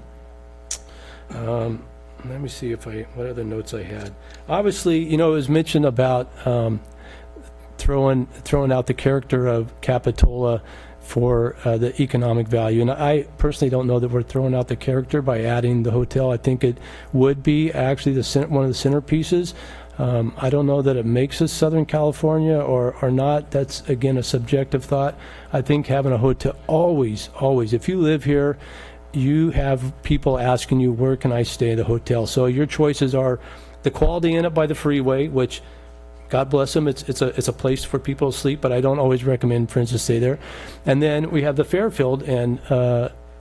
Let me see what other notes I had. Obviously, it was mentioned about throwing out the character of Capitola for the economic value. And I personally don't know that we're throwing out the character by adding the hotel. I think it would be actually one of the centerpieces. I don't know that it makes us Southern California or not. That's, again, a subjective thought. I think having a hotel, always, if you live here, you have people asking you, where can I stay at the hotel? So your choices are the Quality Inn up by the freeway, which, God bless them, it's a place for people to sleep, but I don't always recommend friends to stay there. And then we have the Fairfield, and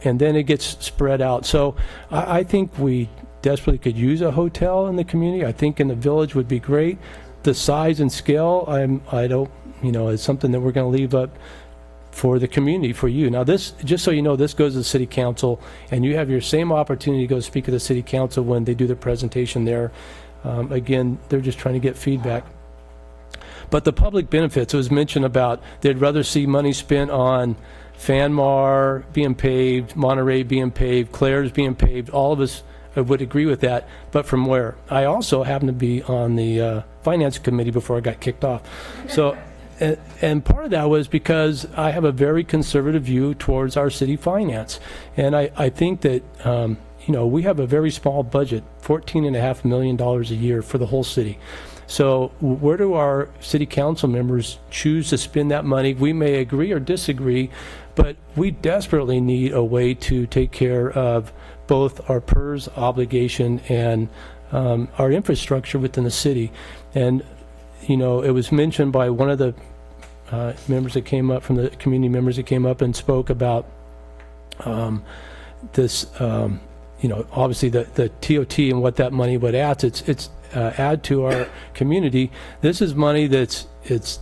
then it gets spread out. So I think we desperately could use a hotel in the community. I think in the Village would be great. The size and scale, I don't, it's something that we're going to leave up for the community, for you. Now this, just so you know, this goes to the City Council, and you have your same opportunity to go speak at the City Council when they do their presentation there. Again, they're just trying to get feedback. But the public benefits, it was mentioned about they'd rather see money spent on Fanmar being paved, Monterey being paved, Claire's being paved. All of us would agree with that, but from where? I also happen to be on the Finance Committee before I got kicked off. So, and part of that was because I have a very conservative view towards our city finance. And I think that, we have a very small budget, $14.5 million a year for the whole city. So where do our city council members choose to spend that money? We may agree or disagree, but we desperately need a way to take care of both our PERS obligation and our infrastructure within the city. And, it was mentioned by one of the members that came up, from the community members that came up and spoke about this, obviously the TOT and what that money would add. It's add to our community. This is money that's it's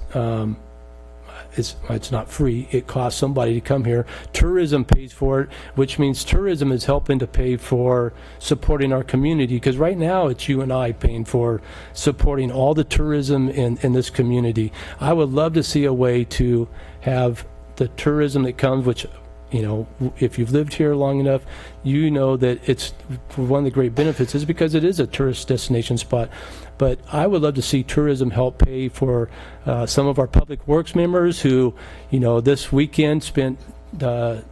not free. It costs somebody to come here. Tourism pays for it, which means tourism is helping to pay for supporting our community, because right now it's you and I paying for supporting all the tourism in this community. I would love to see a way to have the tourism that comes, which, if you've lived here long enough, you know that it's one of the great benefits is because it is a tourist destination spot. But I would love to see tourism help pay for some of our public works members who, this weekend spent their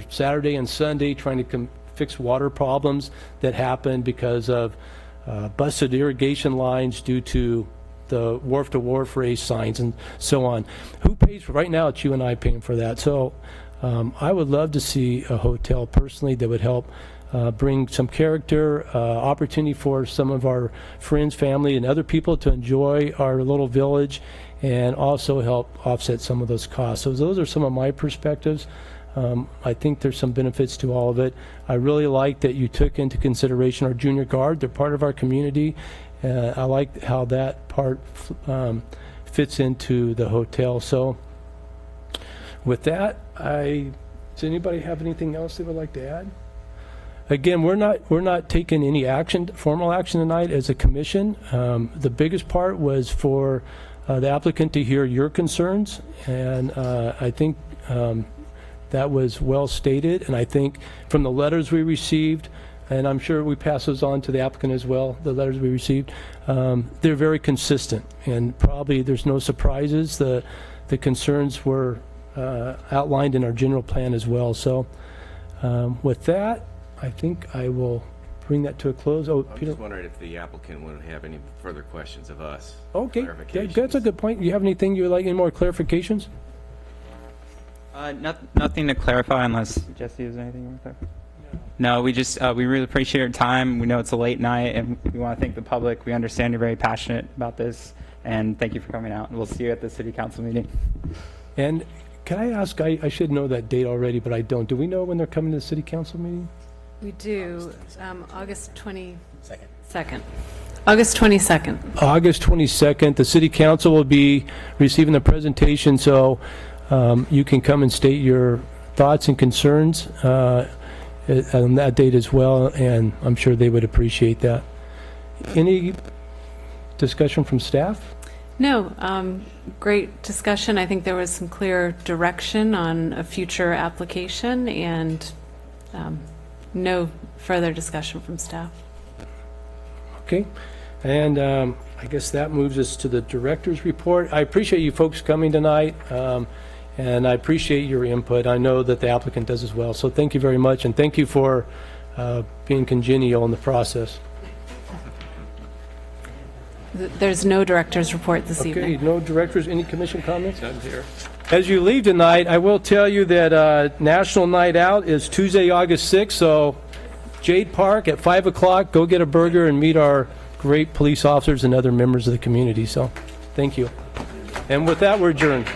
Saturday and Sunday trying to fix water problems that happened because of busted irrigation lines due to the wharf to wharf race signs and so on. Who pays for? Right now it's you and I paying for that. So I would love to see a hotel personally that would help bring some character, opportunity for some of our friends, family, and other people to enjoy our little village, and also help offset some of those costs. So those are some of my perspectives. I think there's some benefits to all of it. I really like that you took into consideration our junior guard. They're part of our community. I like how that part fits into the hotel. So with that, does anybody have anything else they would like to add? Again, we're not taking any formal action tonight as a commission. The biggest part was for the applicant to hear your concerns, and I think that was well stated. And I think from the letters we received, and I'm sure we pass those on to the applicant as well, the letters we received, they're very consistent, and probably there's no surprises. The concerns were outlined in our general plan as well. So with that, I think I will bring that to a close. Oh, I'm Peter. just wondering if the applicant would have any further questions of us. Okay, Clarifications. that's a good point. You have anything you would like, any more clarifications? Nothing to clarify unless Jesse has anything you want to clarify. No, we really appreciate your time. We know it's a late night, and we want to thank the public. We understand you're very passionate about this, and thank you for coming out. We'll see you at the City Council meeting. And can I ask, I should know that date already, but I don't. Do we know when they're coming to the City Council meeting? We do, August 22nd. August 22nd. August 22nd. The City Council will be receiving the presentation, so you can come and state your thoughts and concerns. on that date as well, and I'm sure they would appreciate that. Any discussion from staff? No, great discussion. I think there was some clear direction on a future application, and no further discussion from staff. Okay, and I guess that moves us to the director's report. I appreciate you folks coming tonight, and I appreciate your input. I know that the applicant does as well, so thank you very much, and thank you for being congenial in the process. There's no director's report this evening. Okay, no directors, any commission comments? None here. As you leave tonight, I will tell you that National Night Out is Tuesday, August 6th, so Jade Park at 5 o'clock, go get a burger and meet our great police officers and other members of the community. So, thank you. And with that, we're adjourned.